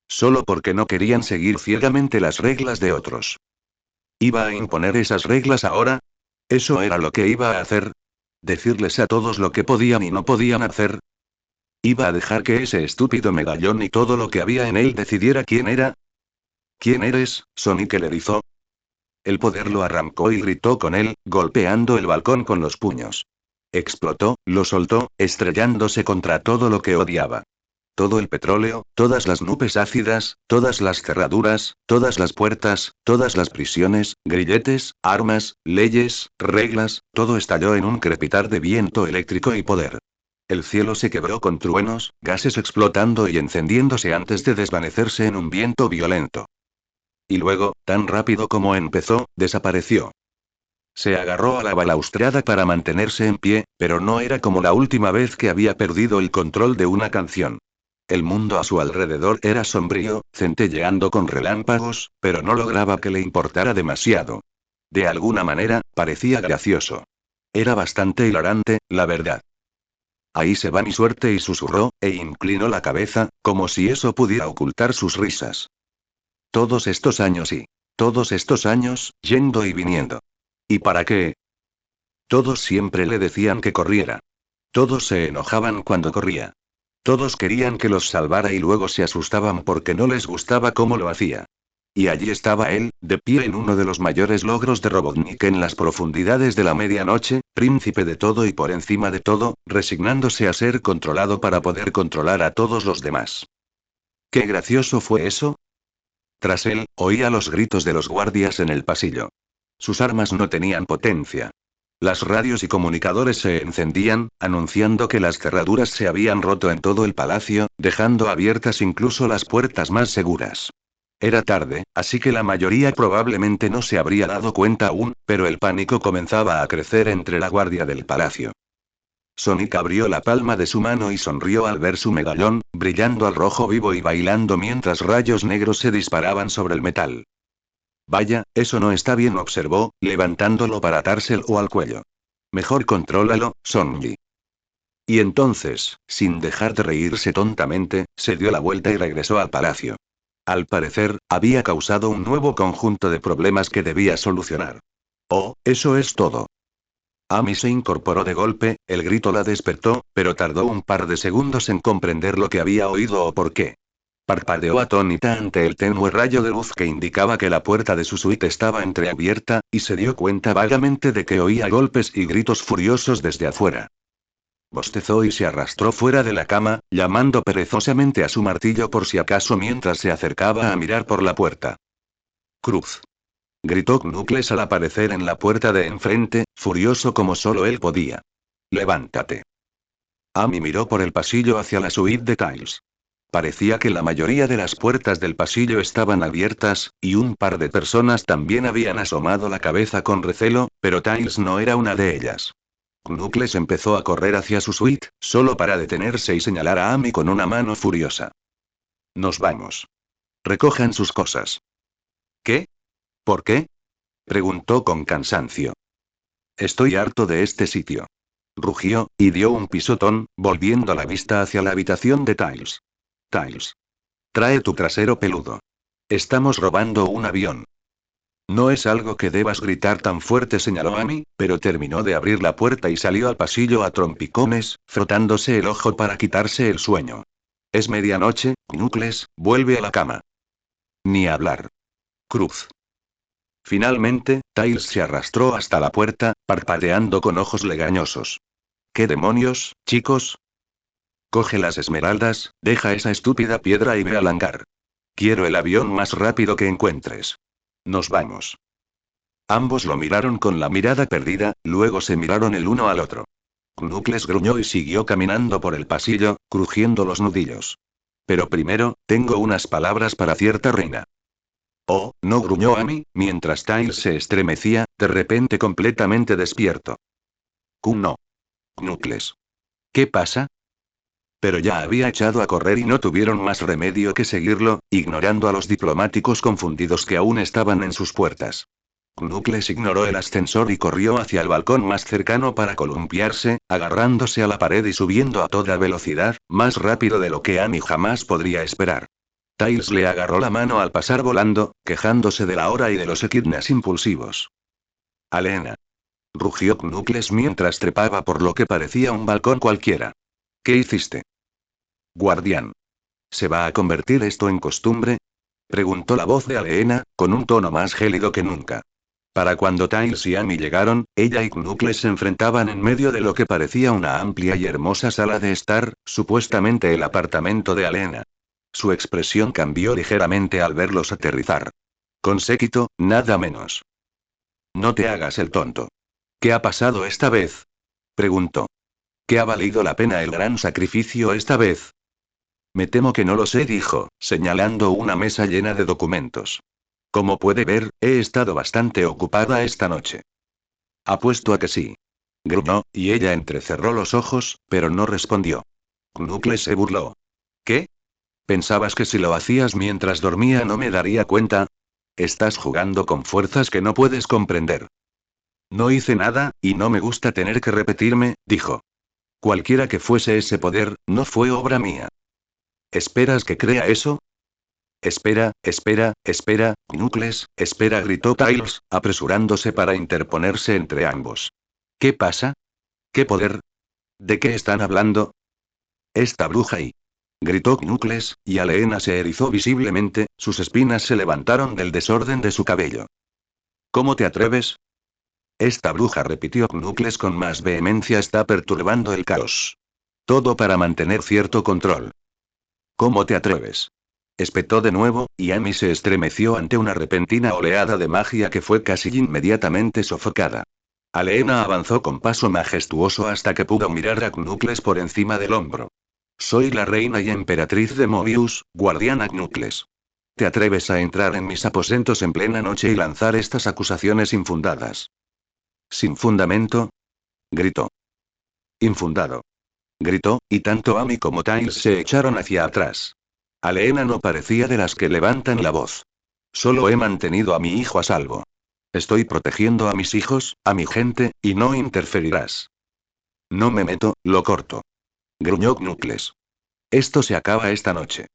[SPEAKER 1] Solo porque no querían seguir ciegamente las reglas de otros. ¿Iba a imponer esas reglas ahora? ¿Eso era lo que iba a hacer? ¿Decirles a todos lo que podían y no podían hacer? ¿Iba a dejar que ese estúpido medallón y todo lo que había en él decidiera quién era? ¿Quién eres, Sonic el erizo? El poder lo arrancó y gritó con él, golpeando el balcón con los puños. Explotó, lo soltó, estrellándose contra todo lo que odiaba. Todo el petróleo, todas las nubes ácidas, todas las cerraduras, todas las puertas, todas las prisiones, grilletes, armas, leyes, reglas, todo estalló en un crepitar de viento eléctrico y poder. El cielo se quebró con truenos, gases explotando y encendiéndose antes de desvanecerse en un viento violento. Y luego, tan rápido como empezó, desapareció. Se agarró a la balaustrada para mantenerse en pie, pero no era como la última vez que había perdido el control de una canción. El mundo a su alrededor era sombrío, centelleando con relámpagos, pero no lograba que le importara demasiado. De alguna manera, parecía gracioso. Era bastante hilarante, la verdad. Ahí se va mi suerte, y susurró, e inclinó la cabeza, como si eso pudiera ocultar sus risas. Todos estos años y... Todos estos años, yendo y viniendo. ¿Y para qué? Todos siempre le decían que corriera. Todos se enojaban cuando corría. Todos querían que los salvara y luego se asustaban porque no les gustaba cómo lo hacía. Y allí estaba él, de pie en uno de los mayores logros de Robotnik en las profundidades de la medianoche, príncipe de todo y por encima de todo, resignándose a ser controlado para poder controlar a todos los demás. ¿Qué gracioso fue eso? Tras él, oía los gritos de los guardias en el pasillo. Sus armas no tenían potencia. Las radios y comunicadores se encendían, anunciando que las cerraduras se habían roto en todo el palacio, dejando abiertas incluso las puertas más seguras. Era tarde, así que la mayoría probablemente no se habría dado cuenta aún, pero el pánico comenzaba a crecer entre la guardia del palacio. Sonic abrió la palma de su mano y sonrió al ver su medallón, brillando al rojo vivo y bailando mientras rayos negros se disparaban sobre el metal. Vaya, eso no está bien, observó, levantándolo para atárselo al cuello. Mejor contrólalo, Sonji. Y entonces, sin dejar de reírse tontamente, se dio la vuelta y regresó al palacio. Al parecer, había causado un nuevo conjunto de problemas que debía solucionar. Oh, eso es todo. Amy se incorporó de golpe, el grito la despertó, pero tardó un par de segundos en comprender lo que había oído o por qué. Parpadeó atónita ante el tenue rayo de luz que indicaba que la puerta de su suite estaba entreabierta, y se dio cuenta vagamente de que oía golpes y gritos furiosos desde afuera. Bostezó y se arrastró fuera de la cama, llamando perezosamente a su martillo por si acaso mientras se acercaba a mirar por la puerta. Cruz. Gritó Knuckles al aparecer en la puerta de enfrente, furioso como solo él podía. Levántate. Amy miró por el pasillo hacia la suite de Tails. Parecía que la mayoría de las puertas del pasillo estaban abiertas, y un par de personas también habían asomado la cabeza con recelo, pero Tails no era una de ellas. Knuckles empezó a correr hacia su suite, solo para detenerse y señalar a Amy con una mano furiosa. Nos vamos. Recojan sus cosas. ¿Qué? ¿Por qué? Preguntó con cansancio. Estoy harto de este sitio. Rugió, y dio un pisotón, volviendo la vista hacia la habitación de Tails. Tails. Trae tu trasero peludo. Estamos robando un avión. No es algo que debas gritar tan fuerte, señaló Amy, pero terminó de abrir la puerta y salió al pasillo a trompicones, frotándose el ojo para quitarse el sueño. Es medianoche, Knuckles, vuelve a la cama. Ni hablar. Cruz. Finalmente, Tails se arrastró hasta la puerta, parpadeando con ojos legañosos. ¿Qué demonios, chicos? Coge las esmeraldas, deja esa estúpida piedra y ve al hangar. Quiero el avión más rápido que encuentres. Nos vamos. Ambos lo miraron con la mirada perdida, luego se miraron el uno al otro. Knuckles gruñó y siguió caminando por el pasillo, crujiendo los nudillos. Pero primero, tengo unas palabras para cierta reina. Oh, no, gruñó Amy, mientras Tails se estremecía, de repente completamente despierto. No. Knuckles. ¿Qué pasa? Pero ya había echado a correr y no tuvieron más remedio que seguirlo, ignorando a los diplomáticos confundidos que aún estaban en sus puertas. Knuckles ignoró el ascensor y corrió hacia el balcón más cercano para columpiarse, agarrándose a la pared y subiendo a toda velocidad, más rápido de lo que Amy jamás podría esperar. Tails le agarró la mano al pasar volando, quejándose de la hora y de los equidnas impulsivos. Alena. Rugió Knuckles mientras trepaba por lo que parecía un balcón cualquiera. ¿Qué hiciste? Guardián. ¿Se va a convertir esto en costumbre? Preguntó la voz de Alena, con un tono más gélido que nunca. Para cuando Tails y Amy llegaron, ella y Knuckles se enfrentaban en medio de lo que parecía una amplia y hermosa sala de estar, supuestamente el apartamento de Alena. Su expresión cambió ligeramente al verlos aterrizar. Con séquito, nada menos. No te hagas el tonto. ¿Qué ha pasado esta vez? Preguntó. ¿Qué ha valido la pena el gran sacrificio esta vez? Me temo que no lo sé, dijo, señalando una mesa llena de documentos. Como puede ver, he estado bastante ocupada esta noche. Apuesto a que sí. Gruñó, y ella entrecerró los ojos, pero no respondió. Knuckles se burló. ¿Qué? ¿Pensabas que si lo hacías mientras dormía no me daría cuenta? Estás jugando con fuerzas que no puedes comprender. No hice nada, y no me gusta tener que repetirme, dijo. Cualquiera que fuese ese poder, no fue obra mía. ¿Esperas que crea eso? Espera, Knuckles, espera, gritó Tails, apresurándose para interponerse entre ambos. ¿Qué pasa? ¿Qué poder? ¿De qué están hablando? Esta bruja y... Gritó Knuckles, y Alena se erizó visiblemente, sus espinas se levantaron del desorden de su cabello. ¿Cómo te atreves? Esta bruja, repitió Knuckles con más vehemencia, está perturbando el caos. Todo para mantener cierto control. ¿Cómo te atreves? Espetó de nuevo, y Amy se estremeció ante una repentina oleada de magia que fue casi inmediatamente sofocada. Alena avanzó con paso majestuoso hasta que pudo mirar a Knuckles por encima del hombro. Soy la reina y emperatriz de Mobius, guardiana Knuckles. ¿Te atreves a entrar en mis aposentos en plena noche y lanzar estas acusaciones infundadas? ¿Sin fundamento? Gritó. Infundado. Gritó, y tanto Amy como Tails se echaron hacia atrás. Alena no parecía de las que levantan la voz. Solo he mantenido a mi hijo a salvo. Estoy protegiendo a mis hijos, a mi gente, y no interferirás. No me meto, lo corto. Gruñó Knuckles. Esto se acaba esta noche.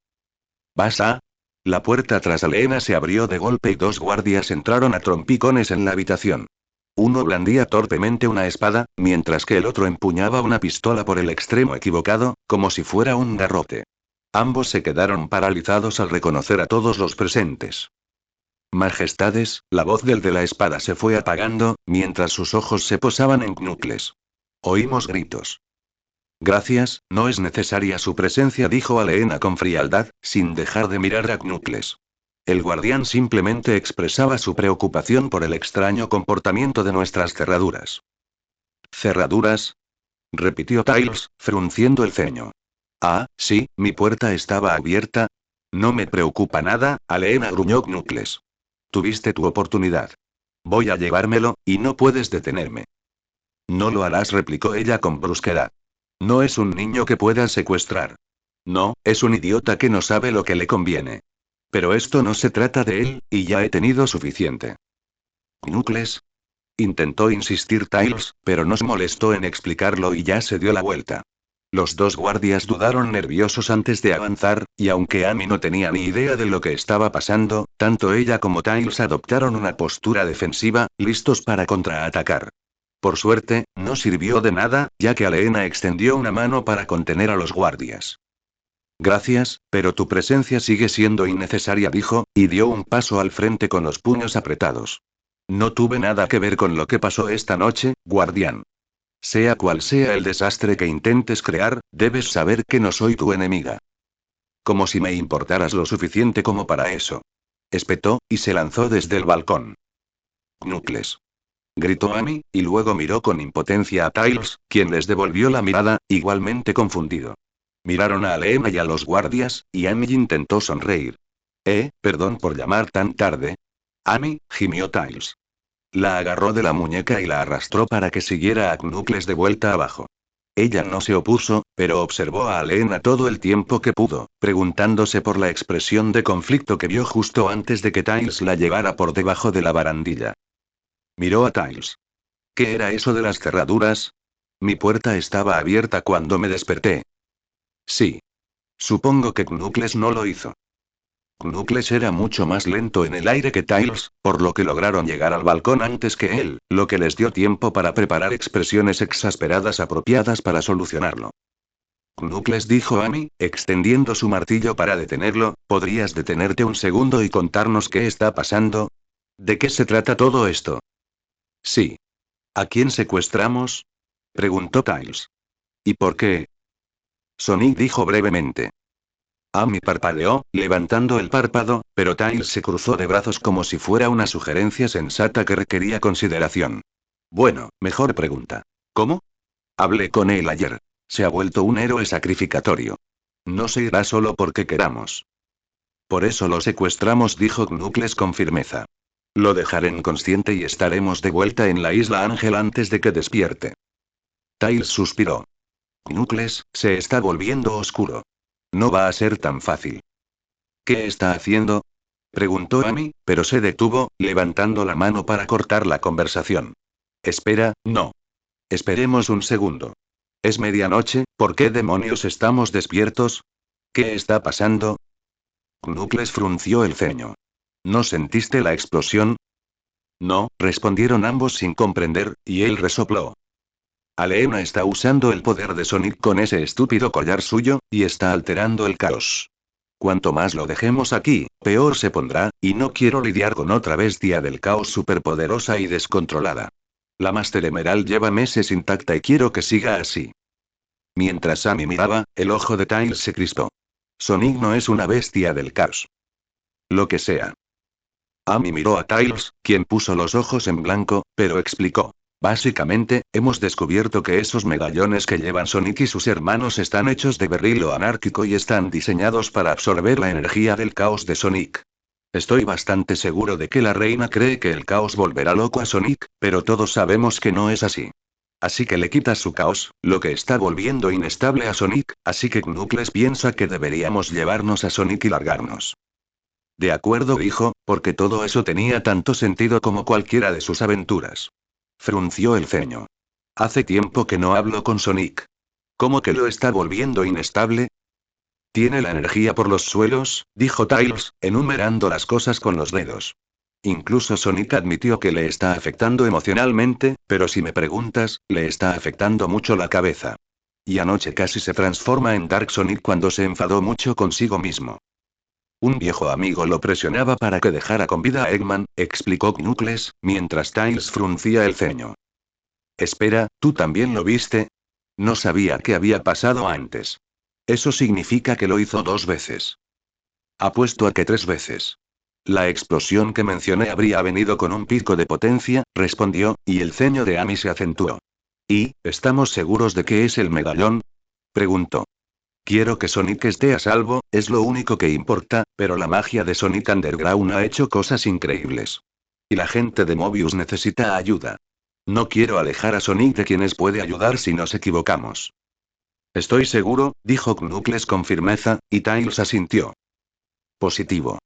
[SPEAKER 1] ¿Vas a? La puerta tras Alena se abrió de golpe y dos guardias entraron a trompicones en la habitación. Uno blandía torpemente una espada, mientras que el otro empuñaba una pistola por el extremo equivocado, como si fuera un garrote. Ambos se quedaron paralizados al reconocer a todos los presentes. Majestades, la voz del de la espada se fue apagando, mientras sus ojos se posaban en Knuckles. Oímos gritos. Gracias, no es necesaria su presencia, dijo Alena con frialdad, sin dejar de mirar a Knuckles. El guardián simplemente expresaba su preocupación por el extraño comportamiento de nuestras cerraduras. ¿Cerraduras? Repitió Tails, frunciendo el ceño. Ah, sí, mi puerta estaba abierta. No me preocupa nada, Alena, gruñó Knuckles. Tuviste tu oportunidad. Voy a llevármelo, y no puedes detenerme. No lo harás, replicó ella con brusquedad. No es un niño que puedas secuestrar. No, es un idiota que no sabe lo que le conviene. Pero esto no se trata de él, y ya he tenido suficiente. Knuckles. Intentó insistir Tails, pero no se molestó en explicarlo y ya se dio la vuelta. Los dos guardias dudaron nerviosos antes de avanzar, y aunque Amy no tenía ni idea de lo que estaba pasando, tanto ella como Tails adoptaron una postura defensiva, listos para contraatacar. Por suerte, no sirvió de nada, ya que Alena extendió una mano para contener a los guardias. Gracias, pero tu presencia sigue siendo innecesaria, dijo, y dio un paso al frente con los puños apretados. No tuve nada que ver con lo que pasó esta noche, guardián. Sea cual sea el desastre que intentes crear, debes saber que no soy tu enemiga. Como si me importaras lo suficiente como para eso. Espetó, y se lanzó desde el balcón. Knuckles. Gritó Amy, y luego miró con impotencia a Tails, quien les devolvió la mirada, igualmente confundido. Miraron a Alena y a los guardias, y Amy intentó sonreír. Perdón por llamar tan tarde. Amy, gimió Tails. La agarró de la muñeca y la arrastró para que siguiera a Knuckles de vuelta abajo. Ella no se opuso, pero observó a Alena todo el tiempo que pudo, preguntándose por la expresión de conflicto que vio justo antes de que Tails la llevara por debajo de la barandilla. Miró a Tails. ¿Qué era eso de las cerraduras? Mi puerta estaba abierta cuando me desperté. Sí. Supongo que Knuckles no lo hizo. Knuckles era mucho más lento en el aire que Tails, por lo que lograron llegar al balcón antes que él, lo que les dio tiempo para preparar expresiones exasperadas apropiadas para solucionarlo. Knuckles, dijo Amy, extendiendo su martillo para detenerlo, ¿podrías detenerte un segundo y contarnos qué está pasando? ¿De qué se trata todo esto? Sí. ¿A quién secuestramos? Preguntó Tails. ¿Y por qué? Sonic dijo brevemente. Amy parpadeó, levantando el párpado, pero Tails se cruzó de brazos como si fuera una sugerencia sensata que requería consideración. Bueno, mejor pregunta. ¿Cómo? Hablé con él ayer. Se ha vuelto un héroe sacrificatorio. No se irá solo porque queramos. Por eso lo secuestramos, dijo Knuckles con firmeza. Lo dejaré inconsciente y estaremos de vuelta en la isla Ángel antes de que despierte. Tails suspiró. Knuckles, se está volviendo oscuro. No va a ser tan fácil. ¿Qué está haciendo? Preguntó Amy, pero se detuvo, levantando la mano para cortar la conversación. Espera, no. Esperemos un segundo. Es medianoche, ¿por qué demonios estamos despiertos? ¿Qué está pasando? Knuckles frunció el ceño. ¿No sentiste la explosión? No, respondieron ambos sin comprender, y él resopló. Alena está usando el poder de Sonic con ese estúpido collar suyo, y está alterando el caos. Cuanto más lo dejemos aquí, peor se pondrá, y no quiero lidiar con otra bestia del caos superpoderosa y descontrolada. La Master Emerald lleva meses intacta y quiero que siga así. Mientras Amy miraba, el ojo de Tails se crispó. Sonic no es una bestia del caos. Lo que sea. Amy miró a Tails, quien puso los ojos en blanco, pero explicó. Básicamente, hemos descubierto que esos medallones que llevan Sonic y sus hermanos están hechos de berrilo anárquico y están diseñados para absorber la energía del caos de Sonic. Estoy bastante seguro de que la reina cree que el caos volverá loco a Sonic, pero todos sabemos que no es así. Así que le quitas su caos, lo que está volviendo inestable a Sonic, así que Knuckles piensa que deberíamos llevarnos a Sonic y largarnos. De acuerdo, dijo, porque todo eso tenía tanto sentido como cualquiera de sus aventuras. Frunció el ceño. Hace tiempo que no hablo con Sonic. ¿Cómo que lo está volviendo inestable? Tiene la energía por los suelos, dijo Tails, enumerando las cosas con los dedos. Incluso Sonic admitió que le está afectando emocionalmente, pero si me preguntas, le está afectando mucho la cabeza. Y anoche casi se transforma en Dark Sonic cuando se enfadó mucho consigo mismo. Un viejo amigo lo presionaba para que dejara con vida a Eggman, explicó Knuckles, mientras Tails fruncía el ceño. Espera, ¿tú también lo viste? No sabía qué había pasado antes. Eso significa que lo hizo 2 veces. Apuesto a que 3 veces. La explosión que mencioné habría venido con un pico de potencia, respondió, y el ceño de Amy se acentuó. ¿Y, estamos seguros de que es el medallón? Preguntó. Quiero que Sonic esté a salvo, es lo único que importa, pero la magia de Sonic Underground ha hecho cosas increíbles. Y la gente de Mobius necesita ayuda. No quiero alejar a Sonic de quienes puede ayudar si nos equivocamos. Estoy seguro, dijo Knuckles con firmeza, y Tails asintió. Positivo.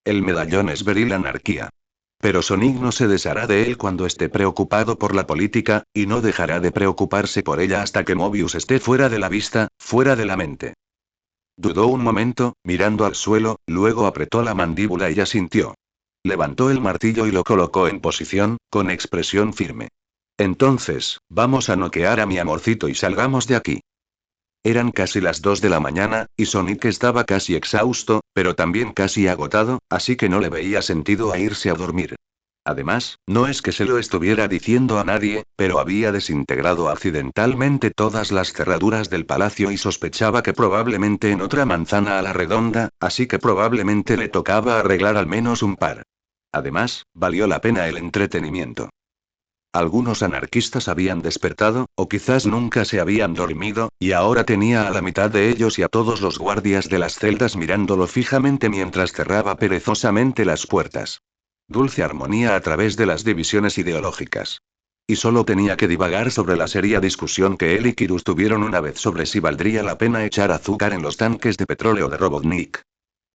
[SPEAKER 1] El medallón es Beril Anarquía. Pero Sonic no se deshará de él cuando esté preocupado por la política, y no dejará de preocuparse por ella hasta que Mobius esté fuera de la vista, fuera de la mente. Dudó un momento, mirando al suelo, luego apretó la mandíbula y asintió. Levantó el martillo y lo colocó en posición, con expresión firme. Entonces, vamos a noquear a mi amorcito y salgamos de aquí. Eran casi las 2 de la mañana, y Sonic estaba casi exhausto, pero también casi agotado, así que no le veía sentido a irse a dormir. Además, no es que se lo estuviera diciendo a nadie, pero había desintegrado accidentalmente todas las cerraduras del palacio y sospechaba que probablemente en otra manzana a la redonda, así que probablemente le tocaba arreglar al menos un par. Además, valió la pena el entretenimiento. Algunos anarquistas habían despertado, o quizás nunca se habían dormido, y ahora tenía a la mitad de ellos y a todos los guardias de las celdas mirándolo fijamente mientras cerraba perezosamente las puertas. Dulce armonía a través de las divisiones ideológicas. Y solo tenía que divagar sobre la seria discusión que él y Kirus tuvieron una vez sobre si valdría la pena echar azúcar en los tanques de petróleo de Robotnik.